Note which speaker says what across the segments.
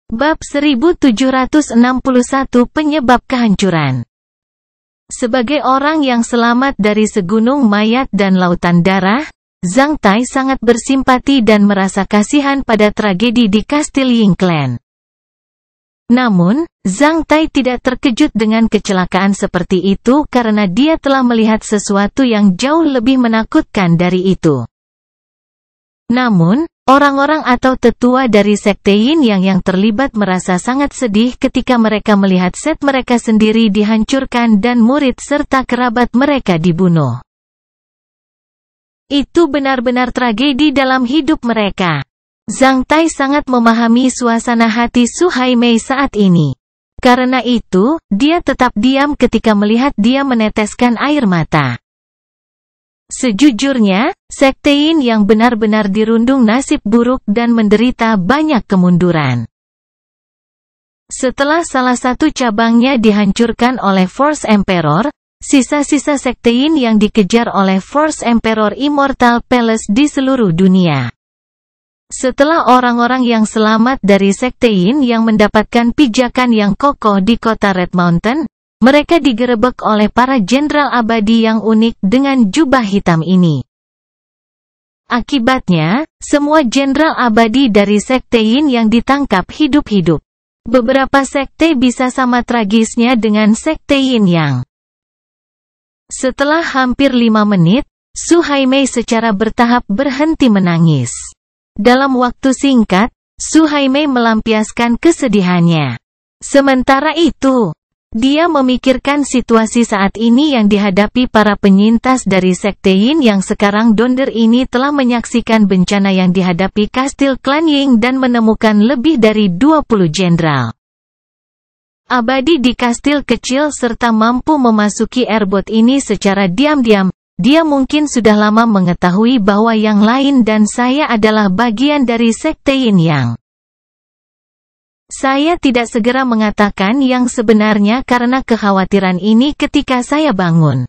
Speaker 1: Bab 1761 Penyebab kehancuran. Sebagai orang yang selamat dari segunung mayat dan lautan darah, Zhang Tai sangat bersimpati dan merasa kasihan pada tragedi di Kastil Ying Clan. Namun, Zhang Tai tidak terkejut dengan kecelakaan seperti itu karena dia telah melihat sesuatu yang jauh lebih menakutkan dari itu. Namun, orang-orang atau tetua dari sekte Yin yang terlibat merasa sangat sedih ketika mereka melihat set mereka sendiri dihancurkan dan murid serta kerabat mereka dibunuh. Itu benar-benar tragedi dalam hidup mereka. Zhang Tai sangat memahami suasana hati Su Haimei saat ini. Karena itu, dia tetap diam ketika melihat dia meneteskan air mata. Sejujurnya, sekte Yin yang benar-benar dirundung nasib buruk dan menderita banyak kemunduran. Setelah salah satu cabangnya dihancurkan oleh Force Emperor, sisa-sisa sekte Yin yang dikejar oleh Force Emperor Immortal Palace di seluruh dunia. Setelah orang-orang yang selamat dari sekte Yin yang mendapatkan pijakan yang kokoh di kota Red Mountain, mereka digerebek oleh para jenderal abadi yang unik dengan jubah hitam ini. Akibatnya, semua jenderal abadi dari sekte Yin yang ditangkap hidup-hidup. Beberapa sekte bisa sama tragisnya dengan sekte Yin Yang. Setelah hampir 5 menit, Su Haimei secara bertahap berhenti menangis. Dalam waktu singkat, Su Haimei melampiaskan kesedihannya. Sementara itu, dia memikirkan situasi saat ini yang dihadapi para penyintas dari sekte Yin yang sekarang donder ini telah menyaksikan bencana yang dihadapi Kastil Klan Ying dan menemukan lebih dari 20 jenderal abadi di kastil kecil serta mampu memasuki airboat ini secara diam-diam. Dia mungkin sudah lama mengetahui bahwa yang lain dan saya adalah bagian dari sekte Yin Yang. Saya tidak segera mengatakan yang sebenarnya karena kekhawatiran ini ketika saya bangun.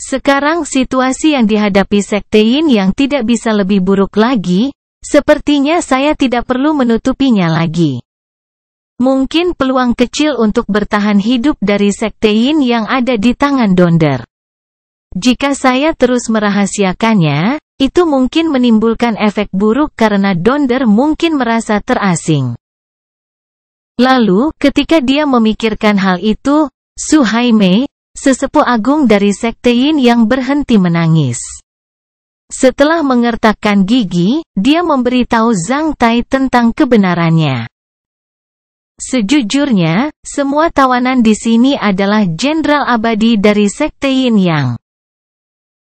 Speaker 1: Sekarang situasi yang dihadapi sekte Yin yang tidak bisa lebih buruk lagi, sepertinya saya tidak perlu menutupinya lagi. Mungkin peluang kecil untuk bertahan hidup dari sekte Yin yang ada di tangan donder. Jika saya terus merahasiakannya, itu mungkin menimbulkan efek buruk karena donder mungkin merasa terasing. Lalu, ketika dia memikirkan hal itu, Su Haimei, sesepuh agung dari sekte Yin yang berhenti menangis. Setelah mengertakkan gigi, dia memberitahu Zhang Tai tentang kebenarannya. Sejujurnya, semua tawanan di sini adalah jenderal abadi dari sekte Yin Yang.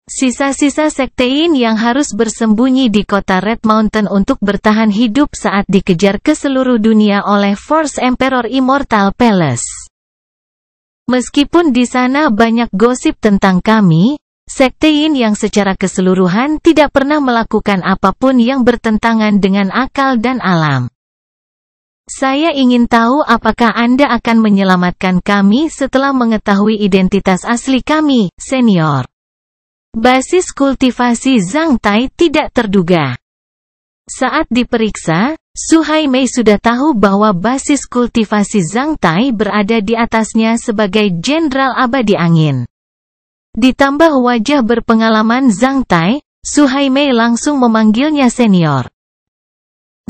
Speaker 1: Sisa-sisa sekte Yin yang harus bersembunyi di kota Red Mountain untuk bertahan hidup saat dikejar ke seluruh dunia oleh Force Emperor Immortal Palace. Meskipun di sana banyak gosip tentang kami, sekte Yin yang secara keseluruhan tidak pernah melakukan apapun yang bertentangan dengan akal dan alam. Saya ingin tahu apakah Anda akan menyelamatkan kami setelah mengetahui identitas asli kami, senior. Basis kultivasi Zhang Tai tidak terduga. Saat diperiksa, Su Haimei sudah tahu bahwa basis kultivasi Zhang Tai berada di atasnya sebagai jenderal abadi angin. Ditambah wajah berpengalaman Zhang Tai, Su Haimei langsung memanggilnya senior.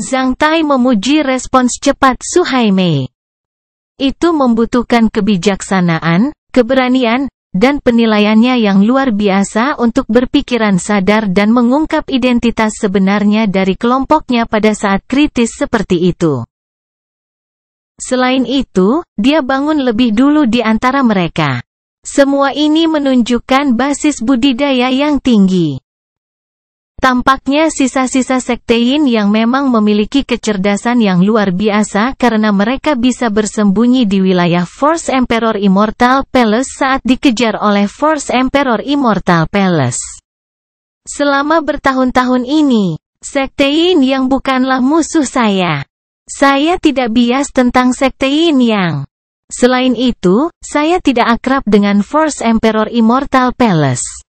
Speaker 1: Zhang Tai memuji respons cepat Su Haimei. Itu membutuhkan kebijaksanaan, keberanian, dan penilaiannya yang luar biasa untuk berpikiran sadar dan mengungkap identitas sebenarnya dari kelompoknya pada saat kritis seperti itu. Selain itu, dia bangun lebih dulu di antara mereka. Semua ini menunjukkan basis budidaya yang tinggi. Tampaknya sisa-sisa sekte Yin yang memang memiliki kecerdasan yang luar biasa karena mereka bisa bersembunyi di wilayah Force Emperor Immortal Palace saat dikejar oleh Force Emperor Immortal Palace. Selama bertahun-tahun ini, sekte Yin yang bukanlah musuh saya. Saya tidak bias tentang sekte Yin Yang. Selain itu, saya tidak akrab dengan Force Emperor Immortal Palace.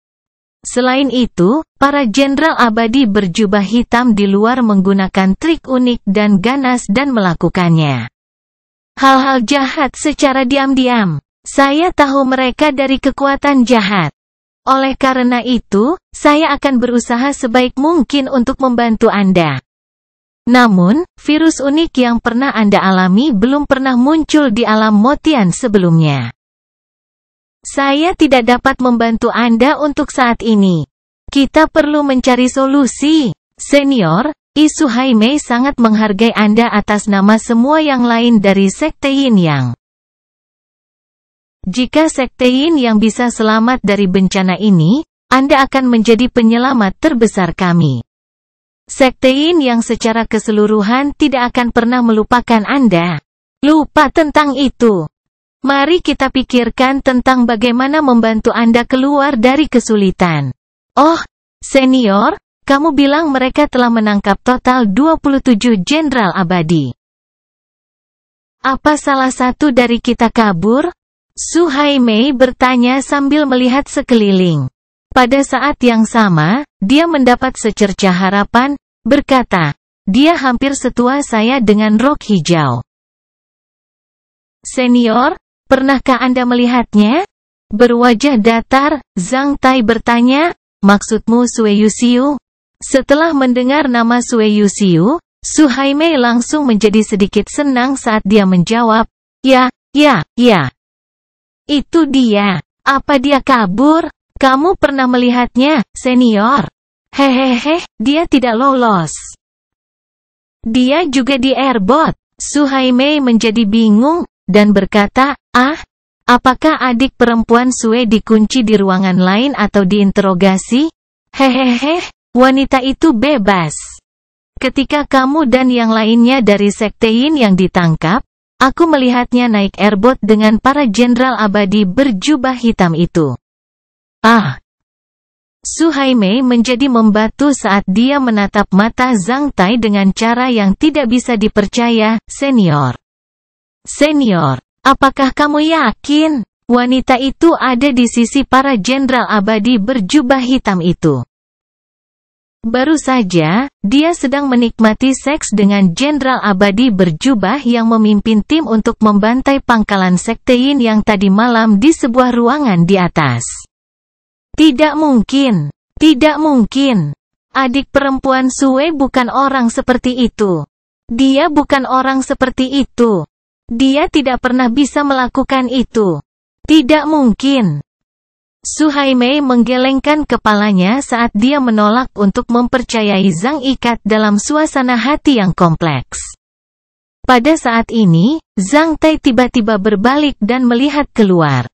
Speaker 1: Selain itu, para jenderal abadi berjubah hitam di luar menggunakan trik unik dan ganas dan melakukannya. Hal-hal jahat secara diam-diam. Saya tahu mereka dari kekuatan jahat. Oleh karena itu, saya akan berusaha sebaik mungkin untuk membantu Anda. Namun, virus unik yang pernah Anda alami belum pernah muncul di alam Motian sebelumnya. Saya tidak dapat membantu Anda untuk saat ini. Kita perlu mencari solusi. Senior, Isu Haimei sangat menghargai Anda atas nama semua yang lain dari Sekte Yin Yang. Jika Sekte Yin Yang bisa selamat dari bencana ini, Anda akan menjadi penyelamat terbesar kami. Sekte Yin Yang secara keseluruhan tidak akan pernah melupakan Anda. Lupa tentang itu. Mari kita pikirkan tentang bagaimana membantu Anda keluar dari kesulitan. Oh, senior, kamu bilang mereka telah menangkap total 27 jenderal abadi. Apa salah satu dari kita kabur? Su Haimei bertanya sambil melihat sekeliling. Pada saat yang sama, dia mendapat secercah harapan, berkata, dia hampir setua saya dengan rok hijau. Senior, pernahkah Anda melihatnya? Berwajah datar, Zhang Tai bertanya, maksudmu Sue Yuxiu? Setelah mendengar nama Sue Yuxiu, Su Haimei langsung menjadi sedikit senang saat dia menjawab, ya. Itu dia. Apa dia kabur? Kamu pernah melihatnya, senior? Hehehe, dia tidak lolos. Dia juga di airbot. Su Haimei menjadi bingung, dan berkata, apakah adik perempuan Sue dikunci di ruangan lain atau diinterogasi? Hehehe, wanita itu bebas. Ketika kamu dan yang lainnya dari Sekte Yin yang ditangkap, aku melihatnya naik airbot dengan para jenderal abadi berjubah hitam itu. Su Haimei menjadi membatu saat dia menatap mata Zhang Tai dengan cara yang tidak bisa dipercaya, senior. Senior, apakah kamu yakin wanita itu ada di sisi para jenderal abadi berjubah hitam itu? Baru saja, dia sedang menikmati seks dengan jenderal abadi berjubah yang memimpin tim untuk membantai pangkalan Sekte Yin yang tadi malam di sebuah ruangan di atas. Tidak mungkin. Tidak mungkin. Adik perempuan Sue bukan orang seperti itu. Dia bukan orang seperti itu. Dia tidak pernah bisa melakukan itu. Tidak mungkin. Su Haimei menggelengkan kepalanya saat dia menolak untuk mempercayai Zhang Ikat dalam suasana hati yang kompleks. Pada saat ini, Zhang Tai tiba-tiba berbalik dan melihat keluar.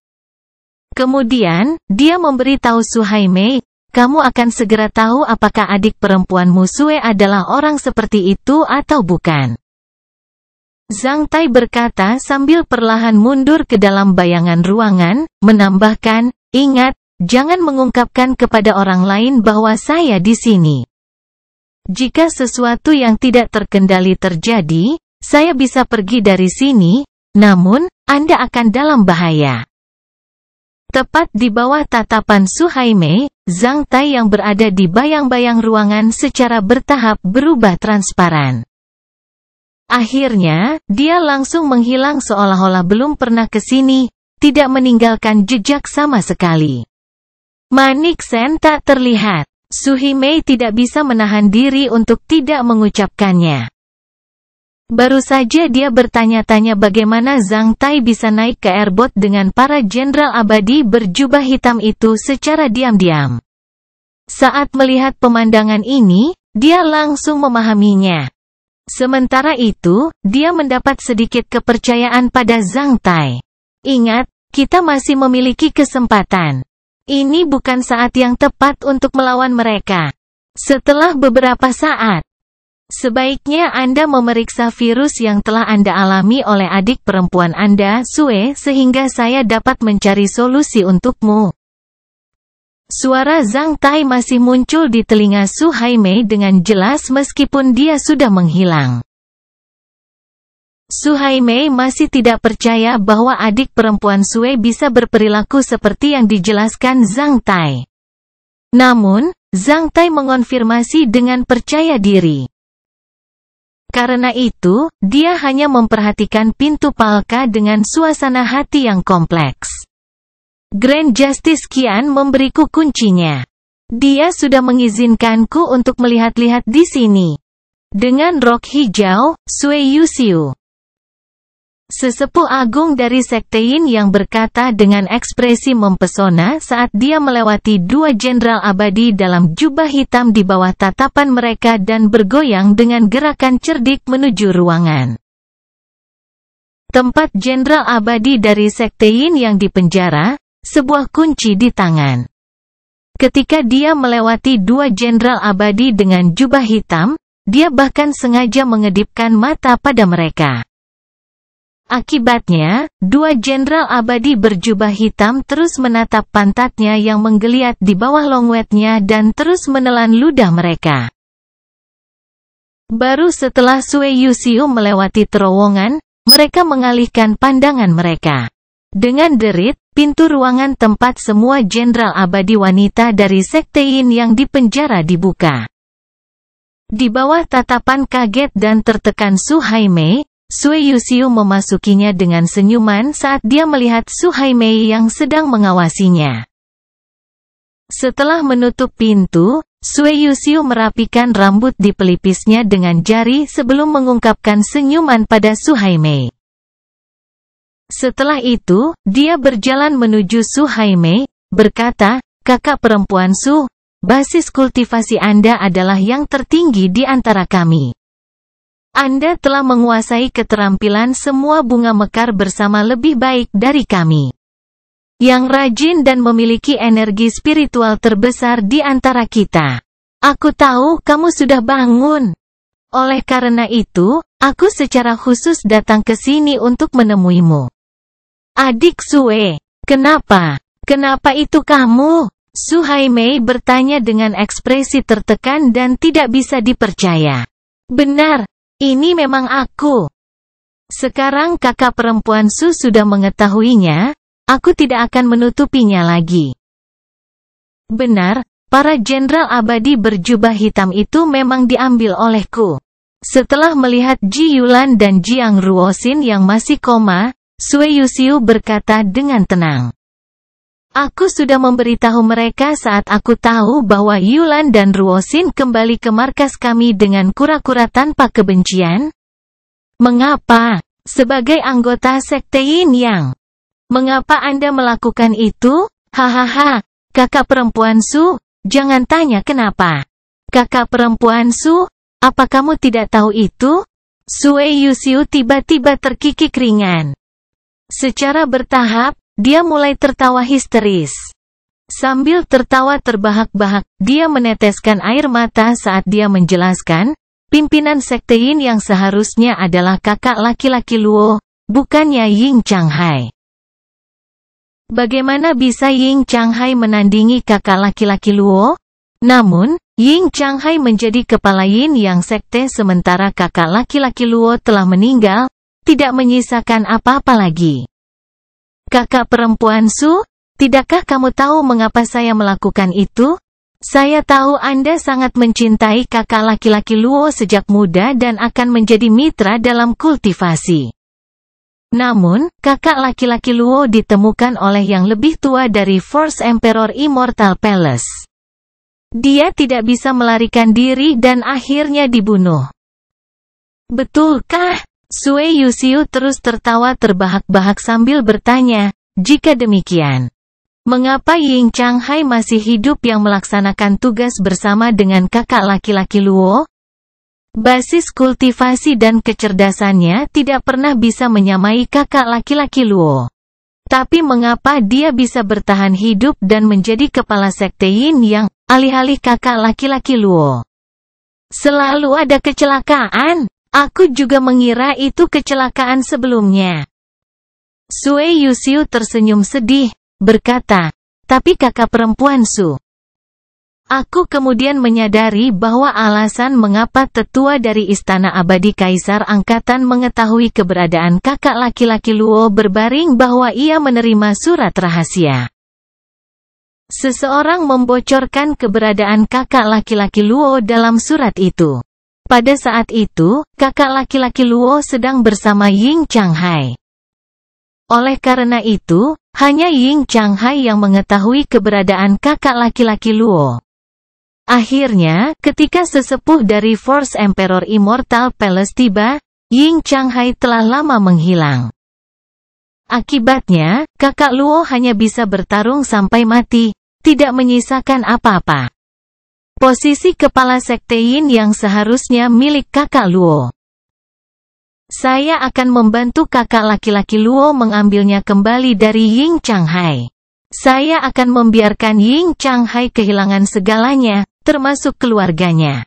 Speaker 1: Kemudian, dia memberitahu Su Haimei, kamu akan segera tahu apakah adik perempuanmu Sue adalah orang seperti itu atau bukan. Zhang Tai berkata sambil perlahan mundur ke dalam bayangan ruangan, menambahkan, ingat, jangan mengungkapkan kepada orang lain bahwa saya di sini. Jika sesuatu yang tidak terkendali terjadi, saya bisa pergi dari sini, namun, Anda akan dalam bahaya. Tepat di bawah tatapan Su Haimei, Zhang Tai yang berada di bayang-bayang ruangan secara bertahap berubah transparan. Akhirnya, dia langsung menghilang seolah-olah belum pernah ke sini, tidak meninggalkan jejak sama sekali. Manik Sen tak terlihat. Su Haimei tidak bisa menahan diri untuk tidak mengucapkannya. Baru saja dia bertanya-tanya bagaimana Zhang Tai bisa naik ke airbot dengan para jenderal abadi berjubah hitam itu secara diam-diam. Saat melihat pemandangan ini, dia langsung memahaminya. Sementara itu, dia mendapat sedikit kepercayaan pada Zhang Tai. Ingat, kita masih memiliki kesempatan. Ini bukan saat yang tepat untuk melawan mereka. Setelah beberapa saat, sebaiknya Anda memeriksa virus yang telah Anda alami oleh adik perempuan Anda, Sue, sehingga saya dapat mencari solusi untukmu. Suara Zhang Tai masih muncul di telinga Su Haimei dengan jelas meskipun dia sudah menghilang. Su Haimei masih tidak percaya bahwa adik perempuan Sue bisa berperilaku seperti yang dijelaskan Zhang Tai. Namun, Zhang Tai mengonfirmasi dengan percaya diri. Karena itu, dia hanya memperhatikan pintu Palka dengan suasana hati yang kompleks. Grand Justice Qian memberiku kuncinya. Dia sudah mengizinkanku untuk melihat-lihat di sini. Dengan rok hijau, Sui Yuxiu, sesepuh agung dari sekte Yin yang berkata dengan ekspresi mempesona saat dia melewati dua jenderal abadi dalam jubah hitam di bawah tatapan mereka dan bergoyang dengan gerakan cerdik menuju ruangan tempat jenderal abadi dari sekte Yin yang dipenjara, sebuah kunci di tangan. Ketika dia melewati dua jenderal abadi dengan jubah hitam, dia bahkan sengaja mengedipkan mata pada mereka. Akibatnya, dua jenderal abadi berjubah hitam terus menatap pantatnya yang menggeliat di bawah longwetnya dan terus menelan ludah mereka. Baru setelah Sui Yuxiu melewati terowongan, mereka mengalihkan pandangan mereka. Dengan derit, pintu ruangan tempat semua jenderal abadi wanita dari sekte Yin yang dipenjara dibuka. Di bawah tatapan kaget dan tertekan Su Haimei, Sui Yuxiu memasukinya dengan senyuman saat dia melihat Su Haimei yang sedang mengawasinya. Setelah menutup pintu, Sui Yuxiu merapikan rambut di pelipisnya dengan jari sebelum mengungkapkan senyuman pada Su Haimei. Setelah itu, dia berjalan menuju Su Haimei, berkata, "Kakak perempuan Su, basis kultivasi Anda adalah yang tertinggi di antara kami. Anda telah menguasai keterampilan semua bunga mekar bersama lebih baik dari kami. Yang rajin dan memiliki energi spiritual terbesar di antara kita. Aku tahu kamu sudah bangun. Oleh karena itu, aku secara khusus datang ke sini untuk menemuimu." "Adik Sue, kenapa? Kenapa itu kamu?" Su Haimei bertanya dengan ekspresi tertekan dan tidak bisa dipercaya. "Benar, ini memang aku." Sekarang kakak perempuan Su sudah mengetahuinya, aku tidak akan menutupinya lagi. Benar, para jenderal abadi berjubah hitam itu memang diambil olehku. Setelah melihat Ji Yulan dan Jiang Ruoxin yang masih koma, Sui Yuxiu berkata dengan tenang. "Aku sudah memberitahu mereka saat aku tahu bahwa Yulan dan Ruoxin kembali ke markas kami dengan kura-kura tanpa kebencian." "Mengapa? Sebagai anggota sekte Yin Yang, mengapa Anda melakukan itu?" "Hahaha, kakak perempuan Su, jangan tanya kenapa." "Kakak perempuan Su, apa kamu tidak tahu itu?" Sui Yuxiu tiba-tiba terkikik ringan. Secara bertahap, dia mulai tertawa histeris. Sambil tertawa terbahak-bahak, dia meneteskan air mata saat dia menjelaskan, pimpinan sekte Yin yang seharusnya adalah kakak laki-laki Luo, bukannya Ying Changhai. Bagaimana bisa Ying Changhai menandingi kakak laki-laki Luo? Namun, Ying Changhai menjadi kepala Yin yang sekte sementara kakak laki-laki Luo telah meninggal, tidak menyisakan apa-apa lagi. "Kakak perempuan Su, tidakkah kamu tahu mengapa saya melakukan itu? Saya tahu Anda sangat mencintai kakak laki-laki Luo sejak muda dan akan menjadi mitra dalam kultivasi. Namun, kakak laki-laki Luo ditemukan oleh yang lebih tua dari Force Emperor Immortal Palace. Dia tidak bisa melarikan diri dan akhirnya dibunuh. Betulkah?" Sui Yuxiu terus tertawa terbahak-bahak sambil bertanya, "Jika demikian, mengapa Ying Changhai masih hidup yang melaksanakan tugas bersama dengan kakak laki-laki Luo? Basis kultivasi dan kecerdasannya tidak pernah bisa menyamai kakak laki-laki Luo. Tapi mengapa dia bisa bertahan hidup dan menjadi kepala sekte Yin yang, alih-alih kakak laki-laki Luo? Selalu ada kecelakaan. Aku juga mengira itu kecelakaan sebelumnya." Sui Yuxiu tersenyum sedih, berkata, "Tapi kakak perempuan Su, aku kemudian menyadari bahwa alasan mengapa tetua dari Istana Abadi Kaisar Angkatan mengetahui keberadaan kakak laki-laki Luo berbaring bahwa ia menerima surat rahasia. Seseorang membocorkan keberadaan kakak laki-laki Luo dalam surat itu. Pada saat itu, kakak laki-laki Luo sedang bersama Ying Changhai. Oleh karena itu, hanya Ying Changhai yang mengetahui keberadaan kakak laki-laki Luo. Akhirnya, ketika sesepuh dari Force Emperor Immortal Palace tiba, Ying Changhai telah lama menghilang. Akibatnya, kakak Luo hanya bisa bertarung sampai mati, tidak menyisakan apa-apa. Posisi kepala sekte Yin yang seharusnya milik kakak Luo. Saya akan membantu kakak laki-laki Luo mengambilnya kembali dari Ying Changhai. Saya akan membiarkan Ying Changhai kehilangan segalanya, termasuk keluarganya.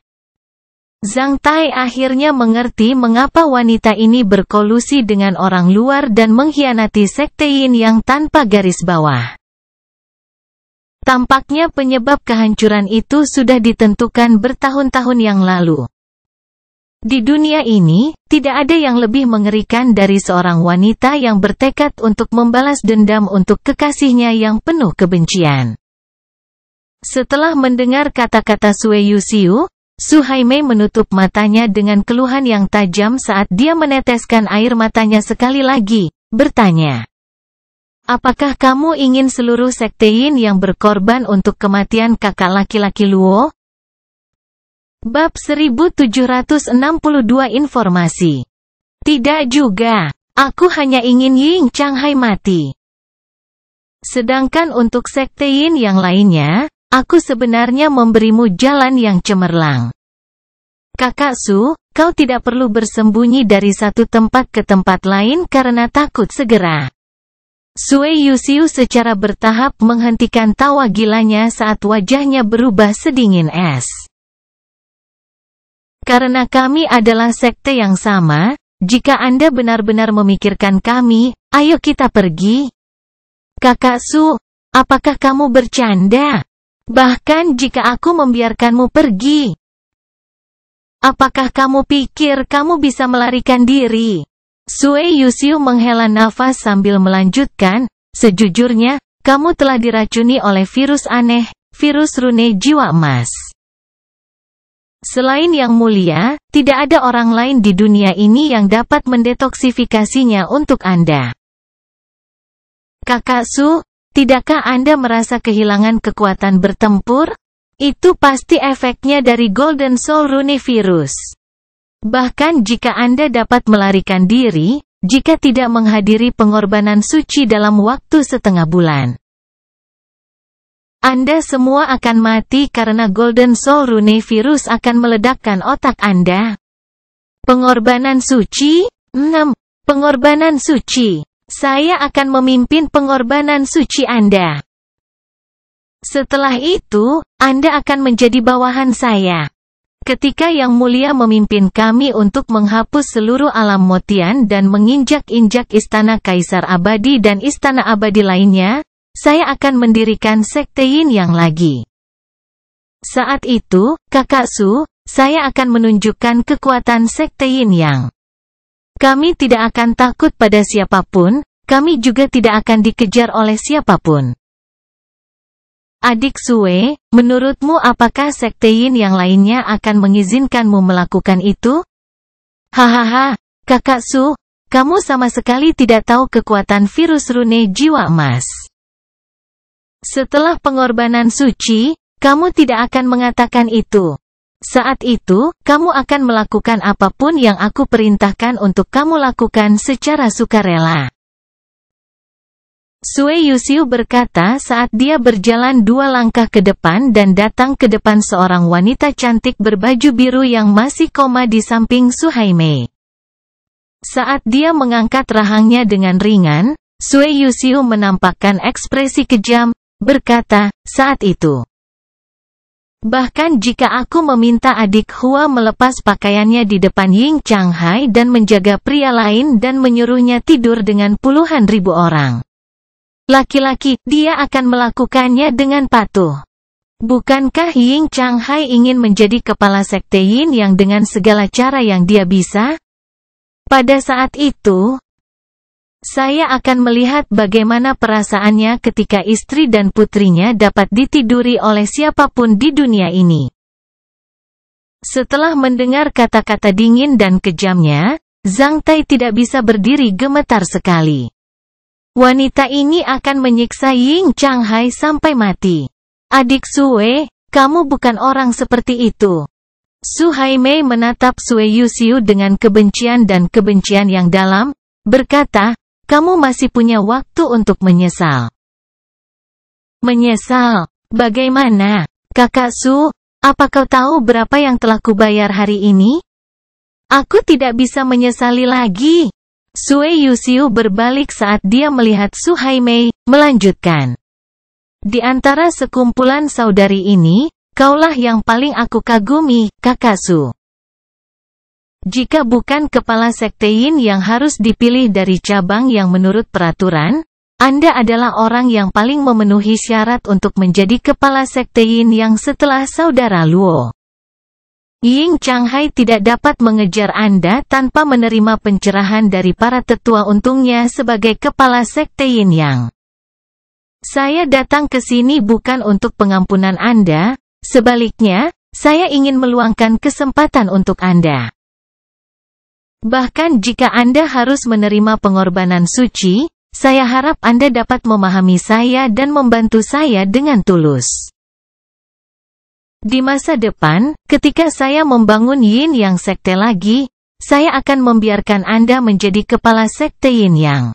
Speaker 1: Zhang Tai akhirnya mengerti mengapa wanita ini berkolusi dengan orang luar dan mengkhianati sekte Yin yang tanpa garis bawah. Tampaknya penyebab kehancuran itu sudah ditentukan bertahun-tahun yang lalu. Di dunia ini, tidak ada yang lebih mengerikan dari seorang wanita yang bertekad untuk membalas dendam untuk kekasihnya yang penuh kebencian. Setelah mendengar kata-kata Sue Yuxiu, Su Haimei menutup matanya dengan keluhan yang tajam saat dia meneteskan air matanya sekali lagi, bertanya. Apakah kamu ingin seluruh sekte Yin yang berkorban untuk kematian kakak laki-laki Luo? Bab 1762 Informasi. Tidak juga. Aku hanya ingin Ying Changhai mati. Sedangkan untuk sekte Yin yang lainnya, aku sebenarnya memberimu jalan yang cemerlang. Kakak Su, kau tidak perlu bersembunyi dari satu tempat ke tempat lain karena takut segera. Sue Yuxiu secara bertahap menghentikan tawa gilanya saat wajahnya berubah sedingin es. Karena kami adalah sekte yang sama, jika Anda benar-benar memikirkan kami, ayo kita pergi. Kakak Su, apakah kamu bercanda? Bahkan jika aku membiarkanmu pergi. Apakah kamu pikir kamu bisa melarikan diri? Sue Yuxiu menghela nafas sambil melanjutkan, sejujurnya, kamu telah diracuni oleh virus aneh, virus rune jiwa emas. Selain yang mulia, tidak ada orang lain di dunia ini yang dapat mendetoksifikasinya untuk Anda. Kakak Su, tidakkah Anda merasa kehilangan kekuatan bertempur? Itu pasti efeknya dari Golden Soul Rune Virus. Bahkan jika Anda dapat melarikan diri, jika tidak menghadiri pengorbanan suci dalam waktu setengah bulan. Anda semua akan mati karena Golden Soul Rune Virus akan meledakkan otak Anda. Pengorbanan suci? 6. Pengorbanan suci. Saya akan memimpin pengorbanan suci Anda. Setelah itu, Anda akan menjadi bawahan saya. Ketika Yang Mulia memimpin kami untuk menghapus seluruh alam Motian dan menginjak-injak istana Kaisar Abadi dan istana abadi lainnya, saya akan mendirikan sekte Yin yang lagi. Saat itu, Kakak Su, saya akan menunjukkan kekuatan sekte Yin yang. Kami tidak akan takut pada siapapun, kami juga tidak akan dikejar oleh siapapun. Adik Sue, menurutmu apakah sekte Yin yang lainnya akan mengizinkanmu melakukan itu? Hahaha, Kakak Su, kamu sama sekali tidak tahu kekuatan virus rune jiwa emas. Setelah pengorbanan suci, kamu tidak akan mengatakan itu. Saat itu, kamu akan melakukan apapun yang aku perintahkan untuk kamu lakukan secara sukarela. Sue Yuxiu berkata saat dia berjalan 2 langkah ke depan dan datang ke depan seorang wanita cantik berbaju biru yang masih koma di samping Su Haimei. Saat dia mengangkat rahangnya dengan ringan, Sue Yuxiu menampakkan ekspresi kejam, berkata, saat itu. Bahkan jika aku meminta adik Hua melepas pakaiannya di depan Ying Changhai dan menjaga pria lain dan menyuruhnya tidur dengan puluhan ribu orang. Laki-laki, dia akan melakukannya dengan patuh. Bukankah Ying Changhai ingin menjadi kepala sekte Yin yang dengan segala cara yang dia bisa? Pada saat itu, Saya akan melihat bagaimana perasaannya ketika istri dan putrinya dapat ditiduri oleh siapapun di dunia ini. Setelah mendengar kata-kata dingin dan kejamnya, Zhang Tai tidak bisa berdiri, gemetar sekali. Wanita ini akan menyiksa Ying Changhai sampai mati. Adik Sue, kamu bukan orang seperti itu. Su Haimei menatap Sue Yuxiu dengan kebencian dan kebencian yang dalam, berkata, kamu masih punya waktu untuk menyesal. Menyesal? Bagaimana? Kakak Su, apa kau tahu berapa yang telah kubayar hari ini? Aku tidak bisa menyesali lagi. Sue Yuxiu berbalik saat dia melihat Su Haimei, melanjutkan. Di antara sekumpulan saudari ini, kaulah yang paling aku kagumi, Kakak Su. Jika bukan kepala sekte Yin yang harus dipilih dari cabang yang menurut peraturan, Anda adalah orang yang paling memenuhi syarat untuk menjadi kepala sekte Yin yang setelah saudara Luo. Ying Changhai tidak dapat mengejar Anda tanpa menerima pencerahan dari para tetua untungnya sebagai kepala sekte Yin yang. Saya datang ke sini bukan untuk pengampunan Anda, sebaliknya, saya ingin meluangkan kesempatan untuk Anda. Bahkan jika Anda harus menerima pengorbanan suci, saya harap Anda dapat memahami saya dan membantu saya dengan tulus. Di masa depan, ketika saya membangun Yin Yang sekte lagi, saya akan membiarkan Anda menjadi kepala sekte Yin Yang.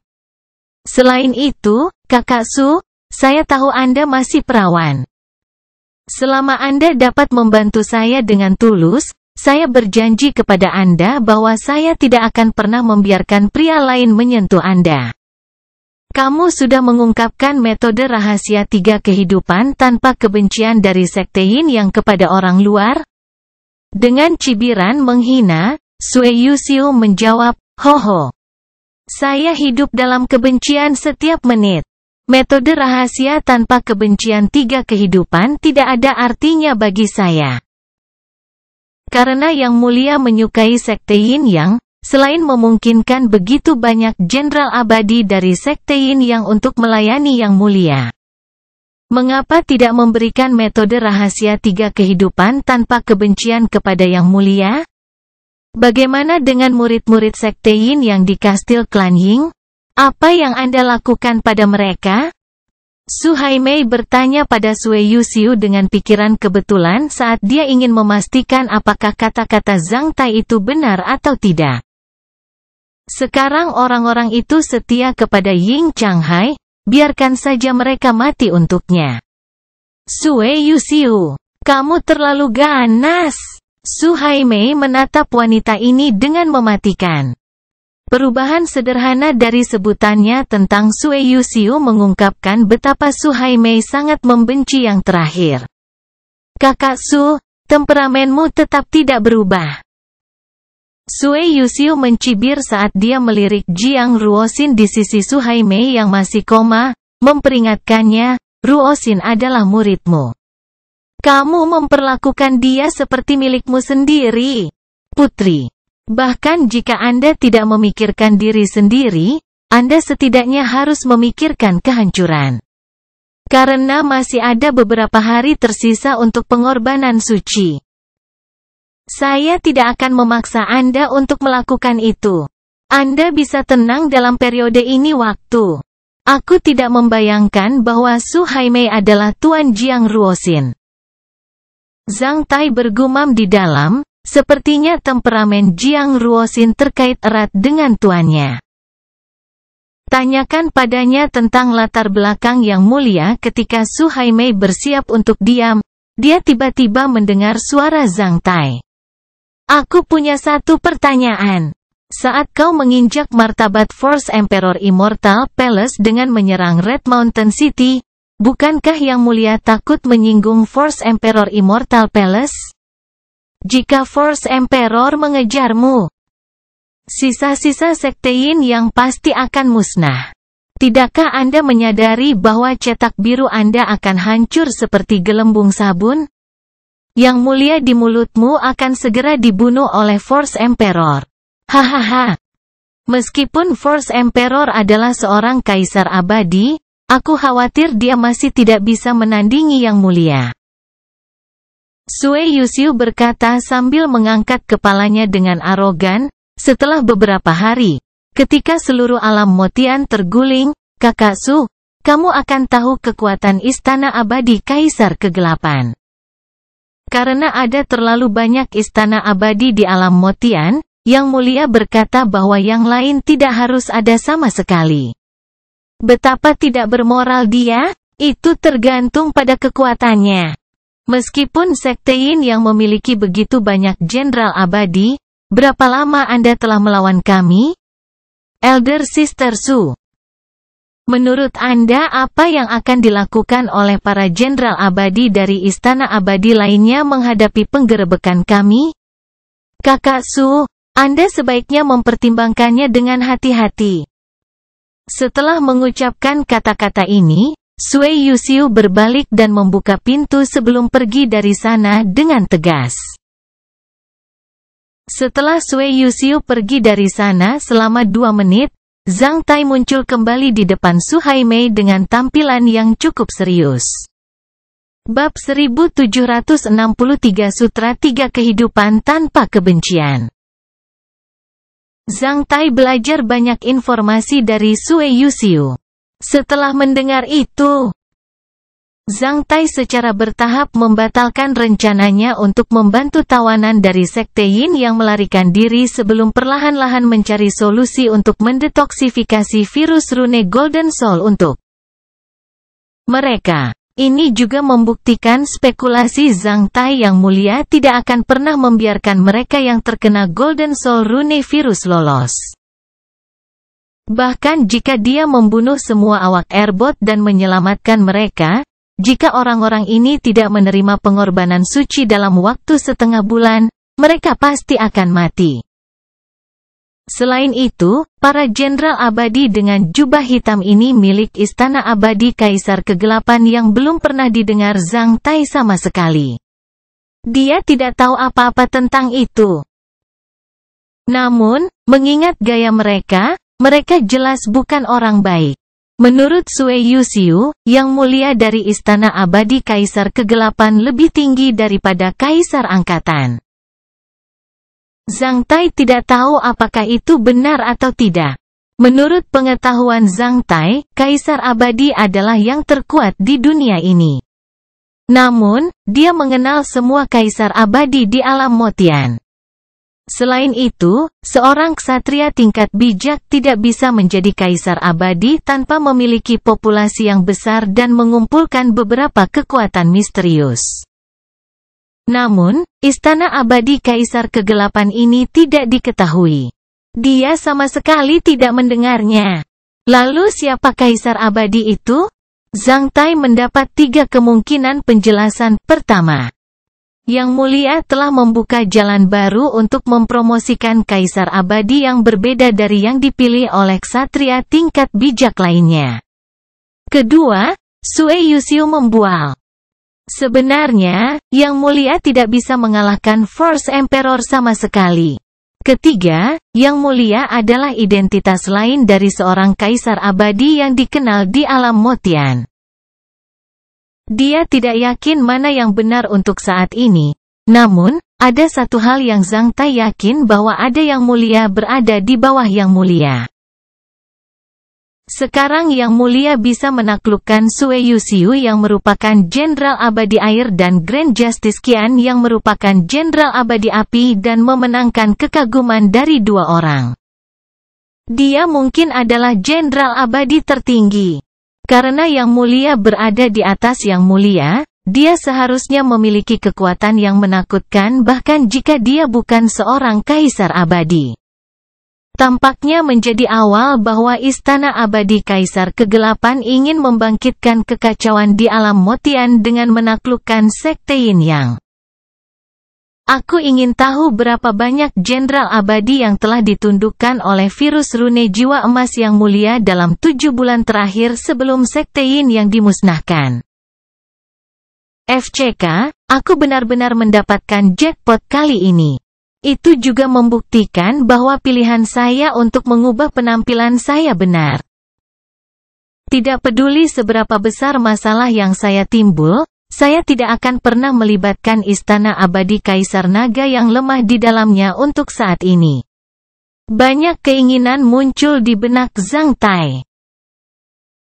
Speaker 1: Selain itu, Kakak Su, saya tahu Anda masih perawan. Selama Anda dapat membantu saya dengan tulus, saya berjanji kepada Anda bahwa saya tidak akan pernah membiarkan pria lain menyentuh Anda. Kamu sudah mengungkapkan metode rahasia 3 kehidupan tanpa kebencian dari sekte Yin Yang kepada orang luar? Dengan cibiran menghina, Sue Yuxiu menjawab, "Hoho. Saya hidup dalam kebencian setiap menit. Metode rahasia tanpa kebencian 3 kehidupan tidak ada artinya bagi saya. Karena Yang Mulia menyukai sekte Yin Yang, selain memungkinkan begitu banyak jenderal abadi dari sekte Yin Yang untuk melayani Yang Mulia. Mengapa tidak memberikan metode rahasia 3 kehidupan tanpa kebencian kepada Yang Mulia? Bagaimana dengan murid-murid sekte Yin Yang di kastil klan Ying? Apa yang Anda lakukan pada mereka?" Su Haimei bertanya pada Sue Yuxiu dengan pikiran kebetulan saat dia ingin memastikan apakah kata-kata Zhang Tai itu benar atau tidak. Sekarang orang-orang itu setia kepada Ying Changhai, biarkan saja mereka mati untuknya. Sue Yuxiu, kamu terlalu ganas. Su Haimei menatap wanita ini dengan mematikan. Perubahan sederhana dari sebutannya tentang Sue Yuxiu mengungkapkan betapa Su Haimei sangat membenci yang terakhir. Kakak Su, temperamenmu tetap tidak berubah. Sue Yuxiu mencibir saat dia melirik Jiang Ruoxin di sisi Su Haimei yang masih koma, memperingatkannya, Ruoxin adalah muridmu. Kamu memperlakukan dia seperti milikmu sendiri. Putri. Bahkan jika Anda tidak memikirkan diri sendiri, Anda setidaknya harus memikirkan kehancuran. Karena masih ada beberapa hari tersisa untuk pengorbanan suci. Saya tidak akan memaksa Anda untuk melakukan itu. Anda bisa tenang dalam periode ini waktu. Aku tidak membayangkan bahwa Su Haimei adalah Tuan Jiang Ruoxin. Zhang Tai bergumam di dalam. Sepertinya temperamen Jiang Ruoxin terkait erat dengan tuannya. Tanyakan padanya tentang latar belakang Yang Mulia ketika Su Haimei bersiap untuk diam. Dia tiba-tiba mendengar suara Zhang Tai. Aku punya satu pertanyaan. Saat kau menginjak martabat Force Emperor Immortal Palace dengan menyerang Red Mountain City, bukankah Yang Mulia takut menyinggung Force Emperor Immortal Palace? Jika Force Emperor mengejarmu, sisa-sisa sekte Yin Yang pasti akan musnah. Tidakkah Anda menyadari bahwa cetak biru Anda akan hancur seperti gelembung sabun? Yang Mulia di mulutmu akan segera dibunuh oleh Force Emperor. Hahaha. Meskipun Force Emperor adalah seorang kaisar abadi, aku khawatir dia masih tidak bisa menandingi Yang Mulia. Sui Yuxiu berkata sambil mengangkat kepalanya dengan arogan. Setelah beberapa hari, ketika seluruh alam Motian terguling, Kakak Su, kamu akan tahu kekuatan istana abadi Kaisar Kegelapan. Karena ada terlalu banyak istana abadi di alam Motian, Yang Mulia berkata bahwa yang lain tidak harus ada sama sekali. Betapa tidak bermoral dia? Itu tergantung pada kekuatannya. Meskipun Sekte Yin yang memiliki begitu banyak jenderal abadi, berapa lama Anda telah melawan kami? Elder Sister Su. Menurut Anda apa yang akan dilakukan oleh para jenderal abadi dari istana abadi lainnya menghadapi penggerebekan kami? Kakak Su, Anda sebaiknya mempertimbangkannya dengan hati-hati. Setelah mengucapkan kata-kata ini, Sui Yuxiu berbalik dan membuka pintu sebelum pergi dari sana dengan tegas. Setelah Sui Yuxiu pergi dari sana selama 2 menit, Zhang Tai muncul kembali di depan Su Haimei dengan tampilan yang cukup serius. Bab 1763 Sutra 3 Kehidupan Tanpa Kebencian. Zhang Tai belajar banyak informasi dari Sui Yuxiu. Setelah mendengar itu, Zhang Tai secara bertahap membatalkan rencananya untuk membantu tawanan dari Sekte Yin yang melarikan diri sebelum perlahan-lahan mencari solusi untuk mendetoksifikasi virus rune Golden Soul untuk mereka. Ini juga membuktikan spekulasi Zhang Tai yang mulia tidak akan pernah membiarkan mereka yang terkena Golden Soul Rune virus lolos. Bahkan jika dia membunuh semua awak Airbot dan menyelamatkan mereka, jika orang-orang ini tidak menerima pengorbanan suci dalam waktu setengah bulan, mereka pasti akan mati. Selain itu, para jenderal abadi dengan jubah hitam ini milik istana abadi Kaisar Kegelapan yang belum pernah didengar Zhang Tai sama sekali. Dia tidak tahu apa-apa tentang itu. Namun, mengingat gaya mereka, mereka jelas bukan orang baik. Menurut Sui Yuxiu, Yang Mulia dari istana abadi Kaisar Kegelapan lebih tinggi daripada Kaisar Angkatan. Zhang Tai tidak tahu apakah itu benar atau tidak. Menurut pengetahuan Zhang Tai, Kaisar Abadi adalah yang terkuat di dunia ini. Namun, dia mengenal semua Kaisar Abadi di alam Motian. Selain itu, seorang ksatria tingkat bijak tidak bisa menjadi Kaisar Abadi tanpa memiliki populasi yang besar dan mengumpulkan beberapa kekuatan misterius. Namun, istana abadi Kaisar Kegelapan ini tidak diketahui. Dia sama sekali tidak mendengarnya. Lalu siapa Kaisar Abadi itu? Zhang Tai mendapat 3 kemungkinan penjelasan. Pertama, Yang Mulia telah membuka jalan baru untuk mempromosikan Kaisar Abadi yang berbeda dari yang dipilih oleh ksatria tingkat bijak lainnya. Kedua, Sui Yuxiu membual. Sebenarnya, Yang Mulia tidak bisa mengalahkan Force Emperor sama sekali. Ketiga, Yang Mulia adalah identitas lain dari seorang kaisar abadi yang dikenal di alam Motian. Dia tidak yakin mana yang benar untuk saat ini. Namun, ada satu hal yang Zhang Tai yakin bahwa ada Yang Mulia berada di bawah Yang Mulia. Sekarang Yang Mulia bisa menaklukkan Sui Yuxiu yang merupakan Jenderal Abadi Air dan Grand Justice Qian yang merupakan Jenderal Abadi Api dan memenangkan kekaguman dari 2 orang. Dia mungkin adalah Jenderal Abadi tertinggi. Karena Yang Mulia berada di atas Yang Mulia, dia seharusnya memiliki kekuatan yang menakutkan bahkan jika dia bukan seorang Kaisar Abadi. Tampaknya menjadi awal bahwa Istana Abadi Kaisar Kegelapan ingin membangkitkan kekacauan di alam Motian dengan menaklukkan Sekte Yin Yang. Aku ingin tahu berapa banyak jenderal abadi yang telah ditundukkan oleh virus rune jiwa emas Yang Mulia dalam 7 bulan terakhir sebelum Sekte Yin Yang dimusnahkan. FCK, aku benar-benar mendapatkan jackpot kali ini. Itu juga membuktikan bahwa pilihan saya untuk mengubah penampilan saya benar. Tidak peduli seberapa besar masalah yang saya timbul, saya tidak akan pernah melibatkan istana abadi Kaisar Naga yang lemah di dalamnya untuk saat ini. Banyak keinginan muncul di benak Zhang Tai.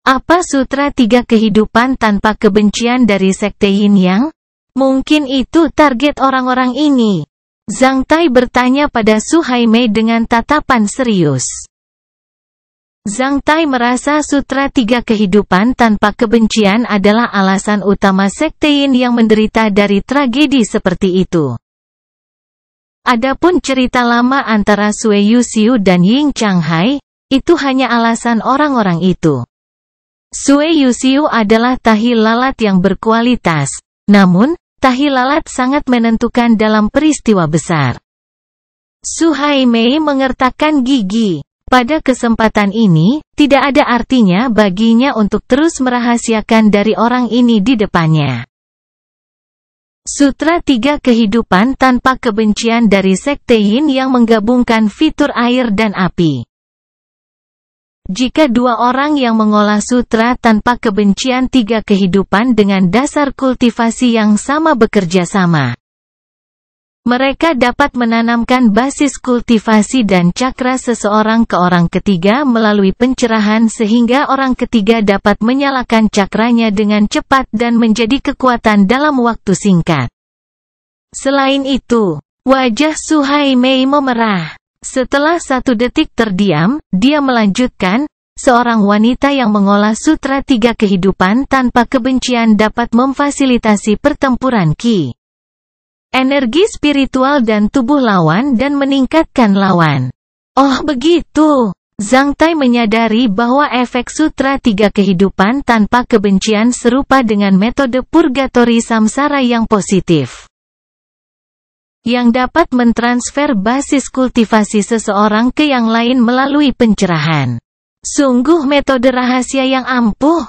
Speaker 1: Apa Sutra 3 Kehidupan Tanpa Kebencian dari Sekte Yin Yang? Mungkin itu target orang-orang ini. Zhang Tai bertanya pada Su Haimei dengan tatapan serius. Zhang Tai merasa Sutra 3 Kehidupan Tanpa Kebencian adalah alasan utama Sekte Yin yang menderita dari tragedi seperti itu. Adapun cerita lama antara Sui Yuxiu dan Ying Changhai, itu hanya alasan orang-orang itu. Sui Yuxiu adalah tahi lalat yang berkualitas, namun, tahi lalat sangat menentukan dalam peristiwa besar. Su Haimei mengertakkan gigi. Pada kesempatan ini, tidak ada artinya baginya untuk terus merahasiakan dari orang ini di depannya. Sutra 3 Kehidupan Tanpa Kebencian dari Sekte Yin yang menggabungkan fitur air dan api. Jika dua orang yang mengolah sutra tanpa kebencian 3 kehidupan dengan dasar kultivasi yang sama bekerja sama, mereka dapat menanamkan basis kultivasi dan cakra seseorang ke orang ketiga melalui pencerahan sehingga orang ketiga dapat menyalakan cakranya dengan cepat dan menjadi kekuatan dalam waktu singkat. Selain itu, wajah Su Haimei memerah. Setelah 1 detik terdiam, dia melanjutkan, seorang wanita yang mengolah sutra 3 kehidupan tanpa kebencian dapat memfasilitasi pertempuran ki, energi spiritual dan tubuh lawan dan meningkatkan lawan. Oh begitu. Zhang Tai menyadari bahwa efek sutra 3 kehidupan tanpa kebencian serupa dengan metode purgatori samsara yang positif, yang dapat mentransfer basis kultivasi seseorang ke yang lain melalui pencerahan. Sungguh metode rahasia yang ampuh.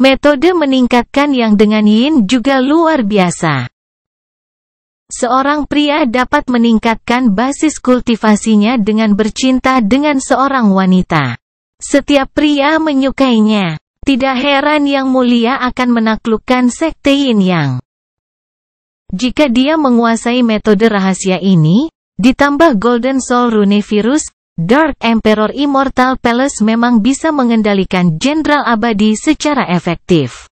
Speaker 1: Metode meningkatkan yang dengan yin juga luar biasa. Seorang pria dapat meningkatkan basis kultivasinya dengan bercinta dengan seorang wanita. Setiap pria menyukainya. Tidak heran Yang Mulia akan menaklukkan Sekte Yin Yang. Jika dia menguasai metode rahasia ini, ditambah Golden Soul Rune Virus, Dark Emperor Immortal Palace memang bisa mengendalikan Jenderal Abadi secara efektif.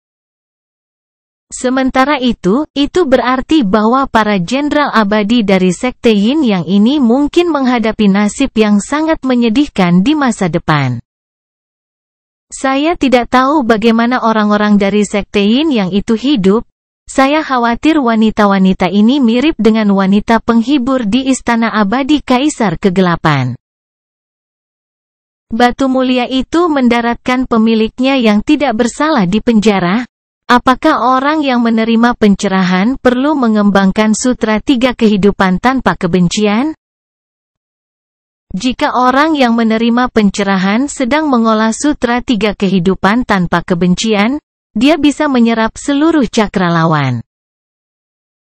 Speaker 1: Sementara itu berarti bahwa para Jenderal Abadi dari Sekte Yin Yang ini mungkin menghadapi nasib yang sangat menyedihkan di masa depan. Saya tidak tahu bagaimana orang-orang dari Sekte Yin Yang itu hidup. Saya khawatir wanita-wanita ini mirip dengan wanita penghibur di Istana Abadi Kaisar Kegelapan. Batu mulia itu mendaratkan pemiliknya yang tidak bersalah di penjara. Apakah orang yang menerima pencerahan perlu mengembangkan sutra 3 kehidupan tanpa kebencian? Jika orang yang menerima pencerahan sedang mengolah sutra 3 kehidupan tanpa kebencian, dia bisa menyerap seluruh cakra lawan.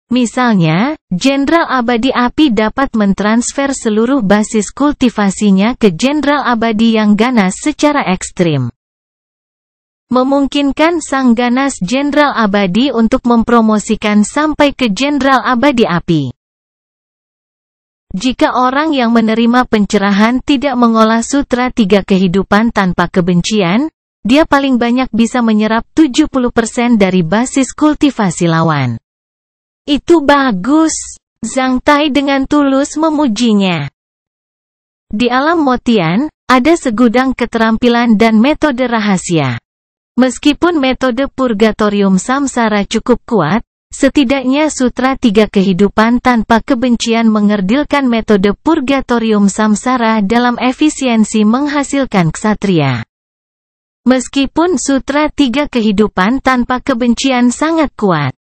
Speaker 1: Misalnya, Jenderal Abadi Api dapat mentransfer seluruh basis kultivasinya ke Jenderal Abadi yang ganas secara ekstrim. Memungkinkan sang ganas Jenderal Abadi untuk mempromosikan sampai ke Jenderal Abadi Api. Jika orang yang menerima pencerahan tidak mengolah sutra 3 kehidupan tanpa kebencian, dia paling banyak bisa menyerap 70% dari basis kultivasi lawan. Itu bagus. Zhang Tai dengan tulus memujinya. Di alam Motian, ada segudang keterampilan dan metode rahasia. Meskipun metode purgatorium samsara cukup kuat, setidaknya sutra 3 kehidupan tanpa kebencian mengerdilkan metode purgatorium samsara dalam efisiensi menghasilkan ksatria. Meskipun sutra 3 kehidupan tanpa kebencian sangat kuat,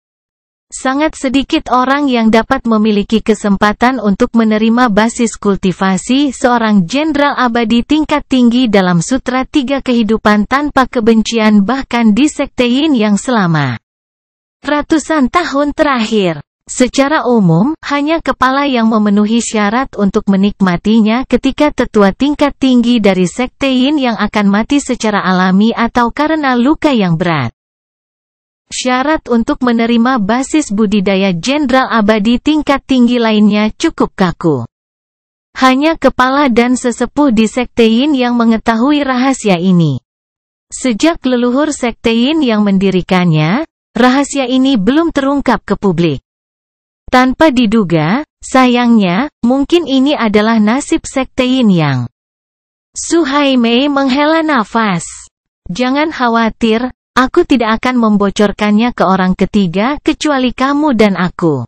Speaker 1: sangat sedikit orang yang dapat memiliki kesempatan untuk menerima basis kultivasi seorang Jenderal Abadi tingkat tinggi dalam sutra 3 kehidupan tanpa kebencian bahkan di Sekte Yin yang selama ratusan tahun terakhir. Secara umum, hanya kepala yang memenuhi syarat untuk menikmatinya ketika tetua tingkat tinggi dari sekte Yin yang akan mati secara alami atau karena luka yang berat. Syarat untuk menerima basis budidaya jenderal abadi tingkat tinggi lainnya cukup kaku. Hanya kepala dan sesepuh di sekte Yin yang mengetahui rahasia ini. Sejak leluhur sekte Yin yang mendirikannya, rahasia ini belum terungkap ke publik. Tanpa diduga, sayangnya, mungkin ini adalah nasib sekte Yin yang. Su Haimei menghela nafas. Jangan khawatir, aku tidak akan membocorkannya ke orang ketiga kecuali kamu dan aku.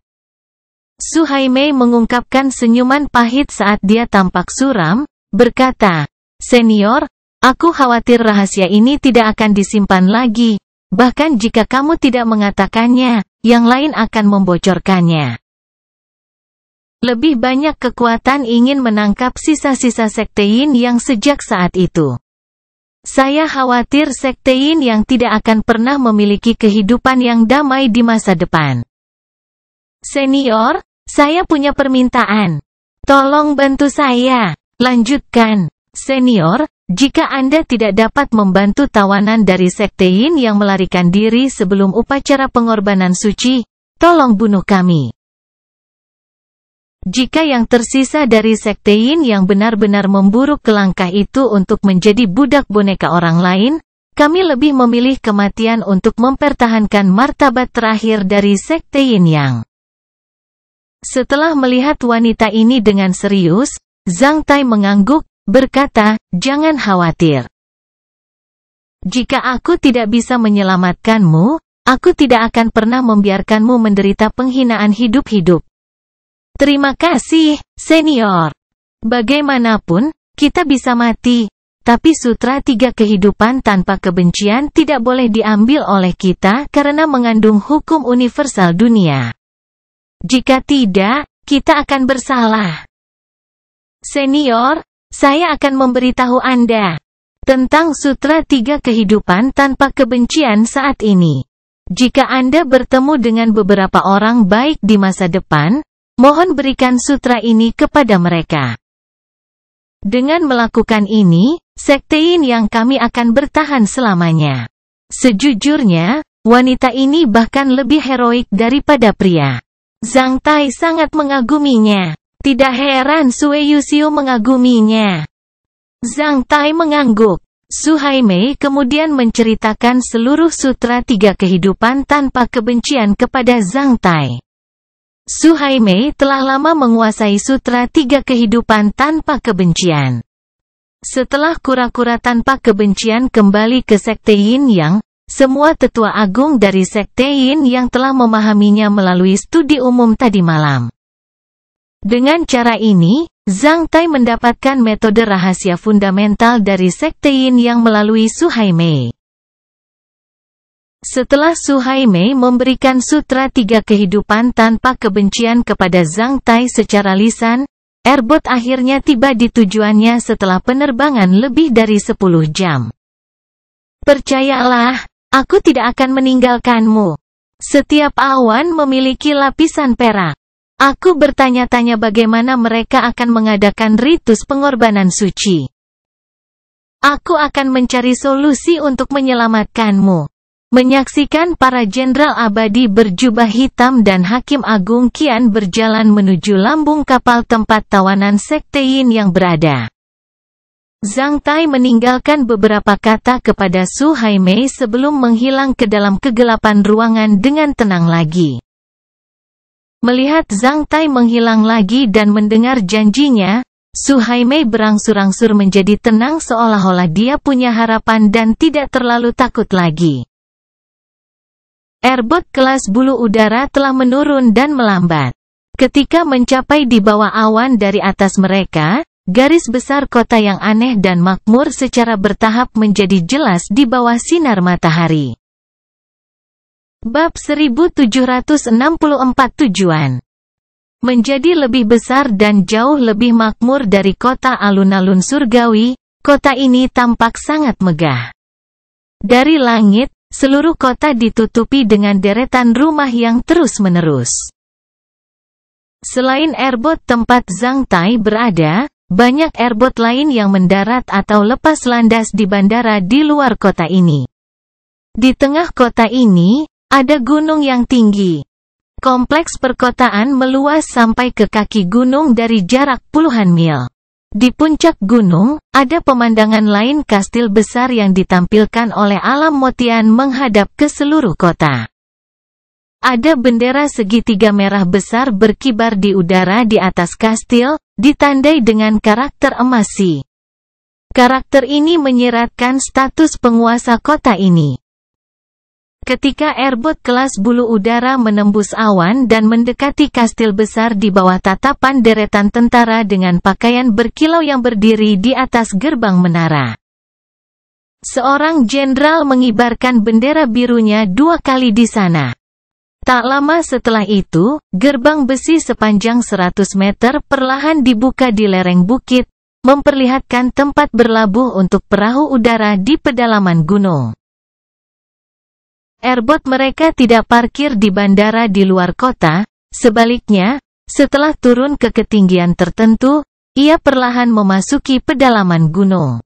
Speaker 1: Su Haimei mengungkapkan senyuman pahit saat dia tampak suram, berkata, "Senior, aku khawatir rahasia ini tidak akan disimpan lagi. Bahkan jika kamu tidak mengatakannya, yang lain akan membocorkannya." Lebih banyak kekuatan ingin menangkap sisa-sisa sekte Yin yang sejak saat itu. Saya khawatir sekte Yin yang tidak akan pernah memiliki kehidupan yang damai di masa depan. Senior, saya punya permintaan. Tolong bantu saya. Lanjutkan. Senior, jika Anda tidak dapat membantu tawanan dari sekte Yin yang melarikan diri sebelum upacara pengorbanan suci, tolong bunuh kami. Jika yang tersisa dari sekte Yin yang benar-benar memburu ke langkah itu untuk menjadi budak boneka orang lain, kami lebih memilih kematian untuk mempertahankan martabat terakhir dari sekte Yin yang. Setelah melihat wanita ini dengan serius, Zhang Tai mengangguk, berkata, "Jangan khawatir. Jika aku tidak bisa menyelamatkanmu, aku tidak akan pernah membiarkanmu menderita penghinaan hidup-hidup." Terima kasih, senior. Bagaimanapun, kita bisa mati. Tapi sutra 3 kehidupan tanpa kebencian tidak boleh diambil oleh kita karena mengandung hukum universal dunia. Jika tidak, kita akan bersalah. Senior, saya akan memberitahu Anda tentang sutra 3 kehidupan tanpa kebencian saat ini. Jika Anda bertemu dengan beberapa orang baik di masa depan, mohon berikan sutra ini kepada mereka. Dengan melakukan ini, sekte Yin yang kami akan bertahan selamanya. Sejujurnya, wanita ini bahkan lebih heroik daripada pria. Zhang Tai sangat mengaguminya. Tidak heran Sue Yuxiu mengaguminya. Zhang Tai mengangguk. Su Haimei kemudian menceritakan seluruh sutra 3 kehidupan tanpa kebencian kepada Zhang Tai. Su Haimei telah lama menguasai sutra 3 kehidupan tanpa kebencian. Setelah kura-kura tanpa kebencian kembali ke sekte Yin yang, semua tetua agung dari sekte Yin yang telah memahaminya melalui studi umum tadi malam. Dengan cara ini, Zhang Tai mendapatkan metode rahasia fundamental dari sekte Yin yang melalui Su Haimei. Setelah Su Haimei memberikan sutra 3 kehidupan tanpa kebencian kepada Zhang Tai secara lisan, Erbot akhirnya tiba di tujuannya setelah penerbangan lebih dari 10 jam. Percayalah, aku tidak akan meninggalkanmu. Setiap awan memiliki lapisan perak. Aku bertanya-tanya bagaimana mereka akan mengadakan ritus pengorbanan suci. Aku akan mencari solusi untuk menyelamatkanmu. Menyaksikan para jenderal abadi berjubah hitam dan hakim agung kian berjalan menuju lambung kapal tempat tawanan sekte Yin yang berada. Zhang Tai meninggalkan beberapa kata kepada Su Haimei sebelum menghilang ke dalam kegelapan ruangan dengan tenang lagi. Melihat Zhang Tai menghilang lagi dan mendengar janjinya, Su Haimei berangsur-angsur menjadi tenang seolah-olah dia punya harapan dan tidak terlalu takut lagi. Erbot kelas bulu udara telah menurun dan melambat. Ketika mencapai di bawah awan dari atas mereka, garis besar kota yang aneh dan makmur secara bertahap menjadi jelas di bawah sinar matahari. Bab 1764 Tujuan menjadi lebih besar dan jauh lebih makmur dari kota alun-alun surgawi, kota ini tampak sangat megah. Dari langit, seluruh kota ditutupi dengan deretan rumah yang terus-menerus. Selain airboat tempat Zhang Tai berada, banyak airboat lain yang mendarat atau lepas landas di bandara di luar kota ini. Di tengah kota ini, ada gunung yang tinggi. Kompleks perkotaan meluas sampai ke kaki gunung dari jarak puluhan mil. Di puncak gunung, ada pemandangan lain kastil besar yang ditampilkan oleh alam motian menghadap ke seluruh kota. Ada bendera segitiga merah besar berkibar di udara di atas kastil, ditandai dengan karakter emas Si. Karakter ini menyiratkan status penguasa kota ini. Ketika airboat kelas bulu udara menembus awan dan mendekati kastil besar di bawah tatapan deretan tentara dengan pakaian berkilau yang berdiri di atas gerbang menara. Seorang jenderal mengibarkan bendera birunya 2 kali di sana. Tak lama setelah itu, gerbang besi sepanjang 100 meter perlahan dibuka di lereng bukit, memperlihatkan tempat berlabuh untuk perahu udara di pedalaman gunung. Airboat mereka tidak parkir di bandara di luar kota, sebaliknya, setelah turun ke ketinggian tertentu, ia perlahan memasuki pedalaman gunung.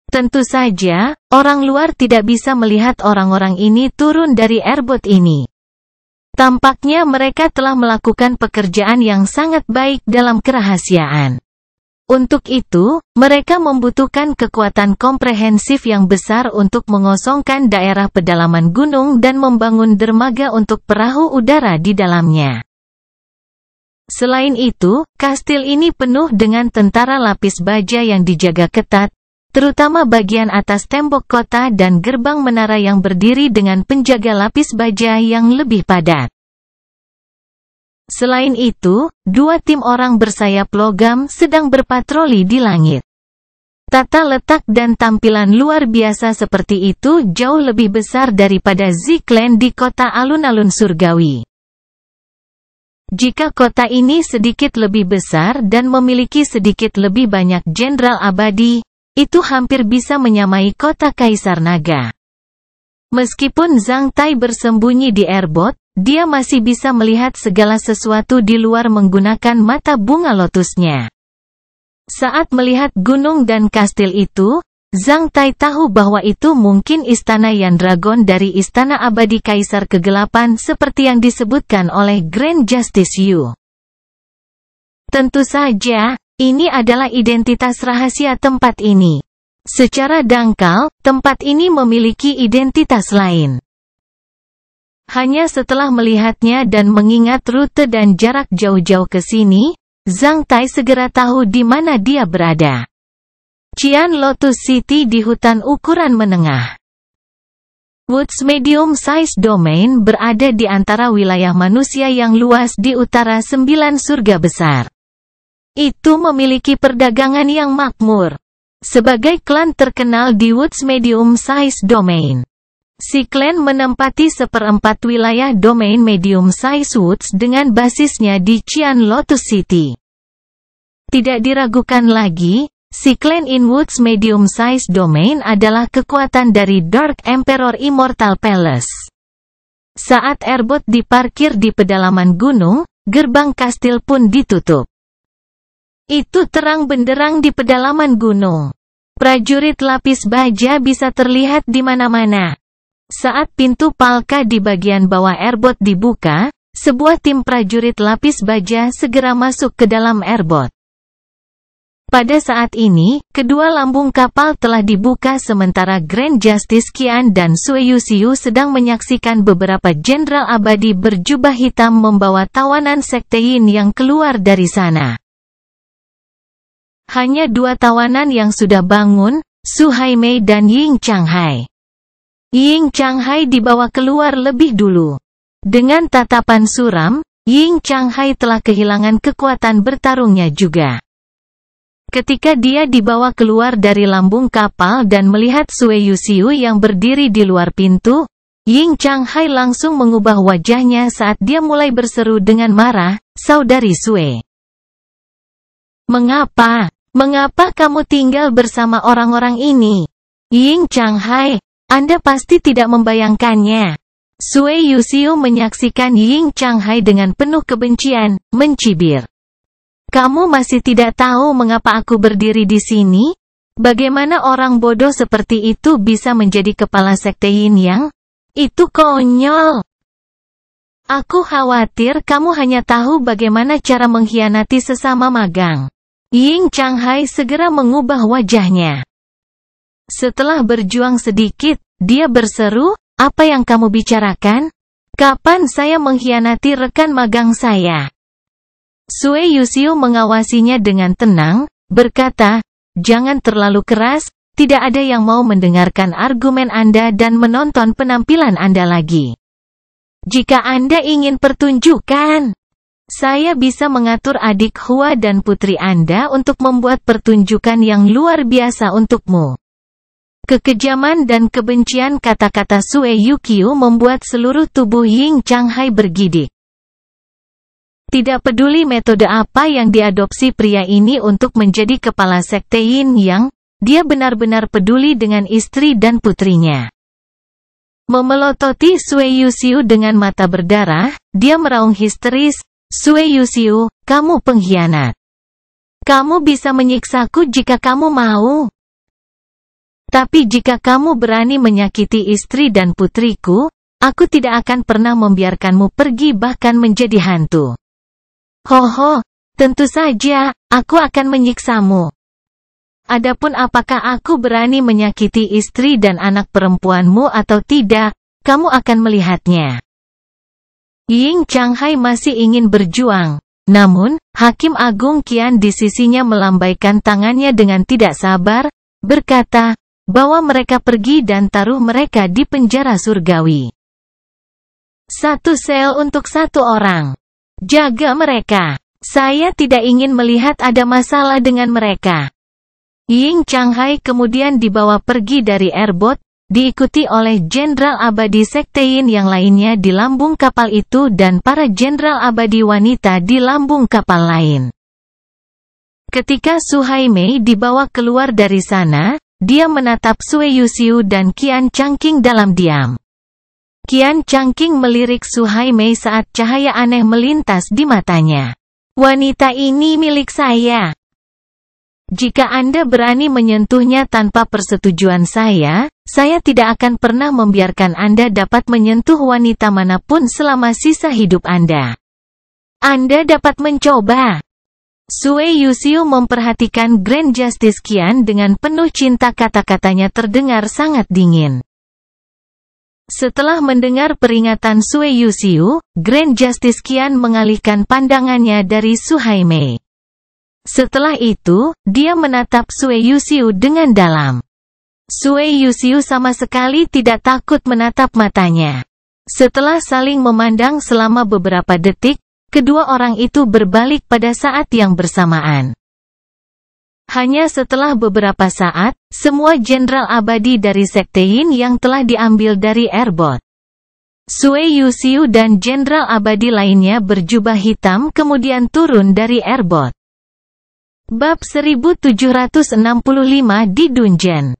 Speaker 1: Tentu saja, orang luar tidak bisa melihat orang-orang ini turun dari airboat ini. Tampaknya mereka telah melakukan pekerjaan yang sangat baik dalam kerahasiaan. Untuk itu, mereka membutuhkan kekuatan komprehensif yang besar untuk mengosongkan daerah pedalaman gunung dan membangun dermaga untuk perahu udara di dalamnya. Selain itu, kastil ini penuh dengan tentara lapis baja yang dijaga ketat, terutama bagian atas tembok kota dan gerbang menara yang berdiri dengan penjaga lapis baja yang lebih padat. Selain itu, 2 tim orang bersayap logam sedang berpatroli di langit. Tata letak dan tampilan luar biasa seperti itu jauh lebih besar daripada Ziklan di kota alun-alun surgawi. Jika kota ini sedikit lebih besar dan memiliki sedikit lebih banyak jenderal abadi, itu hampir bisa menyamai kota Kaisar Naga. Meskipun Zhang Tai bersembunyi di airboat, dia masih bisa melihat segala sesuatu di luar menggunakan mata bunga lotusnya. Saat melihat gunung dan kastil itu, Zhang Tai tahu bahwa itu mungkin istana Yandragon dari Istana Abadi Kaisar Kegelapan seperti yang disebutkan oleh Grand Justice Yu. Tentu saja, ini adalah identitas rahasia tempat ini. Secara dangkal, tempat ini memiliki identitas lain. Hanya setelah melihatnya dan mengingat rute dan jarak jauh-jauh ke sini, Zhang Tai segera tahu di mana dia berada. Qian Lotus City di hutan ukuran menengah. Woods Medium Size Domain berada di antara wilayah manusia yang luas di utara 9 surga besar. Itu memiliki perdagangan yang makmur. Sebagai klan terkenal di Woods Medium Size Domain, si klan menempati 1/4 wilayah domain Medium Size Woods dengan basisnya di Qian Lotus City. Tidak diragukan lagi, si klan in Woods Medium Size Domain adalah kekuatan dari Dark Emperor Immortal Palace. Saat airboat diparkir di pedalaman gunung, gerbang kastil pun ditutup. Itu terang benderang di pedalaman gunung. Prajurit lapis baja bisa terlihat di mana-mana. Saat pintu palka di bagian bawah airboat dibuka, sebuah tim prajurit lapis baja segera masuk ke dalam airboat. Pada saat ini, kedua lambung kapal telah dibuka sementara Grand Justice Qian dan Sui Yuxiu sedang menyaksikan beberapa jenderal abadi berjubah hitam membawa tawanan sekte Yin yang keluar dari sana. Hanya 2 tawanan yang sudah bangun, Su Haimei dan Ying Changhai. Ying Changhai dibawa keluar lebih dulu. Dengan tatapan suram, Ying Changhai telah kehilangan kekuatan bertarungnya juga. Ketika dia dibawa keluar dari lambung kapal dan melihat Sui Yuxiu yang berdiri di luar pintu, Ying Changhai langsung mengubah wajahnya saat dia mulai berseru dengan marah, "Saudari Sui. Mengapa kamu tinggal bersama orang-orang ini? Ying Changhai, Anda pasti tidak membayangkannya. Sue Yuxiu menyaksikan Ying Changhai dengan penuh kebencian, mencibir. Kamu masih tidak tahu mengapa aku berdiri di sini? Bagaimana orang bodoh seperti itu bisa menjadi kepala sekte Yin Yang? Itu konyol. Aku khawatir kamu hanya tahu bagaimana cara mengkhianati sesama magang. Ying Changhai segera mengubah wajahnya. Setelah berjuang sedikit, dia berseru, apa yang kamu bicarakan? Kapan saya mengkhianati rekan magang saya? Sue Yuxiu mengawasinya dengan tenang, berkata, jangan terlalu keras, tidak ada yang mau mendengarkan argumen Anda dan menonton penampilan Anda lagi. Jika Anda ingin pertunjukan, saya bisa mengatur adik Hua dan putri Anda untuk membuat pertunjukan yang luar biasa untukmu. Kekejaman dan kebencian kata-kata Sue Yuxiu membuat seluruh tubuh Ying Changhai bergidik. Tidak peduli metode apa yang diadopsi pria ini untuk menjadi kepala sekte Yin Yang, dia benar-benar peduli dengan istri dan putrinya. Memelototi Sue Yuxiu dengan mata berdarah, dia meraung histeris, Sue Yuxiu, kamu pengkhianat. Kamu bisa menyiksaku jika kamu mau. Tapi jika kamu berani menyakiti istri dan putriku, aku tidak akan pernah membiarkanmu pergi bahkan menjadi hantu. Hoho, tentu saja, aku akan menyiksamu. Adapun apakah aku berani menyakiti istri dan anak perempuanmu atau tidak, kamu akan melihatnya. Ying Changhai masih ingin berjuang, namun, Hakim Agung Qian di sisinya melambaikan tangannya dengan tidak sabar, berkata, bawa mereka pergi dan taruh mereka di penjara surgawi. 1 sel untuk 1 orang. Jaga mereka. Saya tidak ingin melihat ada masalah dengan mereka. Ying Changhai kemudian dibawa pergi dari airboat, diikuti oleh Jenderal Abadi Sekte Yin yang lainnya di lambung kapal itu dan para Jenderal Abadi wanita di lambung kapal lain. Ketika Su Haimei dibawa keluar dari sana, dia menatap Sue Yuxiu dan Qian Changqing dalam diam. Qian Changqing melirik Su Haimei saat cahaya aneh melintas di matanya. Wanita ini milik saya. Jika Anda berani menyentuhnya tanpa persetujuan saya tidak akan pernah membiarkan Anda dapat menyentuh wanita manapun selama sisa hidup Anda. Anda dapat mencoba. Sue Yuxiu memperhatikan Grand Justice Qian dengan penuh cinta, kata-katanya terdengar sangat dingin. Setelah mendengar peringatan Sue Yuxiu, Grand Justice Qian mengalihkan pandangannya dari Su Haimei. Setelah itu, dia menatap Sue Yuxiu dengan dalam. Sue Yuxiu sama sekali tidak takut menatap matanya. Setelah saling memandang selama beberapa detik, kedua orang itu berbalik pada saat yang bersamaan. Hanya setelah beberapa saat, semua jenderal abadi dari Sekte Yin yang telah diambil dari airboat. Sue Yuxiu dan jenderal abadi lainnya berjubah hitam kemudian turun dari airboat. Bab 1765 di Dungeon.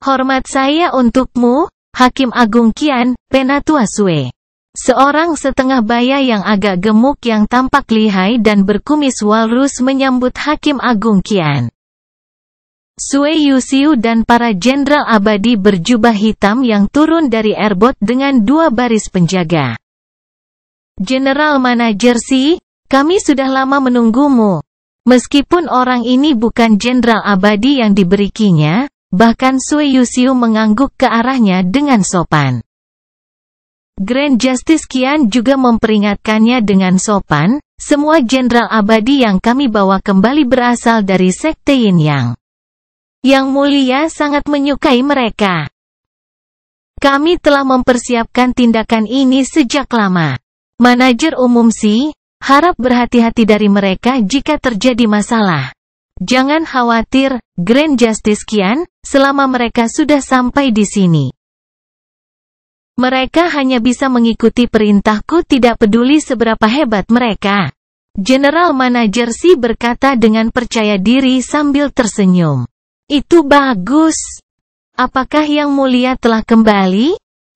Speaker 1: Hormat saya untukmu, Hakim Agung Qian, Penatua Sue. Seorang setengah baya yang agak gemuk yang tampak lihai dan berkumis walrus menyambut Hakim Agung Qian. Sue Yuxiu dan para jenderal abadi berjubah hitam yang turun dari airboat dengan 2 baris penjaga. General Manager Si, kami sudah lama menunggumu. Meskipun orang ini bukan jenderal abadi yang diberikinya, bahkan Sue Yuxiu mengangguk ke arahnya dengan sopan. Grand Justice Qian juga memperingatkannya dengan sopan, semua jenderal abadi yang kami bawa kembali berasal dari Sekte Yin Yang. Yang mulia sangat menyukai mereka. Kami telah mempersiapkan tindakan ini sejak lama. Manajer umum Si, harap berhati-hati dari mereka jika terjadi masalah. Jangan khawatir, Grand Justice Qian, selama mereka sudah sampai di sini. Mereka hanya bisa mengikuti perintahku, tidak peduli seberapa hebat mereka. General Manager Si berkata dengan percaya diri sambil tersenyum. Itu bagus. Apakah Yang Mulia telah kembali?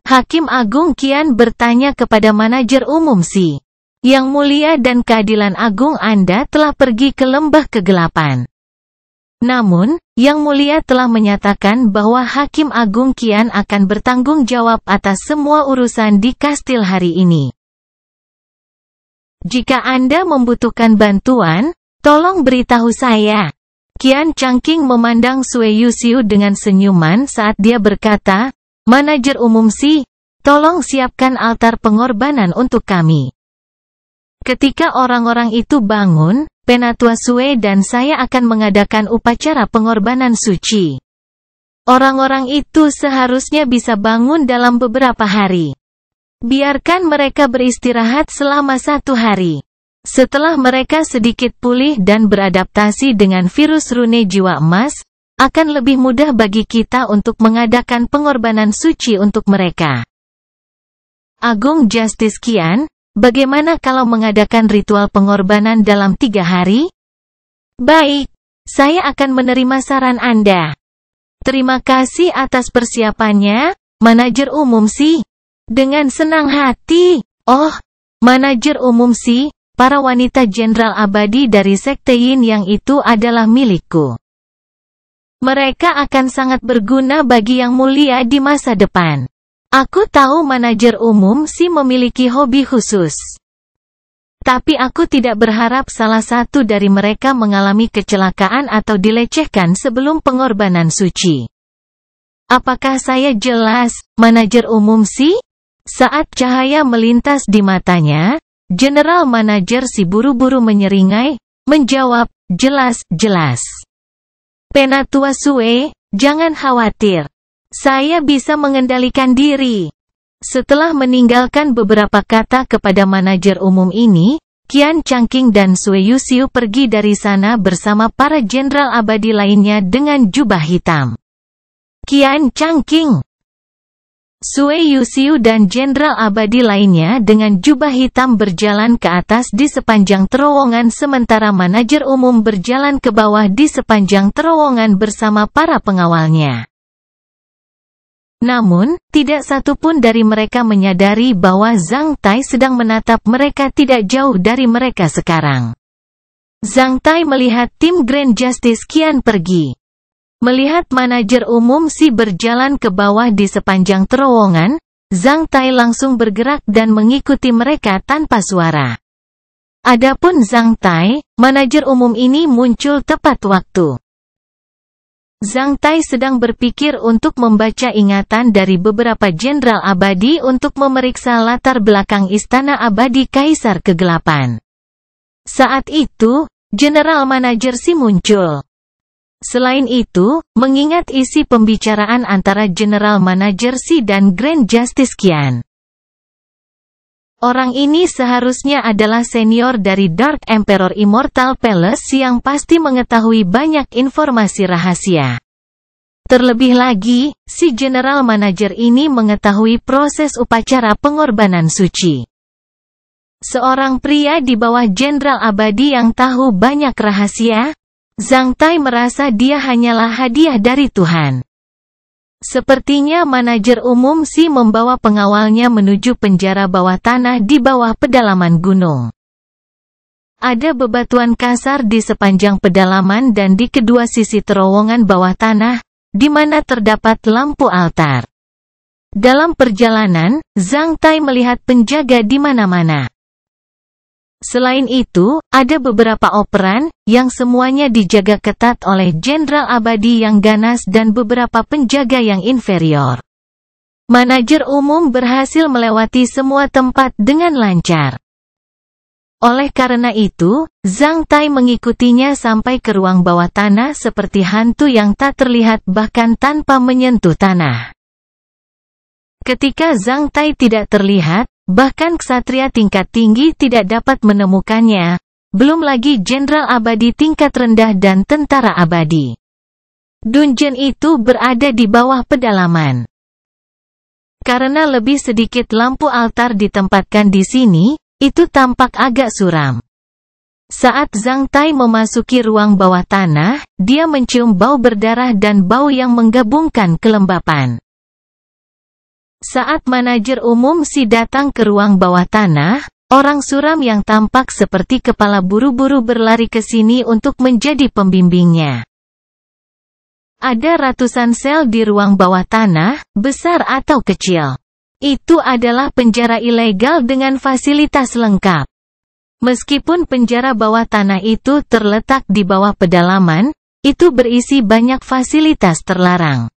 Speaker 1: Hakim Agung Qian bertanya kepada manajer umum Si. Yang mulia dan keadilan agung, Anda telah pergi ke lembah kegelapan. Namun, Yang mulia telah menyatakan bahwa Hakim Agung Qian akan bertanggung jawab atas semua urusan di kastil hari ini. Jika Anda membutuhkan bantuan, tolong beritahu saya. Qian Changqing memandang Sue Yuxiu dengan senyuman saat dia berkata, Manajer umum Si, tolong siapkan altar pengorbanan untuk kami. Ketika orang-orang itu bangun, Penatua Sue dan saya akan mengadakan upacara pengorbanan suci. Orang-orang itu seharusnya bisa bangun dalam beberapa hari. Biarkan mereka beristirahat selama 1 hari. Setelah mereka sedikit pulih dan beradaptasi dengan virus rune jiwa emas, akan lebih mudah bagi kita untuk mengadakan pengorbanan suci untuk mereka. Agung Justice Qian, bagaimana kalau mengadakan ritual pengorbanan dalam 3 hari? Baik, saya akan menerima saran Anda. Terima kasih atas persiapannya, manajer umum Si. Dengan senang hati. Oh, manajer umum Si, para wanita jenderal abadi dari Sekte Yin yang itu adalah milikku. Mereka akan sangat berguna bagi Yang Mulia di masa depan. Aku tahu manajer umum Si memiliki hobi khusus. Tapi aku tidak berharap salah satu dari mereka mengalami kecelakaan atau dilecehkan sebelum pengorbanan suci. Apakah saya jelas, manajer umum Si? Saat cahaya melintas di matanya, General Manager Si buru-buru menyeringai, menjawab, jelas. Penatua Sue, jangan khawatir. Saya bisa mengendalikan diri. Setelah meninggalkan beberapa kata kepada manajer umum ini, Qian Changqing dan Sue Yuxiu pergi dari sana bersama para jenderal abadi lainnya dengan jubah hitam. Qian Changqing, Sue Yuxiu dan jenderal abadi lainnya dengan jubah hitam berjalan ke atas di sepanjang terowongan sementara manajer umum berjalan ke bawah di sepanjang terowongan bersama para pengawalnya. Namun, tidak satu pun dari mereka menyadari bahwa Zhang Tai sedang menatap mereka tidak jauh dari mereka sekarang. Zhang Tai melihat tim Grand Justice Qian pergi. Melihat manajer umum Si berjalan ke bawah di sepanjang terowongan, Zhang Tai langsung bergerak dan mengikuti mereka tanpa suara. Adapun Zhang Tai, manajer umum ini muncul tepat waktu. Zhang Tai sedang berpikir untuk membaca ingatan dari beberapa jenderal abadi untuk memeriksa latar belakang istana abadi Kaisar Kegelapan. Saat itu, General Manager Si muncul. Selain itu, mengingat isi pembicaraan antara General Manager Si dan Grand Justice Qian. Orang ini seharusnya adalah senior dari Dark Emperor Immortal Palace yang pasti mengetahui banyak informasi rahasia. Terlebih lagi, si General Manager ini mengetahui proses upacara pengorbanan suci. Seorang pria di bawah Jenderal Abadi yang tahu banyak rahasia, Zhang Tai merasa dia hanyalah hadiah dari Tuhan. Sepertinya manajer umum Si membawa pengawalnya menuju penjara bawah tanah di bawah pedalaman gunung. Ada bebatuan kasar di sepanjang pedalaman dan di kedua sisi terowongan bawah tanah, di mana terdapat lampu altar. Dalam perjalanan, Zhang Tai melihat penjaga di mana-mana. Selain itu, ada beberapa operan, yang semuanya dijaga ketat oleh Jenderal Abadi yang ganas dan beberapa penjaga yang inferior. Manajer umum berhasil melewati semua tempat dengan lancar. Oleh karena itu, Zhang Tai mengikutinya sampai ke ruang bawah tanah seperti hantu yang tak terlihat bahkan tanpa menyentuh tanah. Ketika Zhang Tai tidak terlihat, bahkan ksatria tingkat tinggi tidak dapat menemukannya, belum lagi jenderal abadi tingkat rendah dan tentara abadi. Dungeon itu berada di bawah pedalaman. Karena lebih sedikit lampu altar ditempatkan di sini, itu tampak agak suram. Saat Zhang Tai memasuki ruang bawah tanah, dia mencium bau berdarah dan bau yang menggabungkan kelembapan. Saat manajer umum Si datang ke ruang bawah tanah, orang suram yang tampak seperti kepala buru-buru berlari ke sini untuk menjadi pembimbingnya. Ada ratusan sel di ruang bawah tanah, besar atau kecil. Itu adalah penjara ilegal dengan fasilitas lengkap. Meskipun penjara bawah tanah itu terletak di bawah pedalaman, itu berisi banyak fasilitas terlarang.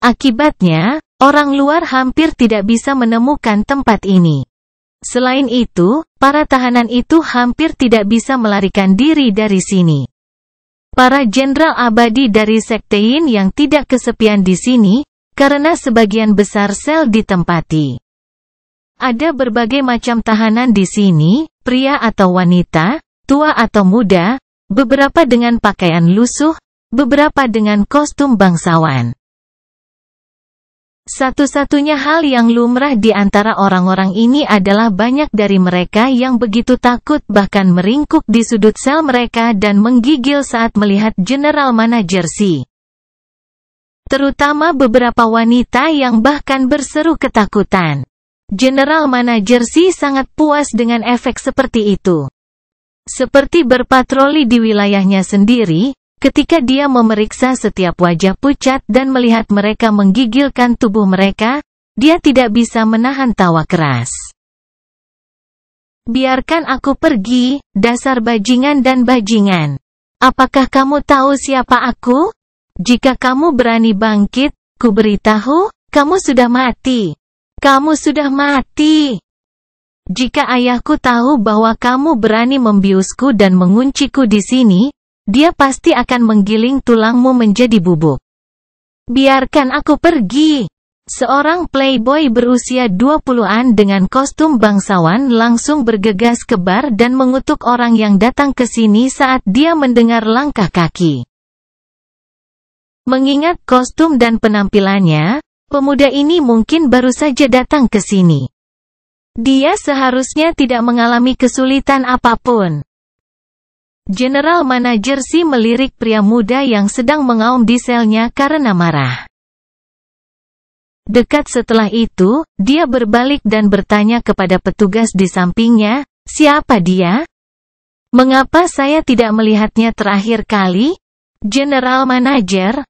Speaker 1: Akibatnya, orang luar hampir tidak bisa menemukan tempat ini. Selain itu, para tahanan itu hampir tidak bisa melarikan diri dari sini. Para jenderal abadi dari Sekte Yin yang tidak kesepian di sini, karena sebagian besar sel ditempati. Ada berbagai macam tahanan di sini, pria atau wanita, tua atau muda, beberapa dengan pakaian lusuh, beberapa dengan kostum bangsawan. Satu-satunya hal yang lumrah di antara orang-orang ini adalah banyak dari mereka yang begitu takut bahkan meringkuk di sudut sel mereka dan menggigil saat melihat General Manager Si. Terutama beberapa wanita yang bahkan berseru ketakutan. General Manager Si sangat puas dengan efek seperti itu. Seperti berpatroli di wilayahnya sendiri, ketika dia memeriksa setiap wajah pucat dan melihat mereka menggigilkan tubuh mereka, dia tidak bisa menahan tawa keras. Biarkan aku pergi, dasar bajingan dan bajingan. Apakah kamu tahu siapa aku? Jika kamu berani bangkit, ku beritahu, kamu sudah mati. Kamu sudah mati. Jika ayahku tahu bahwa kamu berani membiusku dan mengunciku di sini, dia pasti akan menggiling tulangmu menjadi bubuk. Biarkan aku pergi. Seorang playboy berusia 20-an dengan kostum bangsawan langsung bergegas ke bar dan mengutuk orang yang datang ke sini saat dia mendengar langkah kaki. Mengingat kostum dan penampilannya, pemuda ini mungkin baru saja datang ke sini. Dia seharusnya tidak mengalami kesulitan apapun. General Manager Si melirik pria muda yang sedang mengaum di selnya karena marah. Dekat setelah itu, dia berbalik dan bertanya kepada petugas di sampingnya, siapa dia? Mengapa saya tidak melihatnya terakhir kali? General Manager?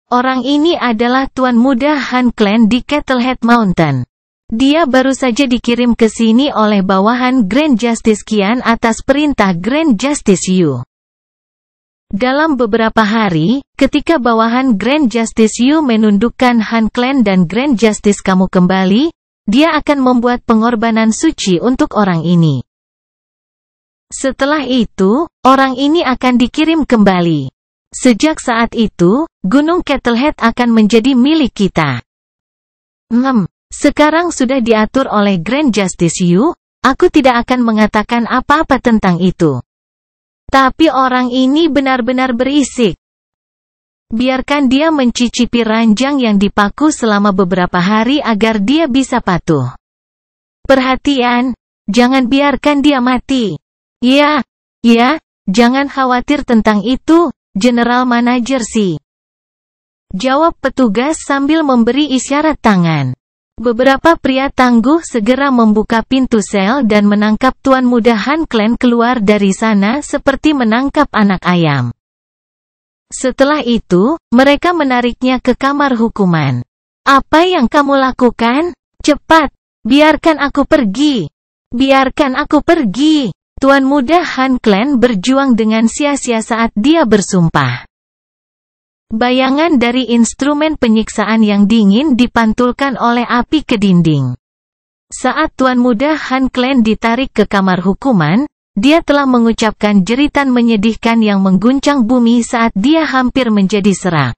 Speaker 1: Orang ini adalah Tuan Muda Han Clan di Kettlehead Mountain. Dia baru saja dikirim ke sini oleh bawahan Grand Justice Qian atas perintah Grand Justice Yu. Dalam beberapa hari, ketika bawahan Grand Justice Yu menundukkan Han Clan dan Grand Justice kamu kembali, dia akan membuat pengorbanan suci untuk orang ini. Setelah itu, orang ini akan dikirim kembali. Sejak saat itu, Gunung Kettlehead akan menjadi milik kita. Sekarang sudah diatur oleh Grand Justice Yu, aku tidak akan mengatakan apa-apa tentang itu. Tapi orang ini benar-benar berisik. Biarkan dia mencicipi ranjang yang dipaku selama beberapa hari agar dia bisa patuh. Perhatian, jangan biarkan dia mati. Ya, jangan khawatir tentang itu, General Manager Si. Jawab petugas sambil memberi isyarat tangan. Beberapa pria tangguh segera membuka pintu sel dan menangkap Tuan Muda Han Clan keluar dari sana seperti menangkap anak ayam. Setelah itu, mereka menariknya ke kamar hukuman. Apa yang kamu lakukan? Cepat, biarkan aku pergi. Biarkan aku pergi. Tuan Muda Han Clan berjuang dengan sia-sia saat dia bersumpah. Bayangan dari instrumen penyiksaan yang dingin dipantulkan oleh api ke dinding. Saat Tuan Muda Han Clan ditarik ke kamar hukuman, dia telah mengucapkan jeritan menyedihkan yang mengguncang bumi saat dia hampir menjadi serak.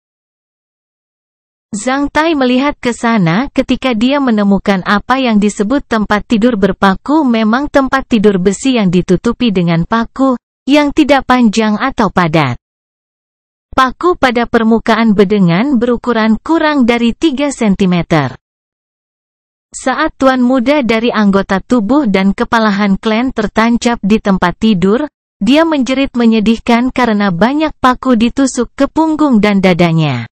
Speaker 1: Zhang Tai melihat ke sana ketika dia menemukan apa yang disebut tempat tidur berpaku memang tempat tidur besi yang ditutupi dengan paku, yang tidak panjang atau padat. Paku pada permukaan bedengan berukuran kurang dari 3 cm. Saat Tuan Muda dari anggota tubuh dan kepala Han Clan tertancap di tempat tidur, dia menjerit menyedihkan karena banyak paku ditusuk ke punggung dan dadanya.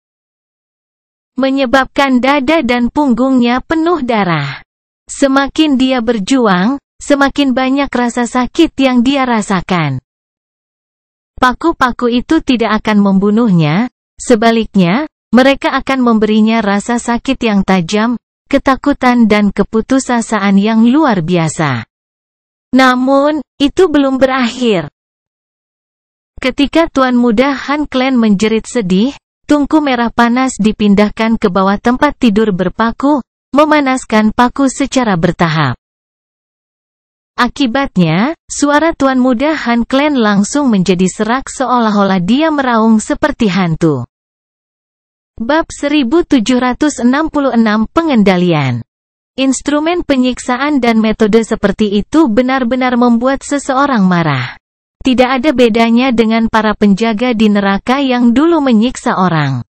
Speaker 1: menyebabkan dada dan punggungnya penuh darah. Semakin dia berjuang, semakin banyak rasa sakit yang dia rasakan. Paku-paku itu tidak akan membunuhnya, sebaliknya, mereka akan memberinya rasa sakit yang tajam, ketakutan dan keputusasaan yang luar biasa. Namun, itu belum berakhir. Ketika Tuan Muda Han Klen menjerit sedih, tungku merah panas dipindahkan ke bawah tempat tidur berpaku, memanaskan paku secara bertahap. Akibatnya, suara Tuan Muda Han Klen langsung menjadi serak seolah-olah dia meraung seperti hantu. Bab 1766 Pengendalian. Instrumen penyiksaan dan metode seperti itu benar-benar membuat seseorang marah. Tidak ada bedanya dengan para penjaga di neraka yang dulu menyiksa orang.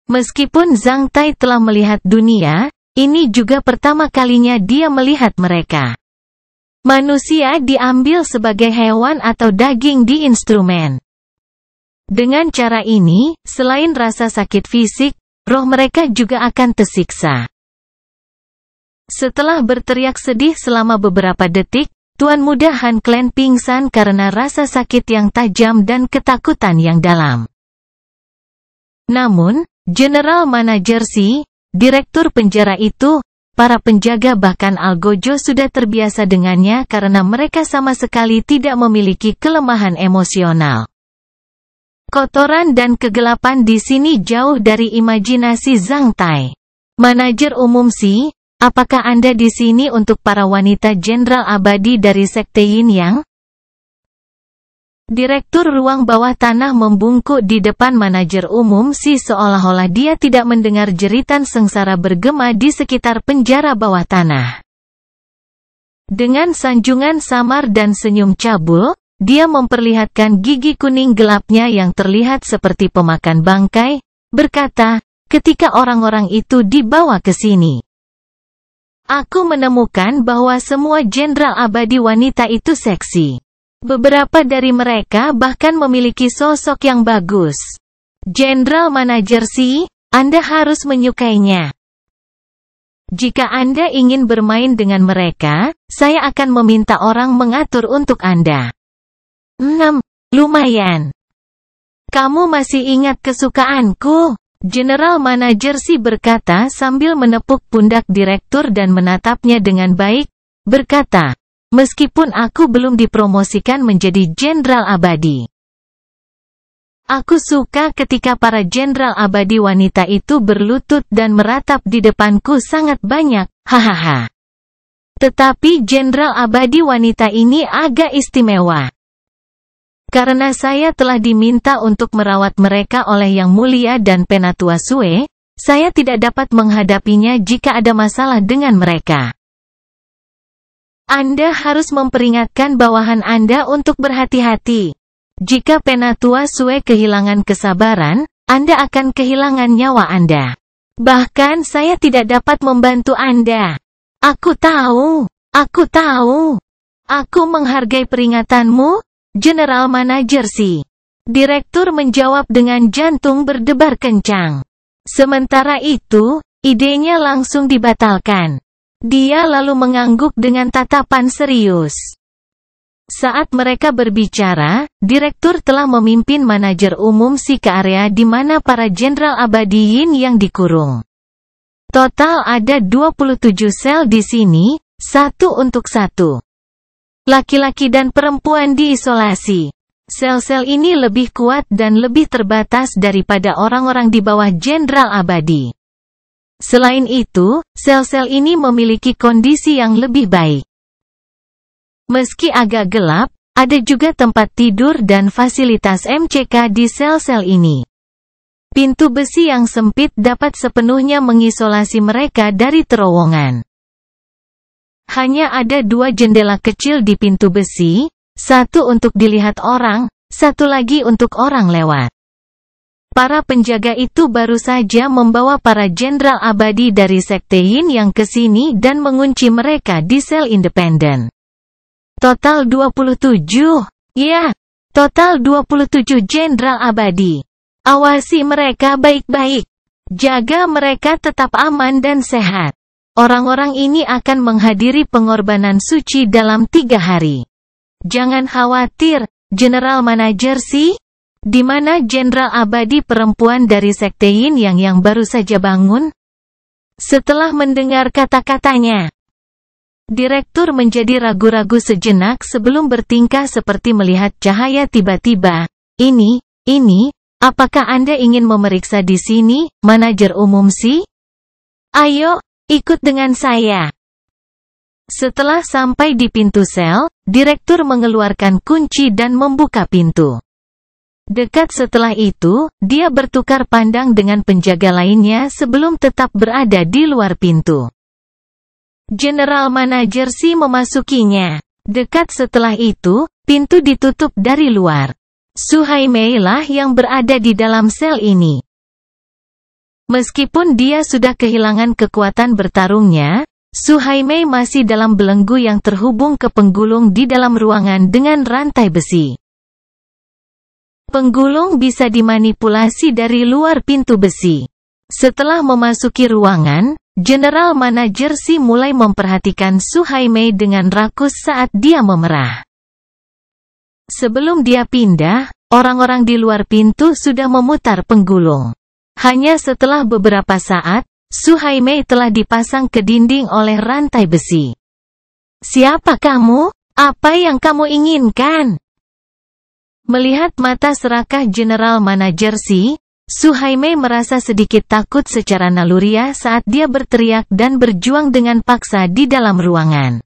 Speaker 1: Meskipun Zhang Tai telah melihat dunia, ini juga pertama kalinya dia melihat mereka. Manusia diambil sebagai hewan atau daging di instrumen. Dengan cara ini, selain rasa sakit fisik, roh mereka juga akan tersiksa. Setelah berteriak sedih selama beberapa detik, Tuan Muda Han Klen pingsan karena rasa sakit yang tajam dan ketakutan yang dalam. Namun, General Manager Si, direktur penjara itu, para penjaga bahkan Algojo sudah terbiasa dengannya karena mereka sama sekali tidak memiliki kelemahan emosional. Kotoran dan kegelapan di sini jauh dari imajinasi Zhang Tai. Manajer umum Si, apakah Anda di sini untuk para wanita jenderal abadi dari Sekte Yin Yang? Direktur ruang bawah tanah membungkuk di depan manajer umum Si seolah-olah dia tidak mendengar jeritan sengsara bergema di sekitar penjara bawah tanah. Dengan sanjungan samar dan senyum cabul, dia memperlihatkan gigi kuning gelapnya yang terlihat seperti pemakan bangkai, berkata, ketika orang-orang itu dibawa ke sini. Aku menemukan bahwa semua jenderal abadi wanita itu seksi. Beberapa dari mereka bahkan memiliki sosok yang bagus. Jenderal Manager Si, Anda harus menyukainya. Jika Anda ingin bermain dengan mereka, saya akan meminta orang mengatur untuk Anda. 6. Lumayan. Kamu masih ingat kesukaanku? General Manager Si berkata sambil menepuk pundak direktur dan menatapnya dengan baik, berkata, meskipun aku belum dipromosikan menjadi jenderal abadi. Aku suka ketika para jenderal abadi wanita itu berlutut dan meratap di depanku sangat banyak, hahaha. Tetapi jenderal abadi wanita ini agak istimewa. Karena saya telah diminta untuk merawat mereka oleh Yang Mulia dan Penatua Sue, saya tidak dapat menghadapinya jika ada masalah dengan mereka. Anda harus memperingatkan bawahan Anda untuk berhati-hati. Jika Penatua Sue kehilangan kesabaran, Anda akan kehilangan nyawa Anda. Bahkan saya tidak dapat membantu Anda. Aku tahu. Aku menghargai peringatanmu, General Manager Si. Direktur menjawab dengan jantung berdebar kencang. Sementara itu, idenya langsung dibatalkan. Dia lalu mengangguk dengan tatapan serius. Saat mereka berbicara, direktur telah memimpin manajer umum Si ke area di mana para jenderal abadi Yin yang dikurung. Total ada 27 sel di sini, satu untuk satu. Laki-laki dan perempuan diisolasi. Sel-sel ini lebih kuat dan lebih terbatas daripada orang-orang di bawah jenderal abadi. Selain itu, sel-sel ini memiliki kondisi yang lebih baik. Meski agak gelap, ada juga tempat tidur dan fasilitas MCK di sel-sel ini. Pintu besi yang sempit dapat sepenuhnya mengisolasi mereka dari terowongan. Hanya ada 2 jendela kecil di pintu besi, satu untuk dilihat orang, satu lagi untuk orang lewat. Para penjaga itu baru saja membawa para jenderal abadi dari Sekte Yin yang ke sini dan mengunci mereka di sel independen. Total 27. Ya, total 27 jenderal abadi. Awasi mereka baik-baik. Jaga mereka tetap aman dan sehat. Orang-orang ini akan menghadiri pengorbanan suci dalam 3 hari. Jangan khawatir, General Manager Xi. Di mana Jenderal Abadi perempuan dari Sekte Yin yang baru saja bangun? Setelah mendengar kata-katanya, Direktur menjadi ragu-ragu sejenak sebelum bertingkah seperti melihat cahaya tiba-tiba. Ini, apakah Anda ingin memeriksa di sini, Manajer Umum Xi? Ayo, ikut dengan saya. Setelah sampai di pintu sel, Direktur mengeluarkan kunci dan membuka pintu. Dekat setelah itu, dia bertukar pandang dengan penjaga lainnya sebelum tetap berada di luar pintu. General Manager Xi memasukinya. Dekat setelah itu, pintu ditutup dari luar. Su Haimei lah yang berada di dalam sel ini. Meskipun dia sudah kehilangan kekuatan bertarungnya, Su Haimei masih dalam belenggu yang terhubung ke penggulung di dalam ruangan dengan rantai besi. Penggulung bisa dimanipulasi dari luar pintu besi. Setelah memasuki ruangan, General Manager Xi mulai memperhatikan Su Haimei dengan rakus saat dia memerah. Sebelum dia pindah, orang-orang di luar pintu sudah memutar penggulung. Hanya setelah beberapa saat, Su Haimei telah dipasang ke dinding oleh rantai besi. Siapa kamu? Apa yang kamu inginkan? Melihat mata serakah General Manager Xi, Su Haimei merasa sedikit takut secara naluriah saat dia berteriak dan berjuang dengan paksa di dalam ruangan.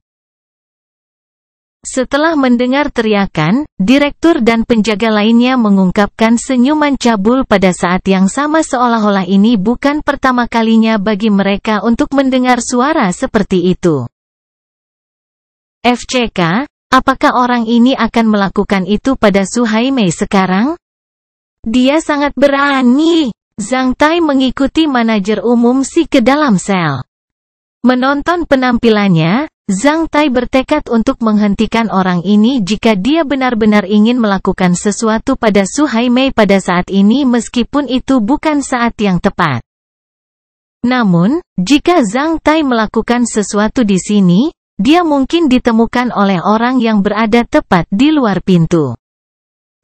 Speaker 1: Setelah mendengar teriakan, direktur dan penjaga lainnya mengungkapkan senyuman cabul pada saat yang sama seolah-olah ini bukan pertama kalinya bagi mereka untuk mendengar suara seperti itu. FCK, apakah orang ini akan melakukan itu pada Su Haimei sekarang? Dia sangat berani. Zhang Tai mengikuti manajer umum Xi ke dalam sel. Menonton penampilannya, Zhang Tai bertekad untuk menghentikan orang ini jika dia benar-benar ingin melakukan sesuatu pada Su Haimei pada saat ini meskipun itu bukan saat yang tepat. Namun, jika Zhang Tai melakukan sesuatu di sini, dia mungkin ditemukan oleh orang yang berada tepat di luar pintu.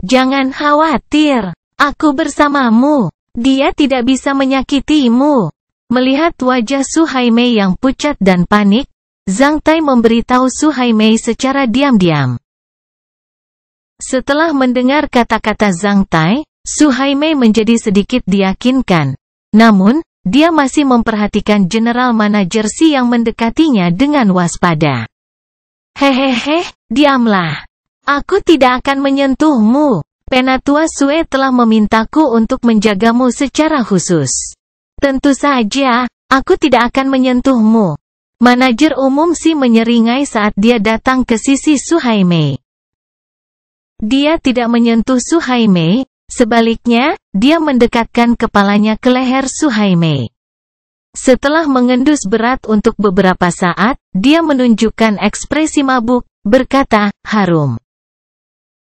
Speaker 1: Jangan khawatir. Aku bersamamu. Dia tidak bisa menyakitimu. Melihat wajah Su Haimei yang pucat dan panik, Zhang Tai memberitahu Su Haimei secara diam-diam. Setelah mendengar kata-kata Zhang Tai, Su Haimei menjadi sedikit diyakinkan. Namun, dia masih memperhatikan General Manager Xi yang mendekatinya dengan waspada. Hehehe, diamlah. Aku tidak akan menyentuhmu. Penatua Sue telah memintaku untuk menjagamu secara khusus. Tentu saja, aku tidak akan menyentuhmu. Manajer umum Xi menyeringai saat dia datang ke sisi Su Haimei. Dia tidak menyentuh Su Haimei, sebaliknya, dia mendekatkan kepalanya ke leher Su Haimei. Setelah mengendus berat untuk beberapa saat, dia menunjukkan ekspresi mabuk, berkata, harum.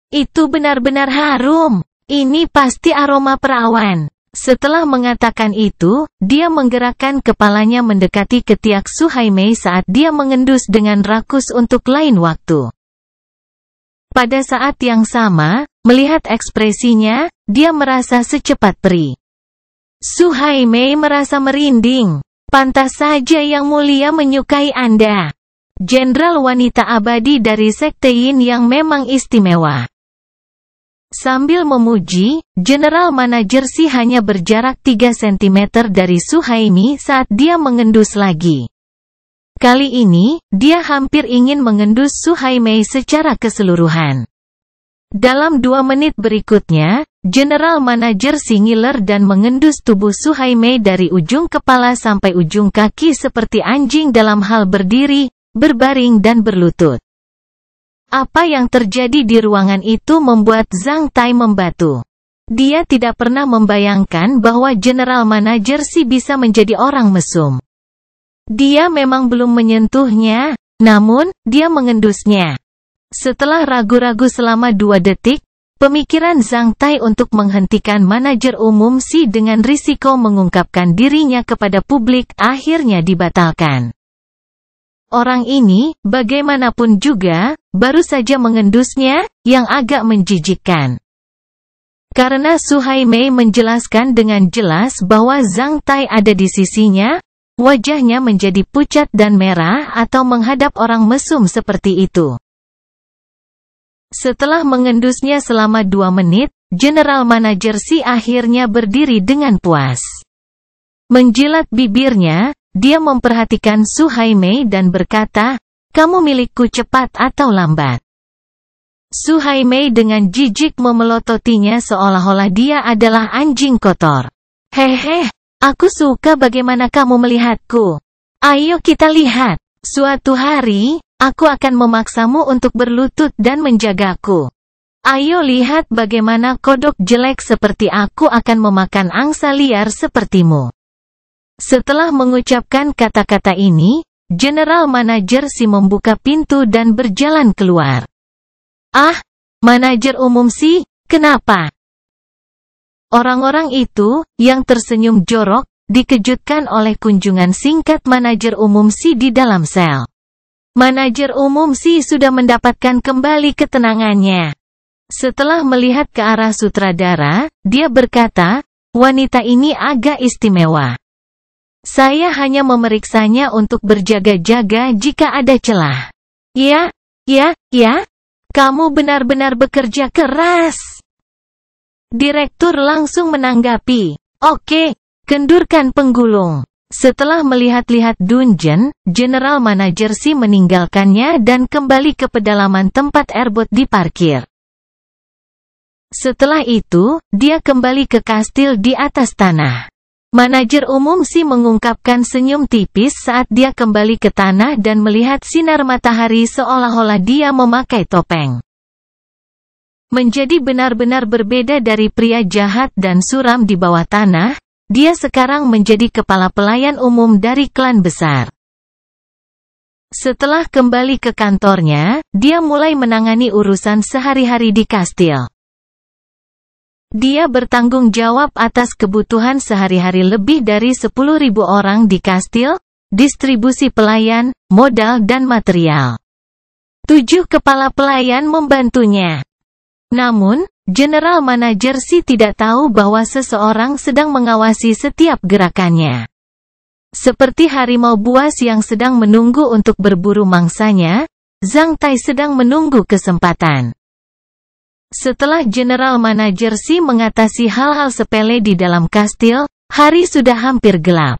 Speaker 1: Itu benar-benar harum. Ini pasti aroma perawan. Setelah mengatakan itu, dia menggerakkan kepalanya mendekati ketiak Su Haimei saat dia mengendus dengan rakus untuk lain waktu. Pada saat yang sama, melihat ekspresinya, dia merasa secepat peri. Su Haimei merasa merinding. Pantas saja Yang Mulia menyukai Anda. Jenderal wanita abadi dari Sekte Yin yang memang istimewa. Sambil memuji, General Manager Xi hanya berjarak 3 cm dari Su Haimei saat dia mengendus lagi. Kali ini, dia hampir ingin mengendus Su Haimei secara keseluruhan. Dalam 2 menit berikutnya, General Manager Xi ngiler dan mengendus tubuh Su Haimei dari ujung kepala sampai ujung kaki seperti anjing dalam hal berdiri, berbaring dan berlutut. Apa yang terjadi di ruangan itu membuat Zhang Tai membatu. Dia tidak pernah membayangkan bahwa General Manager Xi bisa menjadi orang mesum. Dia memang belum menyentuhnya, namun, dia mengendusnya. Setelah ragu-ragu selama 2 detik, Pemikiran Zhang Tai untuk menghentikan manajer umum Si dengan risiko mengungkapkan dirinya kepada publik akhirnya dibatalkan. Orang ini, bagaimanapun juga, baru saja mengendusnya, yang agak menjijikkan. Karena Su Haimei menjelaskan dengan jelas bahwa Zhang Tai ada di sisinya, wajahnya menjadi pucat dan merah atau menghadap orang mesum seperti itu. Setelah mengendusnya selama 2 menit, General Manager Si akhirnya berdiri dengan puas. Menjilat bibirnya, dia memperhatikan Su Haimei dan berkata, "Kamu milikku cepat atau lambat." Su Haimei dengan jijik memelototinya seolah-olah dia adalah anjing kotor. "Hehe, aku suka bagaimana kamu melihatku. Ayo kita lihat. Suatu hari, aku akan memaksamu untuk berlutut dan menjagaku. Ayo lihat bagaimana kodok jelek seperti aku akan memakan angsa liar sepertimu." Setelah mengucapkan kata-kata ini, General Manager Si membuka pintu dan berjalan keluar. "Ah, manajer umum Si, kenapa?" Orang-orang itu, yang tersenyum jorok, dikejutkan oleh kunjungan singkat manajer umum Si di dalam sel. Manajer umum Si sudah mendapatkan kembali ketenangannya. Setelah melihat ke arah sutradara, dia berkata, "Wanita ini agak istimewa. Saya hanya memeriksanya untuk berjaga-jaga jika ada celah." Ya, kamu benar-benar bekerja keras." Direktur langsung menanggapi, "Oke, kendurkan penggulung." Setelah melihat-lihat Dungeon, General Manager Si meninggalkannya dan kembali ke pedalaman tempat airboat diparkir. Setelah itu, dia kembali ke kastil di atas tanah. Manajer umum Si mengungkapkan senyum tipis saat dia kembali ke tanah dan melihat sinar matahari seolah-olah dia memakai topeng. Menjadi benar-benar berbeda dari pria jahat dan suram di bawah tanah, dia sekarang menjadi kepala pelayan umum dari klan besar. Setelah kembali ke kantornya, dia mulai menangani urusan sehari-hari di kastil. Dia bertanggung jawab atas kebutuhan sehari-hari lebih dari 10.000 orang di kastil, distribusi pelayan, modal dan material. 7 kepala pelayan membantunya. Namun, General Manager Si tidak tahu bahwa seseorang sedang mengawasi setiap gerakannya. Seperti harimau buas yang sedang menunggu untuk berburu mangsanya, Zhang Tai sedang menunggu kesempatan. Setelah General Manager Si mengatasi hal-hal sepele di dalam kastil, hari sudah hampir gelap.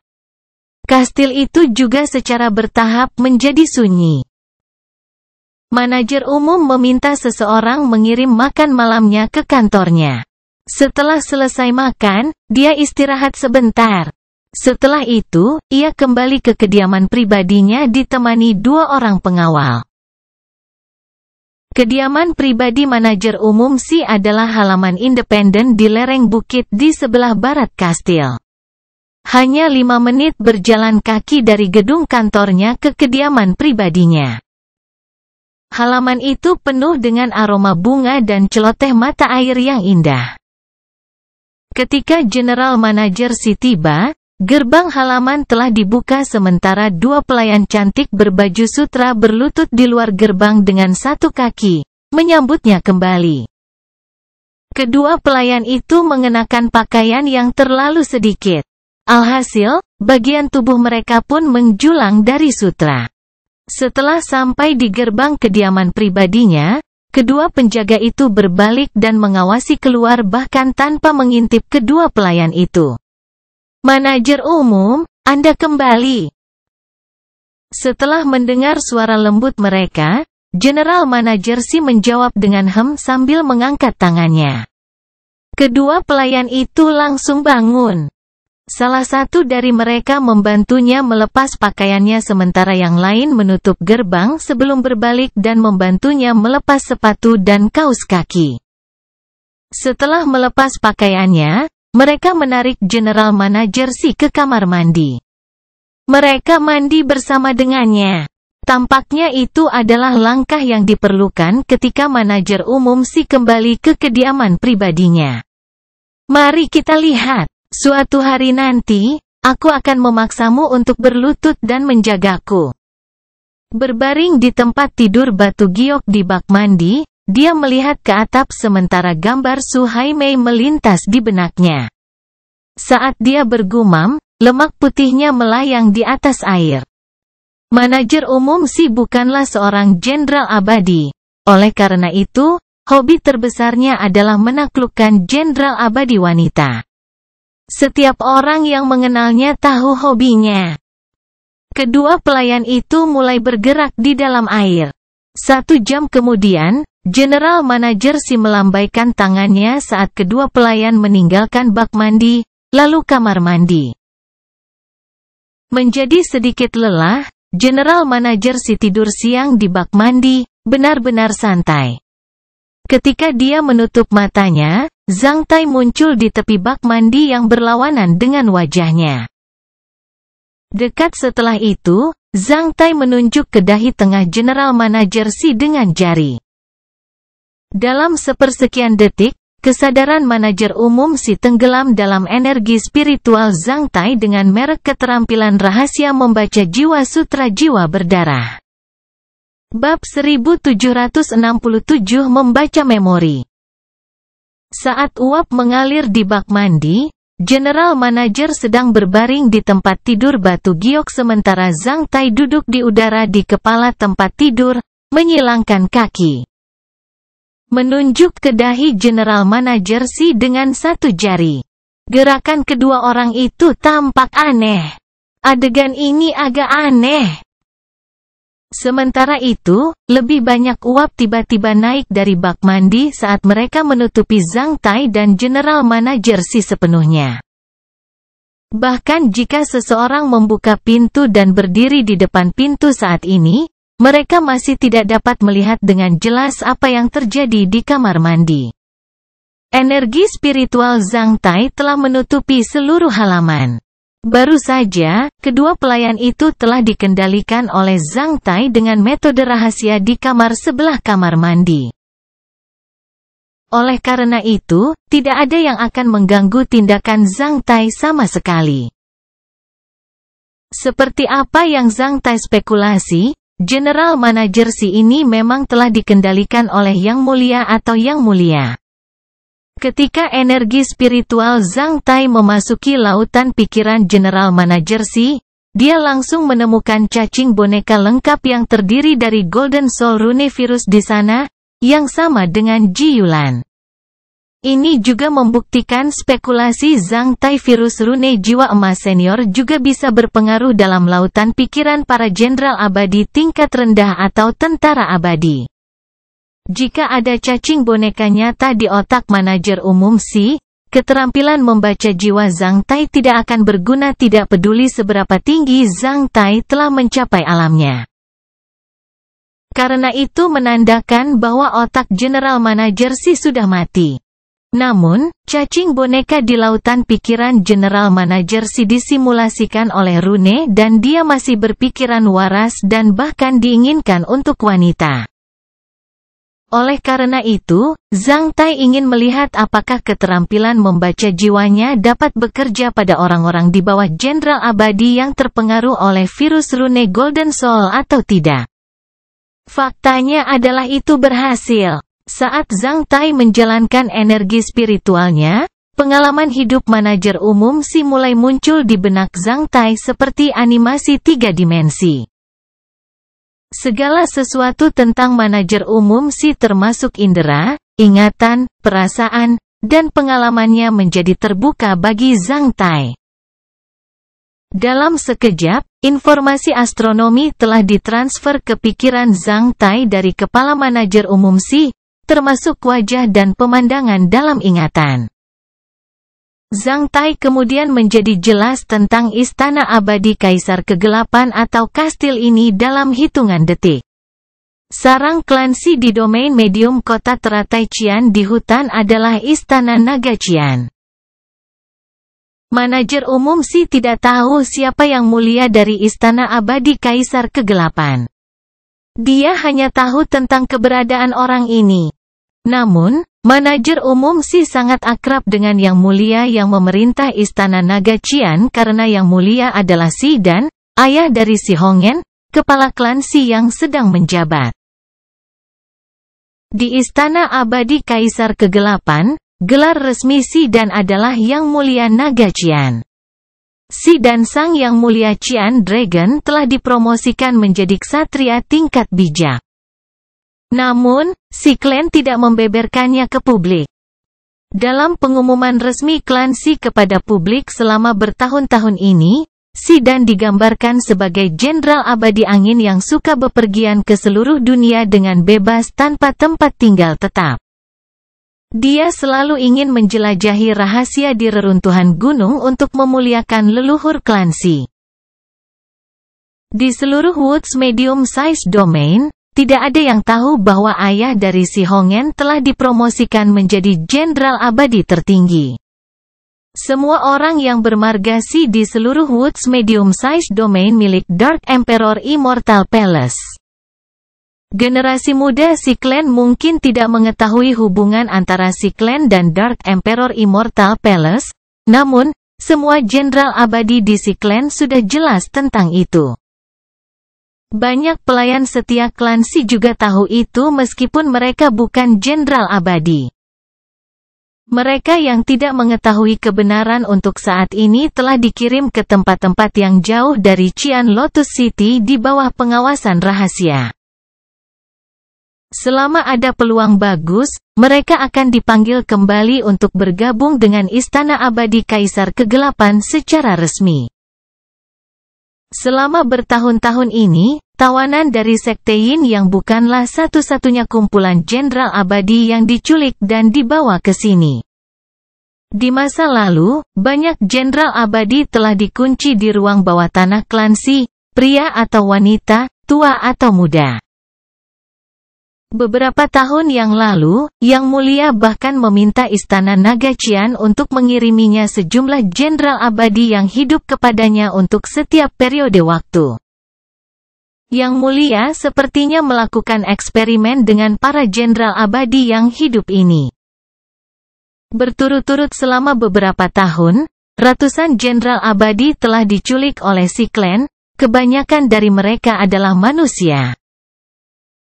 Speaker 1: Kastil itu juga secara bertahap menjadi sunyi. Manajer umum meminta seseorang mengirim makan malamnya ke kantornya. Setelah selesai makan, dia istirahat sebentar. Setelah itu, ia kembali ke kediaman pribadinya ditemani 2 orang pengawal. Kediaman pribadi manajer umum Si adalah halaman independen di lereng bukit di sebelah barat kastil. Hanya 5 menit berjalan kaki dari gedung kantornya ke kediaman pribadinya. Halaman itu penuh dengan aroma bunga dan celoteh mata air yang indah. Ketika General Manager Si tiba, gerbang halaman telah dibuka sementara 2 pelayan cantik berbaju sutra berlutut di luar gerbang dengan 1 kaki, menyambutnya kembali. Kedua pelayan itu mengenakan pakaian yang terlalu sedikit. Alhasil, bagian tubuh mereka pun menjulang dari sutra. Setelah sampai di gerbang kediaman pribadinya, kedua penjaga itu berbalik dan mengawasi keluar bahkan tanpa mengintip kedua pelayan itu. "Manajer umum, Anda kembali." Setelah mendengar suara lembut mereka, General Manager Si menjawab dengan sambil mengangkat tangannya. Kedua pelayan itu langsung bangun. Salah satu dari mereka membantunya melepas pakaiannya sementara yang lain menutup gerbang sebelum berbalik dan membantunya melepas sepatu dan kaus kaki. Setelah melepas pakaiannya, mereka menarik General Manager Si ke kamar mandi. Mereka mandi bersama dengannya. Tampaknya itu adalah langkah yang diperlukan ketika manajer umum Si kembali ke kediaman pribadinya. Mari kita lihat, suatu hari nanti, aku akan memaksamu untuk berlutut dan menjagaku. Berbaring di tempat tidur batu giok di bak mandi, dia melihat ke atap sementara gambar Su Haimei melintas di benaknya. Saat dia bergumam, lemak putihnya melayang di atas air. Manajer umum Si bukanlah seorang jenderal abadi. Oleh karena itu, hobi terbesarnya adalah menaklukkan jenderal abadi wanita. Setiap orang yang mengenalnya tahu hobinya. Kedua pelayan itu mulai bergerak di dalam air. 1 jam kemudian, General Manager Si melambaikan tangannya saat kedua pelayan meninggalkan bak mandi, lalu kamar mandi. Menjadi sedikit lelah, General Manager Si tidur siang di bak mandi, benar-benar santai. Ketika dia menutup matanya, Zhang Tai muncul di tepi bak mandi yang berlawanan dengan wajahnya. Dekat setelah itu, Zhang Tai menunjuk ke dahi tengah General Manager Si dengan jari. Dalam sepersekian detik, kesadaran manajer umum Si tenggelam dalam energi spiritual Zhang Tai dengan merek keterampilan rahasia membaca jiwa sutra jiwa berdarah. Bab 1767 Membaca Memori. Saat uap mengalir di bak mandi, General Manager sedang berbaring di tempat tidur batu giok sementara Zhang Tai duduk di udara di kepala tempat tidur, menyilangkan kaki. Menunjuk ke dahi General Manager Si dengan 1 jari. Gerakan kedua orang itu tampak aneh. Adegan ini agak aneh. Sementara itu, lebih banyak uap tiba-tiba naik dari bak mandi saat mereka menutupi Zhang Tai dan General Manager Si sepenuhnya. Bahkan jika seseorang membuka pintu dan berdiri di depan pintu saat ini, mereka masih tidak dapat melihat dengan jelas apa yang terjadi di kamar mandi. Energi spiritual Zhang Tai telah menutupi seluruh halaman. Baru saja, kedua pelayan itu telah dikendalikan oleh Zhang Tai dengan metode rahasia di kamar sebelah kamar mandi. Oleh karena itu, tidak ada yang akan mengganggu tindakan Zhang Tai sama sekali. Seperti apa yang Zhang Tai spekulasi, General Manager Si ini memang telah dikendalikan oleh Yang Mulia atau Yang Mulia. Ketika energi spiritual Zhang Tai memasuki lautan pikiran General Manager Si, dia langsung menemukan cacing boneka lengkap yang terdiri dari Golden Soul Rune Virus di sana, yang sama dengan Ji Yulan. Ini juga membuktikan spekulasi Zhang Tai virus rune jiwa emas senior juga bisa berpengaruh dalam lautan pikiran para jenderal abadi tingkat rendah atau tentara abadi. Jika ada cacing boneka nyata di otak manajer umum Si, keterampilan membaca jiwa Zhang Tai tidak akan berguna tidak peduli seberapa tinggi Zhang Tai telah mencapai alamnya. Karena itu menandakan bahwa otak General Manager Si sudah mati. Namun, cacing boneka di lautan pikiran General Manager Si disimulasikan oleh rune dan dia masih berpikiran waras dan bahkan diinginkan untuk wanita. Oleh karena itu, Zhang Tai ingin melihat apakah keterampilan membaca jiwanya dapat bekerja pada orang-orang di bawah Jenderal Abadi yang terpengaruh oleh virus rune Golden Soul atau tidak. Faktanya adalah itu berhasil. Saat Zhang Tai menjalankan energi spiritualnya, pengalaman hidup manajer umum Si mulai muncul di benak Zhang Tai seperti animasi 3 dimensi. Segala sesuatu tentang manajer umum Si termasuk indera, ingatan, perasaan, dan pengalamannya menjadi terbuka bagi Zhang Tai. Dalam sekejap, informasi astronomi telah ditransfer ke pikiran Zhang Tai dari kepala manajer umum Si, termasuk wajah dan pemandangan dalam ingatan. Zhang Tai kemudian menjadi jelas tentang istana abadi Kaisar Kegelapan atau kastil ini dalam hitungan detik. Sarang klan Si di domain medium kota teratai Qian di hutan adalah istana naga Qian. Manajer umum Si tidak tahu siapa yang mulia dari istana abadi Kaisar Kegelapan. Dia hanya tahu tentang keberadaan orang ini. Namun, manajer umum Si sangat akrab dengan Yang Mulia yang memerintah Istana Naga Qian karena Yang Mulia adalah Si dan ayah dari Si Hongyan, kepala klan Si yang sedang menjabat. Di Istana Abadi Kaisar Kegelapan, gelar resmi Si dan adalah Yang Mulia Naga Qian. Si dan Sang Yang Mulia Qian Dragon telah dipromosikan menjadi ksatria tingkat bijak. Namun, Si klan tidak membeberkannya ke publik. Dalam pengumuman resmi klan Si kepada publik selama bertahun-tahun ini, Si dan digambarkan sebagai jenderal abadi angin yang suka bepergian ke seluruh dunia dengan bebas tanpa tempat tinggal tetap. Dia selalu ingin menjelajahi rahasia di reruntuhan gunung untuk memuliakan leluhur klan Si. Di seluruh Woods Medium Size Domain, tidak ada yang tahu bahwa ayah dari Si Hongyan telah dipromosikan menjadi jenderal abadi tertinggi. Semua orang yang bermarga Si di seluruh Woods Medium Size Domain milik Dark Emperor Immortal Palace. Generasi muda Si Clan mungkin tidak mengetahui hubungan antara Si Clan dan Dark Emperor Immortal Palace, namun, semua jenderal abadi di Si Clan sudah jelas tentang itu. Banyak pelayan setia klan Si juga tahu itu meskipun mereka bukan jenderal abadi. Mereka yang tidak mengetahui kebenaran untuk saat ini telah dikirim ke tempat-tempat yang jauh dari Qian Lotus City di bawah pengawasan rahasia. Selama ada peluang bagus, mereka akan dipanggil kembali untuk bergabung dengan Istana Abadi Kaisar Kegelapan secara resmi. Selama bertahun-tahun ini, tawanan dari Sekte Yin yang bukanlah satu-satunya kumpulan jenderal abadi yang diculik dan dibawa ke sini. Di masa lalu, banyak jenderal abadi telah dikunci di ruang bawah tanah klan Si, pria atau wanita, tua atau muda. Beberapa tahun yang lalu, Yang Mulia bahkan meminta Istana Naga Qian untuk mengiriminya sejumlah jenderal abadi yang hidup kepadanya untuk setiap periode waktu. Yang Mulia sepertinya melakukan eksperimen dengan para jenderal abadi yang hidup ini. Berturut-turut selama beberapa tahun, ratusan jenderal abadi telah diculik oleh Si Clan, kebanyakan dari mereka adalah manusia.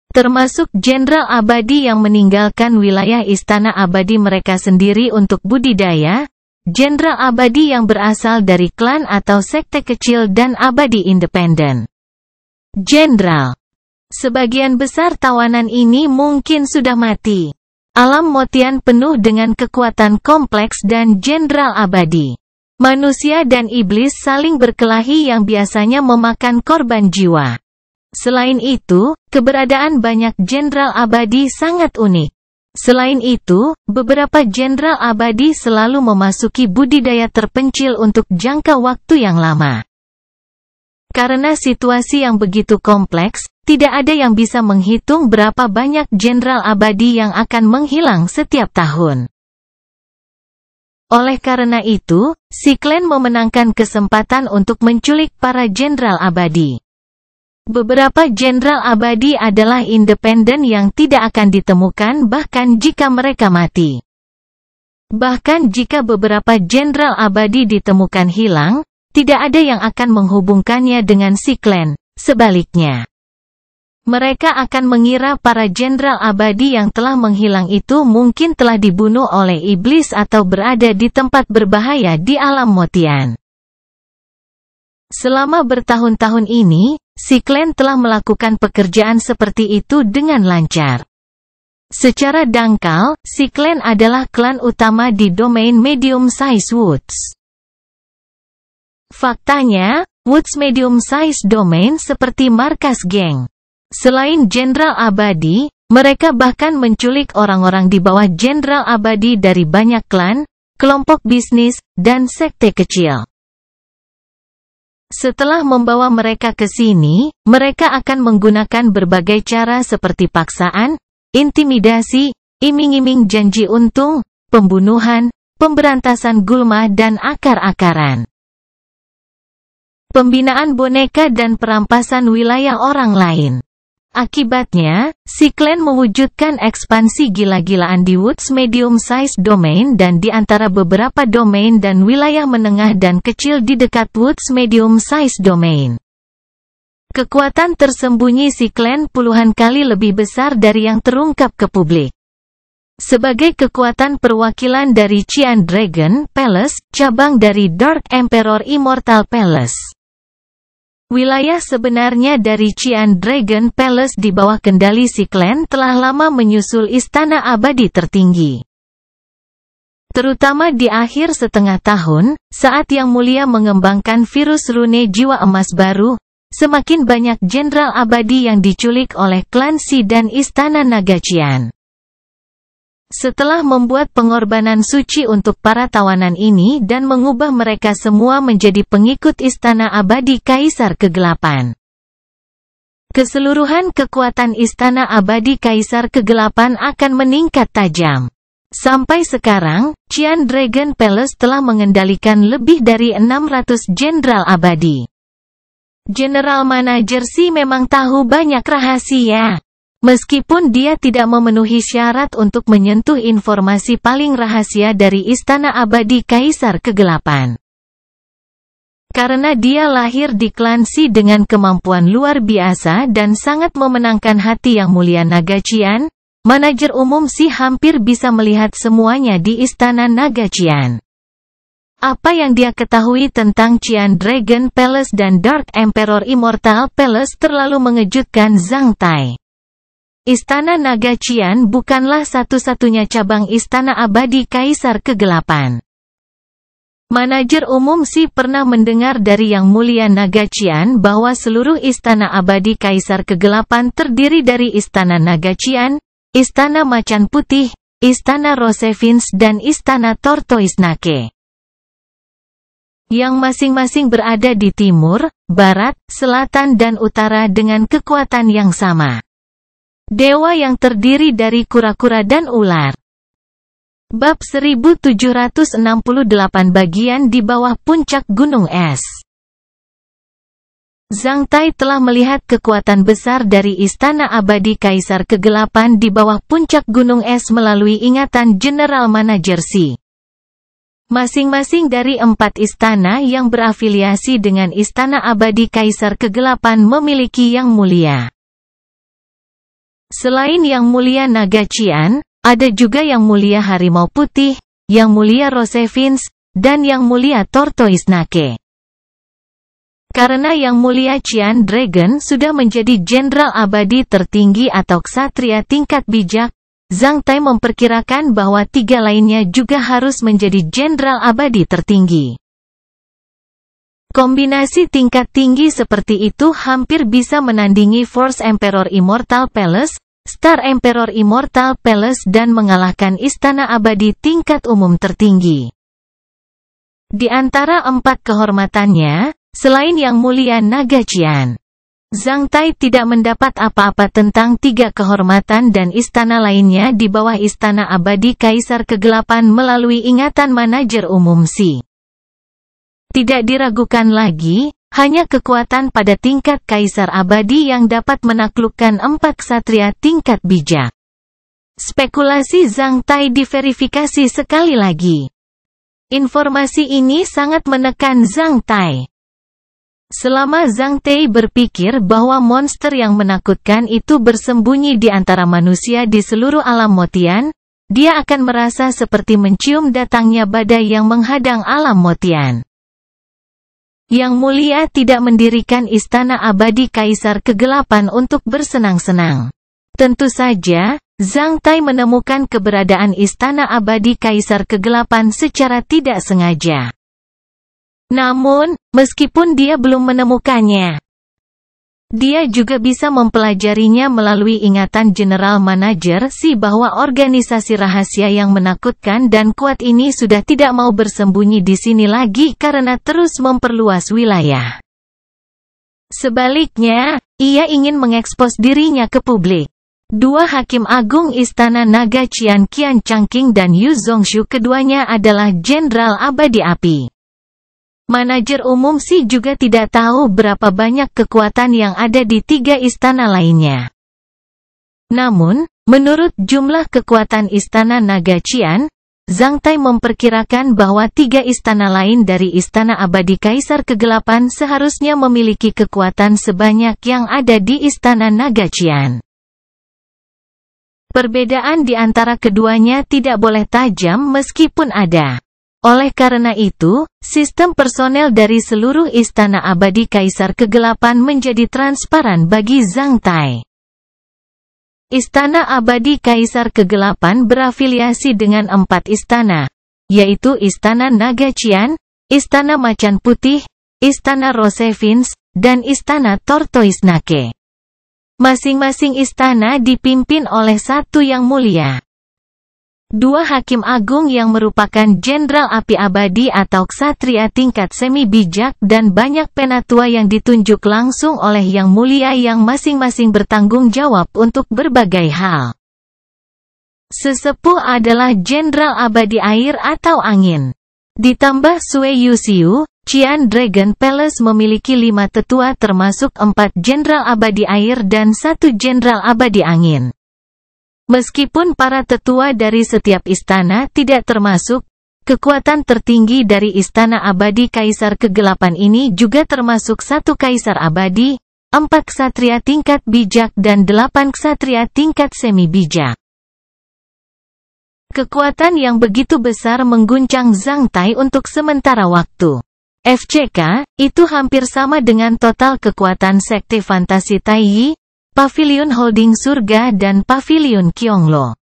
Speaker 1: Termasuk jenderal abadi yang meninggalkan wilayah istana abadi mereka sendiri untuk budidaya, jenderal abadi yang berasal dari klan atau sekte kecil dan abadi independen. Jenderal. Sebagian besar tawanan ini mungkin sudah mati. Alam Motian penuh dengan kekuatan kompleks dan jenderal abadi. Manusia dan iblis saling berkelahi yang biasanya memakan korban jiwa. Selain itu, keberadaan banyak jenderal abadi sangat unik. Selain itu, beberapa jenderal abadi selalu memasuki budidaya terpencil untuk jangka waktu yang lama. Karena situasi yang begitu kompleks, tidak ada yang bisa menghitung berapa banyak jenderal abadi yang akan menghilang setiap tahun. Oleh karena itu, Si Clan memenangkan kesempatan untuk menculik para jenderal abadi. Beberapa jenderal abadi adalah independen yang tidak akan ditemukan bahkan jika mereka mati. Bahkan jika beberapa jenderal abadi ditemukan hilang, tidak ada yang akan menghubungkannya dengan Si Clan. Sebaliknya, mereka akan mengira para jenderal abadi yang telah menghilang itu mungkin telah dibunuh oleh iblis atau berada di tempat berbahaya di alam Motian. Selama bertahun-tahun ini, Si Clan telah melakukan pekerjaan seperti itu dengan lancar. Secara dangkal, Si Clan adalah klan utama di domain Medium Size Woods. Faktanya, Woods Medium Size Domain seperti markas geng. Selain jenderal abadi, mereka bahkan menculik orang-orang di bawah jenderal abadi dari banyak klan, kelompok bisnis, dan sekte kecil. Setelah membawa mereka ke sini, mereka akan menggunakan berbagai cara seperti paksaan, intimidasi, iming-iming janji untung, pembunuhan, pemberantasan gulma dan akar-akaran. Pembinaan boneka dan perampasan wilayah orang lain. Akibatnya, si klan mewujudkan ekspansi gila-gilaan di Woods Medium Size Domain dan di antara beberapa domain dan wilayah menengah dan kecil di dekat Woods Medium Size Domain. Kekuatan tersembunyi si klan puluhan kali lebih besar dari yang terungkap ke publik. Sebagai kekuatan perwakilan dari Qian Dragon Palace, cabang dari Dark Emperor Immortal Palace. Wilayah sebenarnya dari Qian Dragon Palace di bawah kendali si klan telah lama menyusul istana abadi tertinggi. Terutama di akhir setengah tahun, saat Yang Mulia mengembangkan virus rune jiwa emas baru, semakin banyak jenderal abadi yang diculik oleh klan Si dan istana naga Qian. Setelah membuat pengorbanan suci untuk para tawanan ini dan mengubah mereka semua menjadi pengikut istana abadi Kaisar Kegelapan. Keseluruhan kekuatan istana abadi Kaisar Kegelapan akan meningkat tajam. Sampai sekarang, Qian Dragon Palace telah mengendalikan lebih dari 600 jenderal abadi. General Manager Si memang tahu banyak rahasia. Meskipun dia tidak memenuhi syarat untuk menyentuh informasi paling rahasia dari istana abadi Kaisar Kegelapan. Karena dia lahir di klan Si dengan kemampuan luar biasa dan sangat memenangkan hati Yang Mulia Naga Qian, manajer umum Si hampir bisa melihat semuanya di istana Naga Qian. Apa yang dia ketahui tentang Qian Dragon Palace dan Dark Emperor Immortal Palace terlalu mengejutkan Zhang Tai. Istana Naga Qian bukanlah satu-satunya cabang istana abadi Kaisar Kegelapan. Manajer umum Si pernah mendengar dari Yang Mulia Naga Qian bahwa seluruh istana abadi Kaisar Kegelapan terdiri dari Istana Naga Qian, Istana Macan Putih, Istana Rosevins dan Istana Tortoise Nake. Yang masing-masing berada di timur, barat, selatan dan utara dengan kekuatan yang sama. Dewa yang terdiri dari kura-kura dan ular. Bab 1768 bagian di bawah puncak gunung es. Zhang Tai telah melihat kekuatan besar dari istana abadi Kaisar Kegelapan di bawah puncak gunung es melalui ingatan General Manager Si. Masing-masing dari 4 istana yang berafiliasi dengan istana abadi Kaisar Kegelapan memiliki Yang Mulia. Selain Yang Mulia Naga Qian, ada juga Yang Mulia Harimau Putih, Yang Mulia Rosevins, dan Yang Mulia Tortoise Nake. Karena Yang Mulia Qian Dragon sudah menjadi jenderal abadi tertinggi atau ksatria tingkat bijak, Zhang Tai memperkirakan bahwa 3 lainnya juga harus menjadi jenderal abadi tertinggi. Kombinasi tingkat tinggi seperti itu hampir bisa menandingi Force Emperor Immortal Palace, Star Emperor Immortal Palace dan mengalahkan istana abadi tingkat umum tertinggi. Di antara 4 kehormatannya, selain Yang Mulia Naga Qian, Zhang Tai tidak mendapat apa-apa tentang 3 kehormatan dan istana lainnya di bawah istana abadi Kaisar Kegelapan melalui ingatan manajer umum Si. Tidak diragukan lagi, hanya kekuatan pada tingkat Kaisar Abadi yang dapat menaklukkan 4 ksatria tingkat bijak. Spekulasi Zhang Tai diverifikasi sekali lagi. Informasi ini sangat menekan Zhang Tai. Selama Zhang Tai berpikir bahwa monster yang menakutkan itu bersembunyi di antara manusia di seluruh alam Motian, dia akan merasa seperti mencium datangnya badai yang menghadang alam Motian. Yang Mulia tidak mendirikan istana abadi Kaisar Kegelapan untuk bersenang-senang. Tentu saja, Zhang Tai menemukan keberadaan istana abadi Kaisar Kegelapan secara tidak sengaja. Namun, meskipun dia belum menemukannya, dia juga bisa mempelajarinya melalui ingatan General Manager Si bahwa organisasi rahasia yang menakutkan dan kuat ini sudah tidak mau bersembunyi di sini lagi karena terus memperluas wilayah. Sebaliknya, ia ingin mengekspos dirinya ke publik. 2 Hakim Agung Istana Naga Qian Qian Changqing dan Yu Zongshu keduanya adalah Jenderal Abadi Api. Manajer umum Si juga tidak tahu berapa banyak kekuatan yang ada di 3 istana lainnya. Namun, menurut jumlah kekuatan Istana Naga Qian, Zhang Tai memperkirakan bahwa 3 istana lain dari Istana Abadi Kaisar Kegelapan seharusnya memiliki kekuatan sebanyak yang ada di Istana Naga Qian. Perbedaan di antara keduanya tidak boleh tajam meskipun ada. Oleh karena itu, sistem personel dari seluruh Istana Abadi Kaisar Kegelapan menjadi transparan bagi Zhang Tai. Istana Abadi Kaisar Kegelapan berafiliasi dengan 4 istana, yaitu Istana Naga Qian, Istana Macan Putih, Istana Rosevins, dan Istana Tortoise Nake. Masing-masing istana dipimpin oleh satu yang mulia. 2 hakim agung yang merupakan jenderal api abadi atau ksatria tingkat semi bijak dan banyak penatua yang ditunjuk langsung oleh yang mulia yang masing-masing bertanggung jawab untuk berbagai hal. Sesepuh adalah jenderal abadi air atau angin. Ditambah Sui Yuxiu, Qian Dragon Palace memiliki 5 tetua termasuk 4 jenderal abadi air dan 1 jenderal abadi angin. Meskipun para tetua dari setiap istana tidak termasuk, kekuatan tertinggi dari Istana Abadi Kaisar Kegelapan ini juga termasuk 1 kaisar abadi, 4 ksatria tingkat bijak dan 8 ksatria tingkat semi bijak. Kekuatan yang begitu besar mengguncang Zhang Tai untuk sementara waktu. FCK, itu hampir sama dengan total kekuatan Sekte Fantasi Taiyi, Pavilion Holding Surga dan Pavilion Qionglo.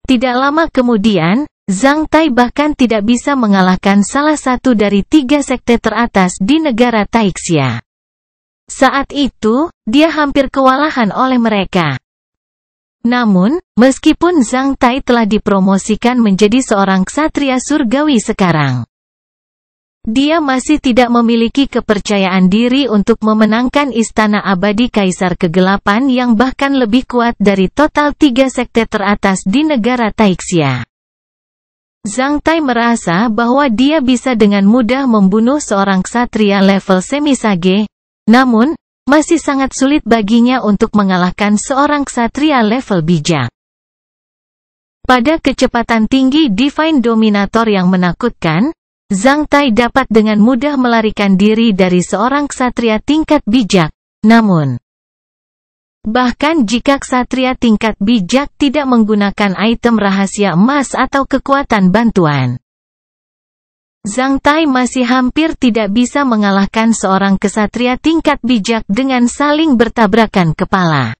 Speaker 1: Tidak lama kemudian, Zhang Tai bahkan tidak bisa mengalahkan salah satu dari 3 sekte teratas di negara Taixia. Saat itu, dia hampir kewalahan oleh mereka. Namun, meskipun Zhang Tai telah dipromosikan menjadi seorang ksatria surgawi sekarang, dia masih tidak memiliki kepercayaan diri untuk memenangkan Istana Abadi Kaisar Kegelapan yang bahkan lebih kuat dari total 3 sekte teratas di negara Taixia. Zhang Tai merasa bahwa dia bisa dengan mudah membunuh seorang ksatria level semi-sage, namun, masih sangat sulit baginya untuk mengalahkan seorang ksatria level bijak. Pada kecepatan tinggi Divine Dominator yang menakutkan, Zhang Tai dapat dengan mudah melarikan diri dari seorang ksatria tingkat bijak. Namun, bahkan jika ksatria tingkat bijak tidak menggunakan item rahasia emas atau kekuatan bantuan, Zhang Tai masih hampir tidak bisa mengalahkan seorang ksatria tingkat bijak dengan saling bertabrakan kepala.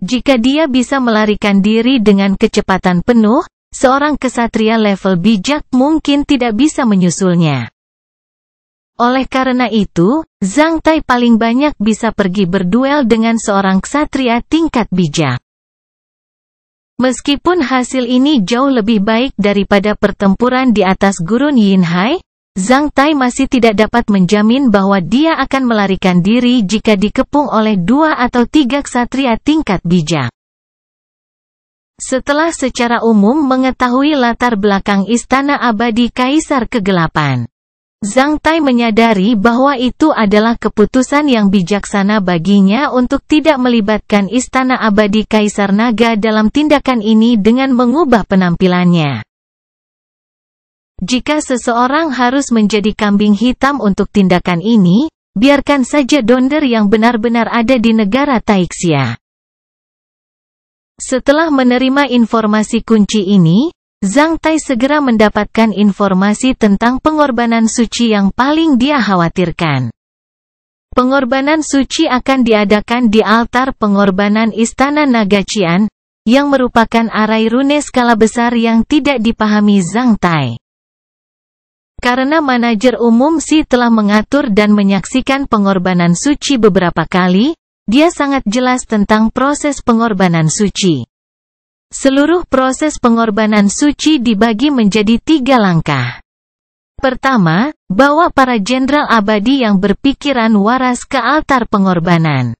Speaker 1: Jika dia bisa melarikan diri dengan kecepatan penuh, seorang ksatria level bijak mungkin tidak bisa menyusulnya. Oleh karena itu, Zhang Tai paling banyak bisa pergi berduel dengan seorang ksatria tingkat bijak. Meskipun hasil ini jauh lebih baik daripada pertempuran di atas Gurun Yinhai, Zhang Tai masih tidak dapat menjamin bahwa dia akan melarikan diri jika dikepung oleh 2 atau 3 ksatria tingkat bijak. Setelah secara umum mengetahui latar belakang Istana Abadi Kaisar Kegelapan, Zhang Tai menyadari bahwa itu adalah keputusan yang bijaksana baginya untuk tidak melibatkan Istana Abadi Kaisar Naga dalam tindakan ini dengan mengubah penampilannya. Jika seseorang harus menjadi kambing hitam untuk tindakan ini, biarkan saja Donder yang benar-benar ada di negara Taixia. Setelah menerima informasi kunci ini, Zhang Tai segera mendapatkan informasi tentang pengorbanan suci yang paling dia khawatirkan. Pengorbanan suci akan diadakan di altar pengorbanan Istana Naga Qian, yang merupakan arai rune skala besar yang tidak dipahami Zhang Tai. Karena manajer umum Si telah mengatur dan menyaksikan pengorbanan suci beberapa kali, dia sangat jelas tentang proses pengorbanan suci. Seluruh proses pengorbanan suci dibagi menjadi 3 langkah. Pertama, bawa para jenderal abadi yang berpikiran waras ke altar pengorbanan.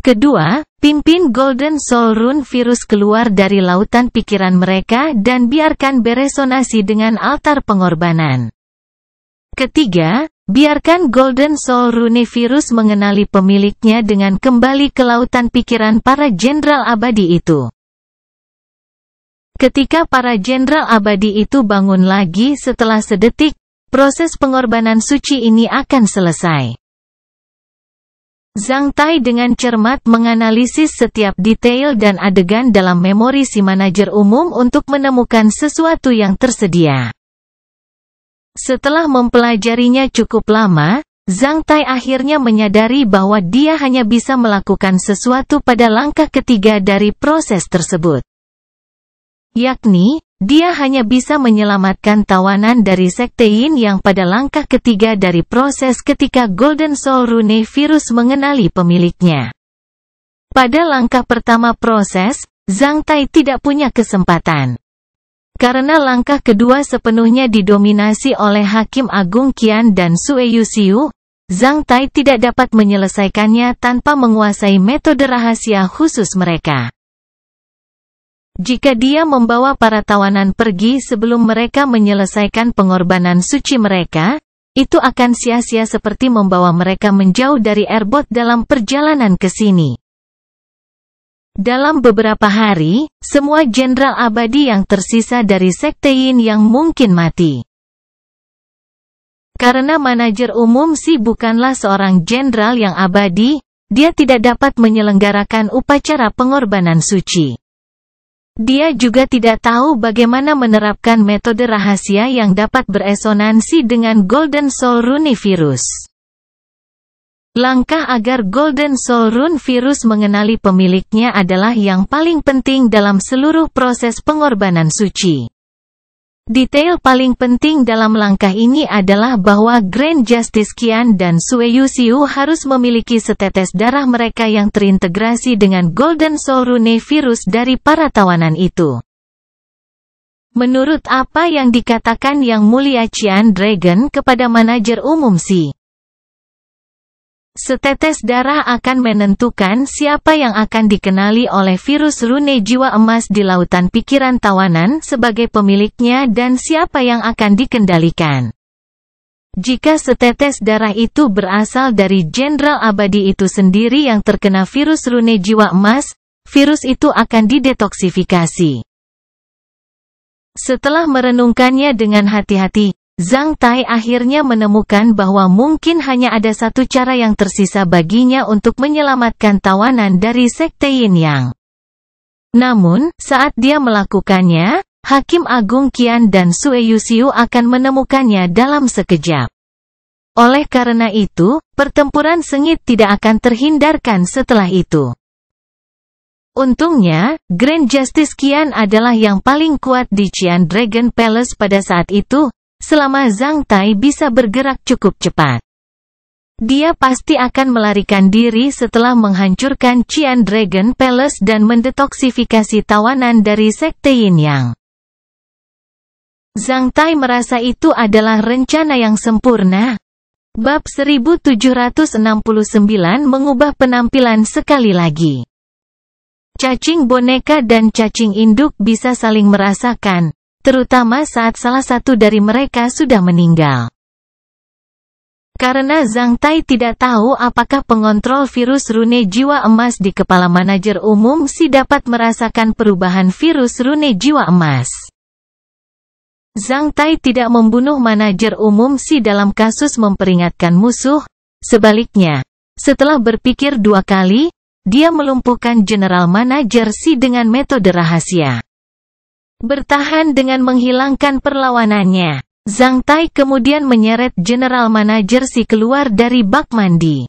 Speaker 1: Kedua, pimpin Golden Soul Rune virus keluar dari lautan pikiran mereka dan biarkan beresonasi dengan altar pengorbanan. Ketiga, biarkan Golden Soul Rune Virus mengenali pemiliknya dengan kembali ke lautan pikiran para jenderal abadi itu. Ketika para jenderal abadi itu bangun lagi setelah sedetik, proses pengorbanan suci ini akan selesai. Zhang Tai dengan cermat menganalisis setiap detail dan adegan dalam memori si manajer umum untuk menemukan sesuatu yang tersedia. Setelah mempelajarinya cukup lama, Zhang Tai akhirnya menyadari bahwa dia hanya bisa melakukan sesuatu pada langkah ketiga dari proses tersebut. Yakni, dia hanya bisa menyelamatkan tawanan dari Sekte Yin yang pada langkah ketiga dari proses ketika Golden Soul Rune Virus mengenali pemiliknya. Pada langkah pertama proses, Zhang Tai tidak punya kesempatan. Karena langkah kedua sepenuhnya didominasi oleh Hakim Agung Qian dan Sue Yuxiu, Zhang Tai tidak dapat menyelesaikannya tanpa menguasai metode rahasia khusus mereka. Jika dia membawa para tawanan pergi sebelum mereka menyelesaikan pengorbanan suci mereka, itu akan sia-sia seperti membawa mereka menjauh dari Erbot dalam perjalanan ke sini. Dalam beberapa hari, semua jenderal abadi yang tersisa dari Sekte Yin yang mungkin mati. Karena manajer umum Si bukanlah seorang jenderal yang abadi, dia tidak dapat menyelenggarakan upacara pengorbanan suci. Dia juga tidak tahu bagaimana menerapkan metode rahasia yang dapat beresonansi dengan Golden Soul Rune Virus. Langkah agar Golden Soul Rune Virus mengenali pemiliknya adalah yang paling penting dalam seluruh proses pengorbanan suci. Detail paling penting dalam langkah ini adalah bahwa Grand Justice Qian dan Sue Yuxiu harus memiliki setetes darah mereka yang terintegrasi dengan Golden Soul Rune Virus dari para tawanan itu. Menurut apa yang dikatakan Yang Mulia Qian Dragon kepada manajer umum Si, setetes darah akan menentukan siapa yang akan dikenali oleh virus rune jiwa emas di lautan pikiran tawanan sebagai pemiliknya dan siapa yang akan dikendalikan. Jika setetes darah itu berasal dari jenderal abadi itu sendiri yang terkena virus rune jiwa emas, virus itu akan didetoksifikasi. Setelah merenungkannya dengan hati-hati, Zhang Tai akhirnya menemukan bahwa mungkin hanya ada satu cara yang tersisa baginya untuk menyelamatkan tawanan dari Sekte Yin Yang. Namun, saat dia melakukannya, Hakim Agung Qian dan Sue Yuxiu akan menemukannya dalam sekejap. Oleh karena itu, pertempuran sengit tidak akan terhindarkan setelah itu. Untungnya, Grand Justice Qian adalah yang paling kuat di Qian Dragon Palace pada saat itu, selama Zhang Tai bisa bergerak cukup cepat. Dia pasti akan melarikan diri setelah menghancurkan Qian Dragon Palace dan mendetoksifikasi tawanan dari Sekte Yin Yang. Zhang Tai merasa itu adalah rencana yang sempurna. Bab 1769 mengubah penampilan sekali lagi. Cacing boneka dan cacing induk bisa saling merasakan, terutama saat salah satu dari mereka sudah meninggal. Karena Zhang Tai tidak tahu apakah pengontrol virus rune jiwa emas di kepala manajer umum Si dapat merasakan perubahan virus rune jiwa emas. Zhang Tai tidak membunuh manajer umum Si dalam kasus memperingatkan musuh, sebaliknya, setelah berpikir dua kali, dia melumpuhkan general manajer Si dengan metode rahasia. Bertahan dengan menghilangkan perlawanannya, Zhang Tai kemudian menyeret general manajer Si keluar dari bak mandi.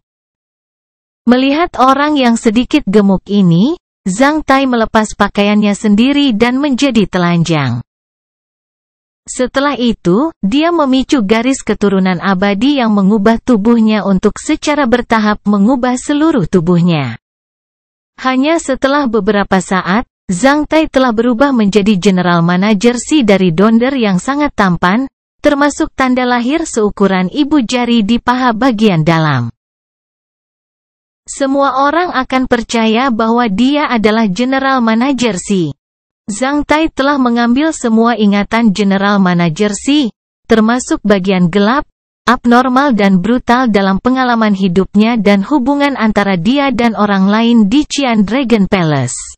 Speaker 1: Melihat orang yang sedikit gemuk ini, Zhang Tai melepas pakaiannya sendiri dan menjadi telanjang. Setelah itu, dia memicu garis keturunan abadi yang mengubah tubuhnya untuk secara bertahap mengubah seluruh tubuhnya. Hanya setelah beberapa saat, Zhang Tai telah berubah menjadi general manajer Si dari Donder yang sangat tampan, termasuk tanda lahir seukuran ibu jari di paha bagian dalam. Semua orang akan percaya bahwa dia adalah general manajer Si. Zhang Tai telah mengambil semua ingatan general manajer Si, termasuk bagian gelap, abnormal dan brutal dalam pengalaman hidupnya dan hubungan antara dia dan orang lain di Qian Dragon Palace.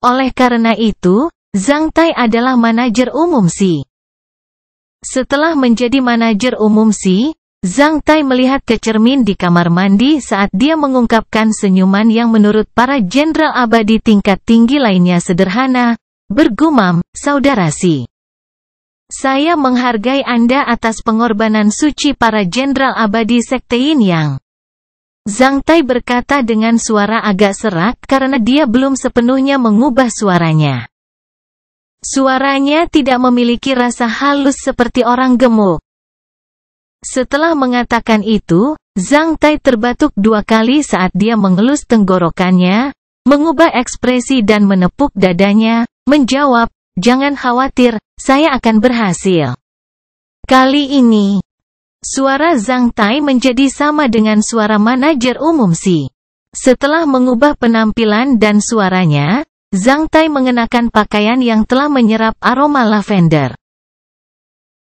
Speaker 1: Oleh karena itu, Zhang Tai adalah manajer umum Xi. Setelah menjadi manajer umum Xi, Zhang Tai melihat ke cermin di kamar mandi saat dia mengungkapkan senyuman yang menurut para jenderal abadi tingkat tinggi lainnya sederhana, bergumam, "Saudara Xi. Saya menghargai Anda atas pengorbanan suci para jenderal abadi Sekte Yin Yang." Zhang Tai berkata dengan suara agak serak karena dia belum sepenuhnya mengubah suaranya. Suaranya tidak memiliki rasa halus seperti orang gemuk. Setelah mengatakan itu, Zhang Tai terbatuk 2 kali saat dia mengelus tenggorokannya, mengubah ekspresi dan menepuk dadanya, menjawab, "Jangan khawatir, saya akan berhasil." Kali ini, suara Zhang Tai menjadi sama dengan suara manajer umum Xi. Setelah mengubah penampilan dan suaranya, Zhang Tai mengenakan pakaian yang telah menyerap aroma lavender.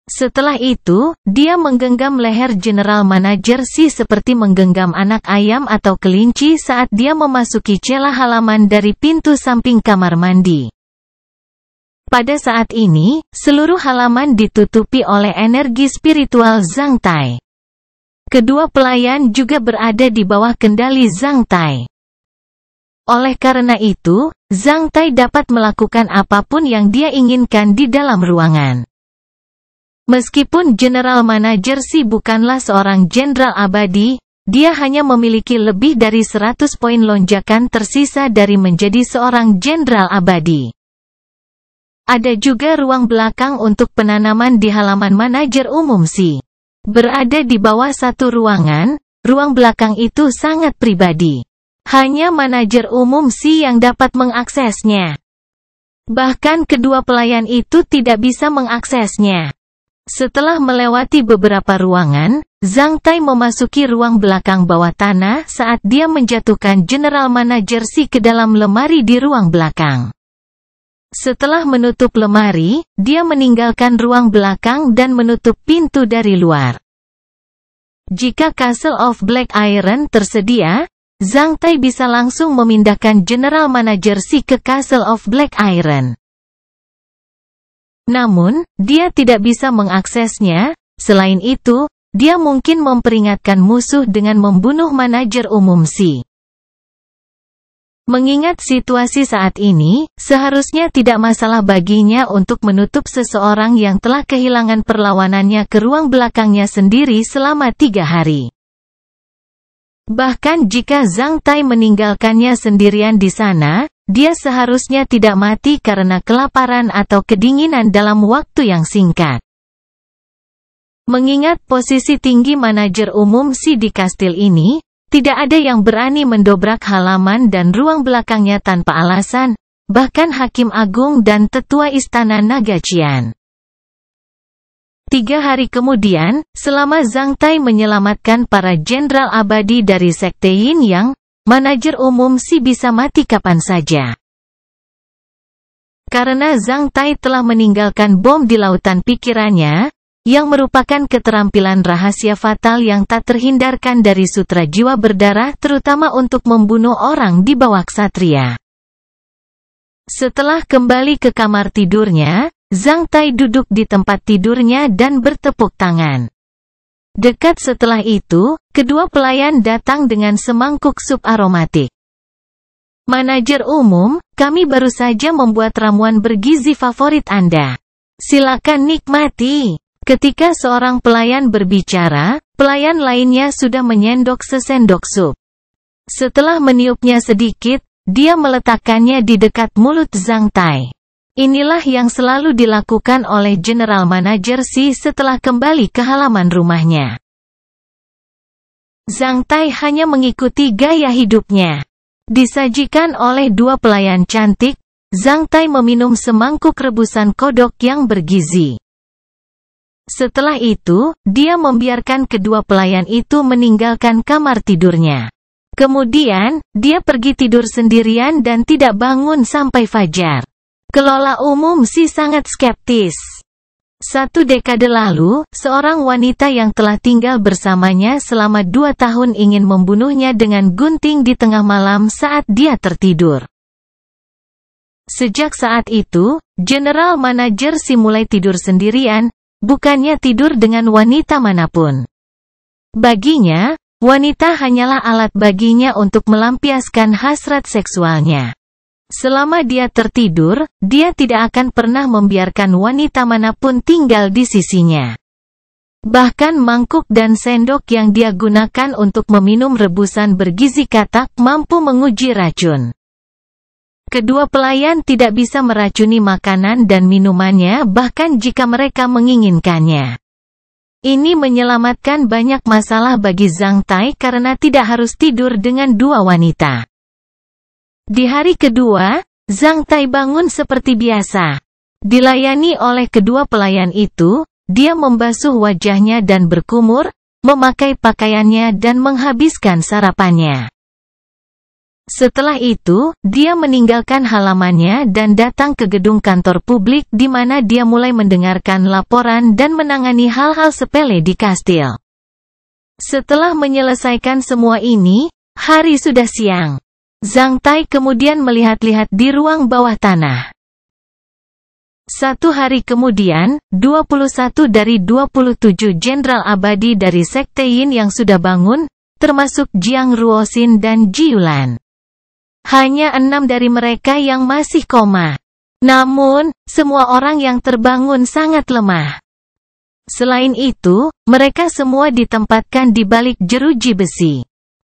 Speaker 1: Setelah itu, dia menggenggam leher General Manager Xi seperti menggenggam anak ayam atau kelinci saat dia memasuki celah halaman dari pintu samping kamar mandi. Pada saat ini, seluruh halaman ditutupi oleh energi spiritual Zhang Tai. Kedua pelayan juga berada di bawah kendali Zhang Tai. Oleh karena itu, Zhang Tai dapat melakukan apapun yang dia inginkan di dalam ruangan. Meskipun General Manager Xi bukanlah seorang jenderal abadi, dia hanya memiliki lebih dari 100 poin lonjakan tersisa dari menjadi seorang jenderal abadi. Ada juga ruang belakang untuk penanaman di halaman manajer umum Xi. Berada di bawah satu ruangan, ruang belakang itu sangat pribadi. Hanya manajer umum Xi yang dapat mengaksesnya. Bahkan kedua pelayan itu tidak bisa mengaksesnya. Setelah melewati beberapa ruangan, Zhang Tai memasuki ruang belakang bawah tanah saat dia menjatuhkan General Manager Xi ke dalam lemari di ruang belakang. Setelah menutup lemari, dia meninggalkan ruang belakang dan menutup pintu dari luar. Jika Castle of Black Iron tersedia, Zhang Tai bisa langsung memindahkan General Manager Xi ke Castle of Black Iron. Namun, dia tidak bisa mengaksesnya. Selain itu, dia mungkin memperingatkan musuh dengan membunuh manajer umum Xi. Mengingat situasi saat ini, seharusnya tidak masalah baginya untuk menutup seseorang yang telah kehilangan perlawanannya ke ruang belakangnya sendiri selama 3 hari. Bahkan jika Zhang Tai meninggalkannya sendirian di sana, dia seharusnya tidak mati karena kelaparan atau kedinginan dalam waktu yang singkat. Mengingat posisi tinggi manajer umum Xi di kastil ini, tidak ada yang berani mendobrak halaman dan ruang belakangnya tanpa alasan, bahkan Hakim Agung dan Tetua Istana Naga Qian. 3 hari kemudian, selama Zhang Tai menyelamatkan para jenderal abadi dari Sekte Yin Yang, manajer umum Xi bisa mati kapan saja. Karena Zhang Tai telah meninggalkan bom di lautan pikirannya, yang merupakan keterampilan rahasia fatal yang tak terhindarkan dari sutra jiwa berdarah terutama untuk membunuh orang di bawah ksatria. Setelah kembali ke kamar tidurnya, Zhang Tai duduk di tempat tidurnya dan bertepuk tangan. Dekat setelah itu, kedua pelayan datang dengan semangkuk sup aromatik. Manajer umum, kami baru saja membuat ramuan bergizi favorit Anda. Silakan nikmati. Ketika seorang pelayan berbicara, pelayan lainnya sudah menyendok sesendok sup. Setelah meniupnya sedikit, dia meletakkannya di dekat mulut Zhang Tai. Inilah yang selalu dilakukan oleh General Manager Xi setelah kembali ke halaman rumahnya. Zhang Tai hanya mengikuti gaya hidupnya. Disajikan oleh 2 pelayan cantik, Zhang Tai meminum semangkuk rebusan kodok yang bergizi. Setelah itu, dia membiarkan kedua pelayan itu meninggalkan kamar tidurnya. Kemudian, dia pergi tidur sendirian dan tidak bangun sampai fajar. Kelola umum Xi sangat skeptis. 1 dekade lalu, seorang wanita yang telah tinggal bersamanya selama 2 tahun ingin membunuhnya dengan gunting di tengah malam saat dia tertidur. Sejak saat itu, General Manager Si mulai tidur sendirian, bukannya tidur dengan wanita manapun. Baginya, wanita hanyalah alat baginya untuk melampiaskan hasrat seksualnya. Selama dia tertidur, dia tidak akan pernah membiarkan wanita manapun tinggal di sisinya. Bahkan mangkuk dan sendok yang dia gunakan untuk meminum rebusan bergizi katak mampu menguji racun. Kedua pelayan tidak bisa meracuni makanan dan minumannya bahkan jika mereka menginginkannya. Ini menyelamatkan banyak masalah bagi Zhang Tai karena tidak harus tidur dengan 2 wanita. Di hari kedua, Zhang Tai bangun seperti biasa. Dilayani oleh kedua pelayan itu, dia membasuh wajahnya dan berkumur, memakai pakaiannya dan menghabiskan sarapannya. Setelah itu, dia meninggalkan halamannya dan datang ke gedung kantor publik di mana dia mulai mendengarkan laporan dan menangani hal-hal sepele di kastil. Setelah menyelesaikan semua ini, hari sudah siang. Zhang Tai kemudian melihat-lihat di ruang bawah tanah. 1 hari kemudian, 21 dari 27 jenderal abadi dari Sekte Yin yang sudah bangun, termasuk Jiang Ruoxin dan Ji Yulan. Hanya 6 dari mereka yang masih koma. Namun, semua orang yang terbangun sangat lemah. Selain itu, mereka semua ditempatkan di balik jeruji besi.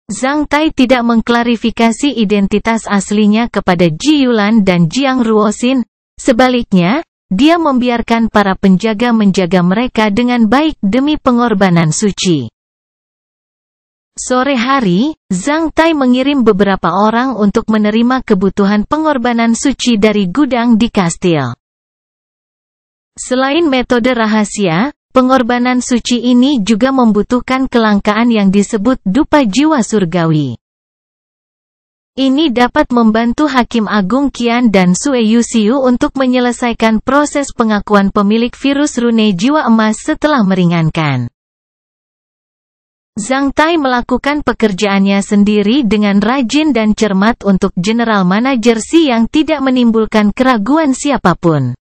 Speaker 1: Zhang Tai tidak mengklarifikasi identitas aslinya kepada Ji Yulan dan Jiang Ruoxin. Sebaliknya, dia membiarkan para penjaga menjaga mereka dengan baik demi pengorbanan suci. Sore hari, Zhang Tai mengirim beberapa orang untuk menerima kebutuhan pengorbanan suci dari gudang di kastil. Selain metode rahasia, pengorbanan suci ini juga membutuhkan kelangkaan yang disebut dupa jiwa surgawi. Ini dapat membantu Hakim Agung Qian dan Sue Yuxiu untuk menyelesaikan proses pengakuan pemilik virus rune jiwa emas setelah meringankan. Zhang Tai melakukan pekerjaannya sendiri dengan rajin dan cermat untuk General Manager Si yang tidak menimbulkan keraguan siapapun.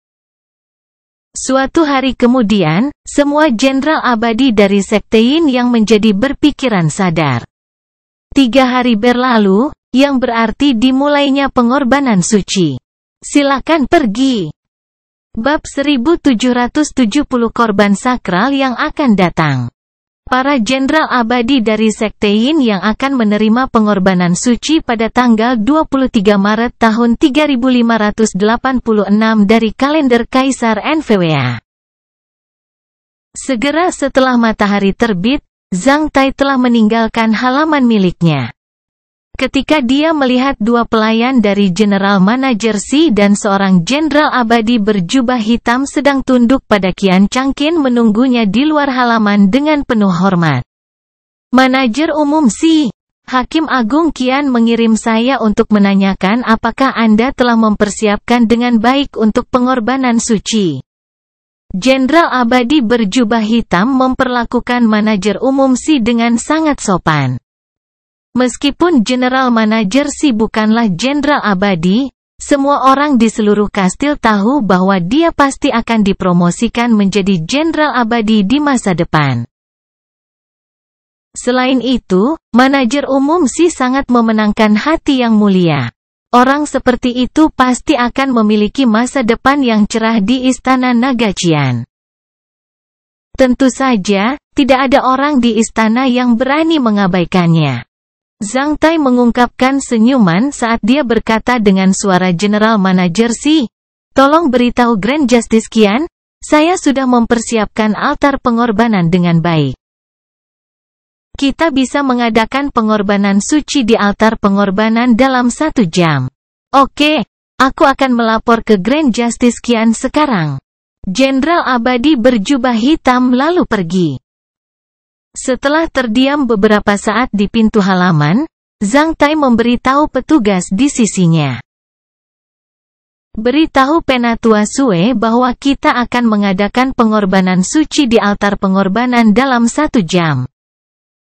Speaker 1: Suatu hari kemudian, semua jenderal abadi dari Sekte Yin yang menjadi berpikiran sadar. 3 hari berlalu, yang berarti dimulainya pengorbanan suci. Silakan pergi. Bab 1770 Korban Sakral yang akan datang. Para jenderal abadi dari Sekte Yin yang akan menerima pengorbanan suci pada tanggal 23 Maret tahun 3586 dari kalender Kaisar NVWA. Segera setelah matahari terbit, Zhang Tai telah meninggalkan halaman miliknya. Ketika dia melihat 2 pelayan dari General Manager Si dan seorang jenderal abadi berjubah hitam sedang tunduk pada Qian Changqin menunggunya di luar halaman dengan penuh hormat. Manajer Umum Si, Hakim Agung Qian mengirim saya untuk menanyakan apakah Anda telah mempersiapkan dengan baik untuk pengorbanan suci. Jenderal abadi berjubah hitam memperlakukan manajer umum Si dengan sangat sopan. Meskipun General Manager Si bukanlah jenderal abadi, semua orang di seluruh kastil tahu bahwa dia pasti akan dipromosikan menjadi jenderal abadi di masa depan. Selain itu, manajer umum Si sangat memenangkan hati yang mulia. Orang seperti itu pasti akan memiliki masa depan yang cerah di Istana Naga Qian. Tentu saja, tidak ada orang di istana yang berani mengabaikannya. Zhang Tai mengungkapkan senyuman saat dia berkata dengan suara General Manager Si, "Tolong beritahu Grand Justice Qian, saya sudah mempersiapkan altar pengorbanan dengan baik. Kita bisa mengadakan pengorbanan suci di altar pengorbanan dalam 1 jam. Oke, aku akan melapor ke Grand Justice Qian sekarang." Jenderal abadi berjubah hitam lalu pergi. Setelah terdiam beberapa saat di pintu halaman, Zhang Tai memberitahu petugas di sisinya. Beritahu Penatua Sue bahwa kita akan mengadakan pengorbanan suci di altar pengorbanan dalam 1 jam.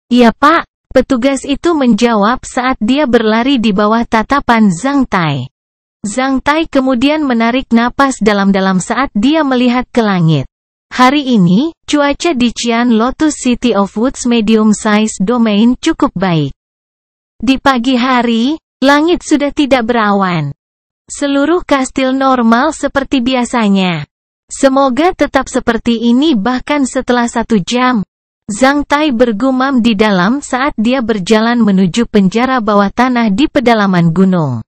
Speaker 1: Ya Pak, petugas itu menjawab saat dia berlari di bawah tatapan Zhang Tai. Zhang Tai kemudian menarik napas dalam-dalam saat dia melihat ke langit. Hari ini, cuaca di Qian Lotus City of Woods Medium Size Domain cukup baik. Di pagi hari, langit sudah tidak berawan. Seluruh kastil normal seperti biasanya. Semoga tetap seperti ini bahkan setelah 1 jam. Zhang Tai bergumam di dalam saat dia berjalan menuju penjara bawah tanah di pedalaman gunung.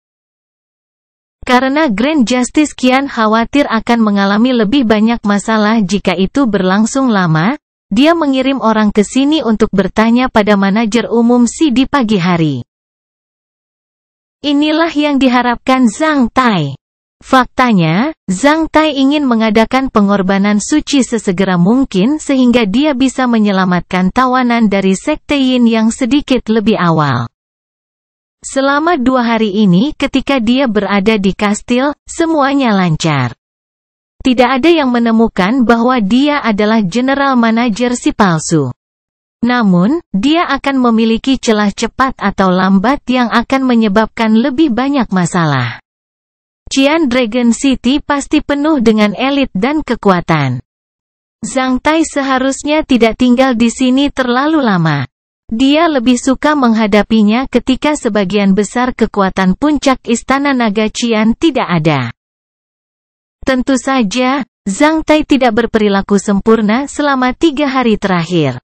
Speaker 1: Karena Grand Justice Qian khawatir akan mengalami lebih banyak masalah jika itu berlangsung lama, dia mengirim orang ke sini untuk bertanya pada manajer umum Si di pagi hari. Inilah yang diharapkan Zhang Tai. Faktanya, Zhang Tai ingin mengadakan pengorbanan suci sesegera mungkin sehingga dia bisa menyelamatkan tawanan dari sekte Yin yang sedikit lebih awal. Selama 2 hari ini ketika dia berada di kastil, semuanya lancar. Tidak ada yang menemukan bahwa dia adalah general manager si palsu. Namun, dia akan memiliki celah cepat atau lambat yang akan menyebabkan lebih banyak masalah. Qian Dragon City pasti penuh dengan elit dan kekuatan. Zhang Tai seharusnya tidak tinggal di sini terlalu lama. Dia lebih suka menghadapinya ketika sebagian besar kekuatan puncak Istana Naga Qian tidak ada. Tentu saja, Zhang Tai tidak berperilaku sempurna selama 3 hari terakhir.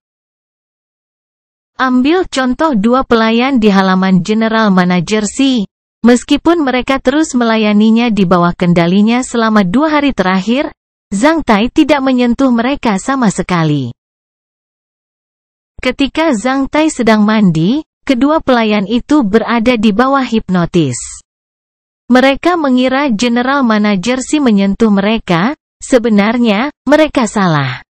Speaker 1: Ambil contoh 2 pelayan di halaman General Manager Si. Meskipun mereka terus melayaninya di bawah kendalinya selama 2 hari terakhir, Zhang Tai tidak menyentuh mereka sama sekali. Ketika Zhang Tai sedang mandi, kedua pelayan itu berada di bawah hipnotis. Mereka mengira General Manager Si menyentuh mereka, sebenarnya, mereka salah.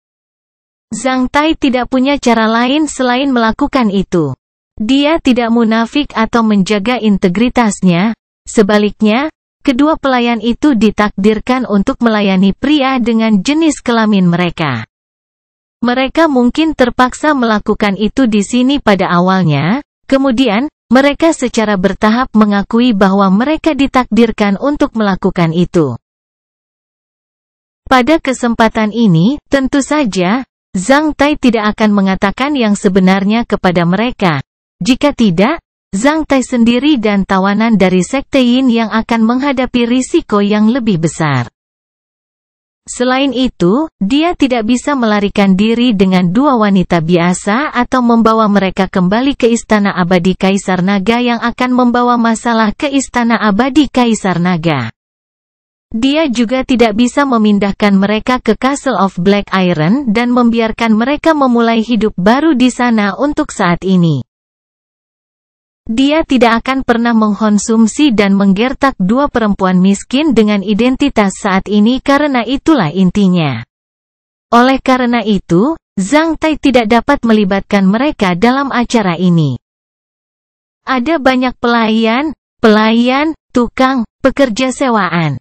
Speaker 1: Zhang Tai tidak punya cara lain selain melakukan itu. Dia tidak munafik atau menjaga integritasnya. Sebaliknya, kedua pelayan itu ditakdirkan untuk melayani pria dengan jenis kelamin mereka. Mereka mungkin terpaksa melakukan itu di sini pada awalnya, kemudian, mereka secara bertahap mengakui bahwa mereka ditakdirkan untuk melakukan itu. Pada kesempatan ini, tentu saja, Zhang Tai tidak akan mengatakan yang sebenarnya kepada mereka. Jika tidak, Zhang Tai sendiri dan tawanan dari sekte Yin yang akan menghadapi risiko yang lebih besar. Selain itu, dia tidak bisa melarikan diri dengan 2 wanita biasa atau membawa mereka kembali ke Istana Abadi Kaisar Naga yang akan membawa masalah ke Istana Abadi Kaisar Naga. Dia juga tidak bisa memindahkan mereka ke Castle of Black Iron dan membiarkan mereka memulai hidup baru di sana untuk saat ini. Dia tidak akan pernah mengkonsumsi dan menggertak 2 perempuan miskin dengan identitas saat ini karena itulah intinya. Oleh karena itu, Zhang Tai tidak dapat melibatkan mereka dalam acara ini. Ada banyak pelayan, tukang, pekerja sewaan,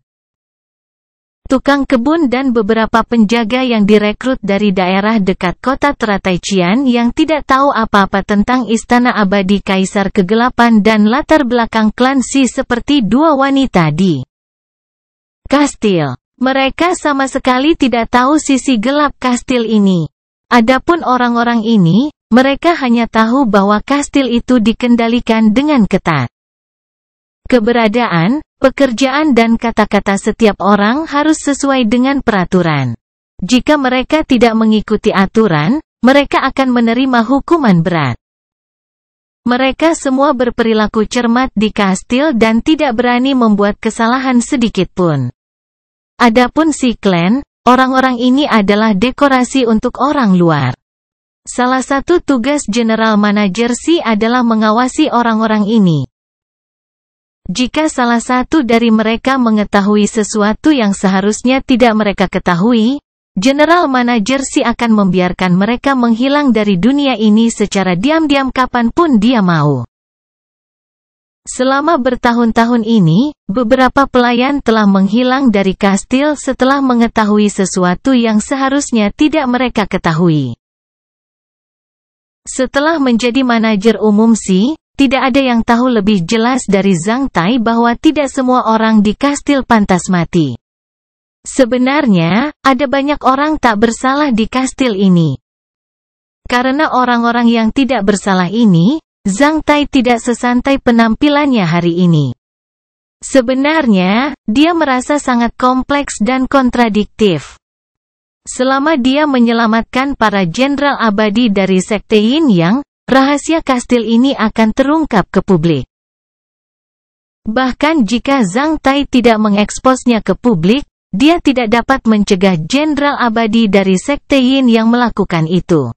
Speaker 1: tukang kebun dan beberapa penjaga yang direkrut dari daerah dekat kota teratai Qian yang tidak tahu apa-apa tentang Istana Abadi Kaisar Kegelapan dan latar belakang klan Si seperti 2 wanita di kastil. Mereka sama sekali tidak tahu sisi gelap kastil ini. Adapun orang-orang ini, mereka hanya tahu bahwa kastil itu dikendalikan dengan ketat. Keberadaan, pekerjaan dan kata-kata setiap orang harus sesuai dengan peraturan. Jika mereka tidak mengikuti aturan, mereka akan menerima hukuman berat. Mereka semua berperilaku cermat di kastil dan tidak berani membuat kesalahan sedikit pun. Adapun si klan, orang-orang ini adalah dekorasi untuk orang luar. Salah satu tugas General Manager Si adalah mengawasi orang-orang ini. Jika salah satu dari mereka mengetahui sesuatu yang seharusnya tidak mereka ketahui, General Manager Si akan membiarkan mereka menghilang dari dunia ini secara diam-diam kapanpun dia mau. Selama bertahun-tahun ini, beberapa pelayan telah menghilang dari kastil setelah mengetahui sesuatu yang seharusnya tidak mereka ketahui. Setelah menjadi manajer umum Xi, tidak ada yang tahu lebih jelas dari Zhang Tai bahwa tidak semua orang di kastil pantas mati. Sebenarnya, ada banyak orang tak bersalah di kastil ini. Karena orang-orang yang tidak bersalah ini, Zhang Tai tidak sesantai penampilannya hari ini. Sebenarnya, dia merasa sangat kompleks dan kontradiktif. Selama dia menyelamatkan para jenderal abadi dari Sekte Yin Yang, rahasia kastil ini akan terungkap ke publik. Bahkan jika Zhang Tai tidak mengeksposnya ke publik, dia tidak dapat mencegah jenderal abadi dari Sekte Yin Yang melakukan itu.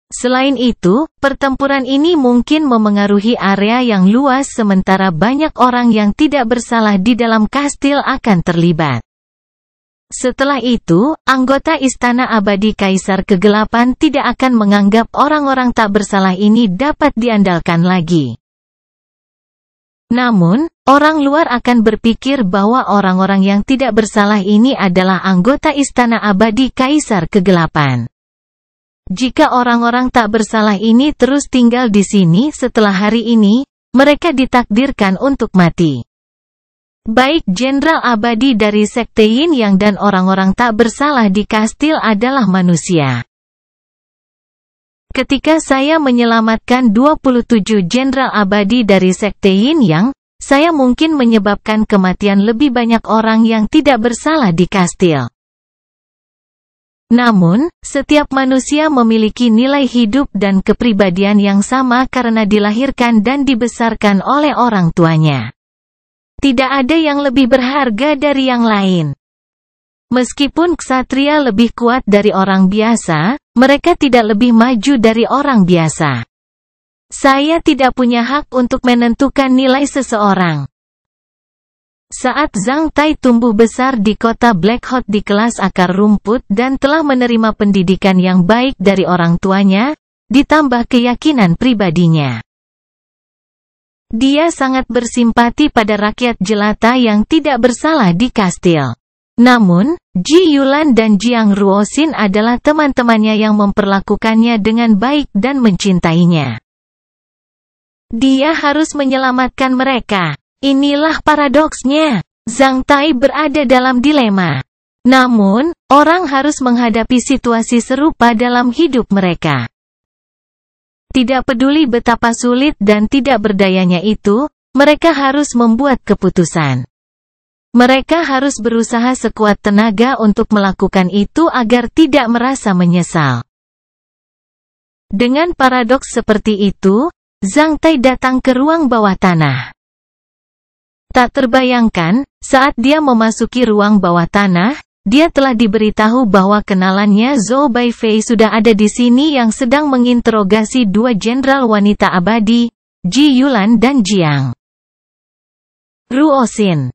Speaker 1: Selain itu, pertempuran ini mungkin memengaruhi area yang luas sementara banyak orang yang tidak bersalah di dalam kastil akan terlibat. Setelah itu, anggota Istana Abadi Kaisar Kegelapan tidak akan menganggap orang-orang tak bersalah ini dapat diandalkan lagi. Namun, orang luar akan berpikir bahwa orang-orang yang tidak bersalah ini adalah anggota Istana Abadi Kaisar Kegelapan. Jika orang-orang tak bersalah ini terus tinggal di sini setelah hari ini, mereka ditakdirkan untuk mati. Baik jenderal abadi dari Sekte Yin Yang dan orang-orang tak bersalah di kastil adalah manusia. Ketika saya menyelamatkan 27 jenderal abadi dari Sekte Yin Yang, saya mungkin menyebabkan kematian lebih banyak orang yang tidak bersalah di kastil. Namun, setiap manusia memiliki nilai hidup dan kepribadian yang sama karena dilahirkan dan dibesarkan oleh orang tuanya. Tidak ada yang lebih berharga dari yang lain. Meskipun ksatria lebih kuat dari orang biasa, mereka tidak lebih maju dari orang biasa. Saya tidak punya hak untuk menentukan nilai seseorang. Saat Zhang Tai tumbuh besar di kota Black Hot di kelas akar rumput dan telah menerima pendidikan yang baik dari orang tuanya, ditambah keyakinan pribadinya. Dia sangat bersimpati pada rakyat jelata yang tidak bersalah di kastil. Namun, Ji Yulan dan Jiang Ruoxin adalah teman-temannya yang memperlakukannya dengan baik dan mencintainya. Dia harus menyelamatkan mereka. Inilah paradoksnya. Zhang Tai berada dalam dilema. Namun, orang harus menghadapi situasi serupa dalam hidup mereka. Tidak peduli betapa sulit dan tidak berdayanya itu, mereka harus membuat keputusan. Mereka harus berusaha sekuat tenaga untuk melakukan itu agar tidak merasa menyesal. Dengan paradoks seperti itu, Zhang Tai datang ke ruang bawah tanah. Tak terbayangkan, saat dia memasuki ruang bawah tanah, dia telah diberitahu bahwa kenalannya Zhou Baifei sudah ada di sini yang sedang menginterogasi dua jenderal wanita abadi, Ji Yulan dan Jiang Ruoxin.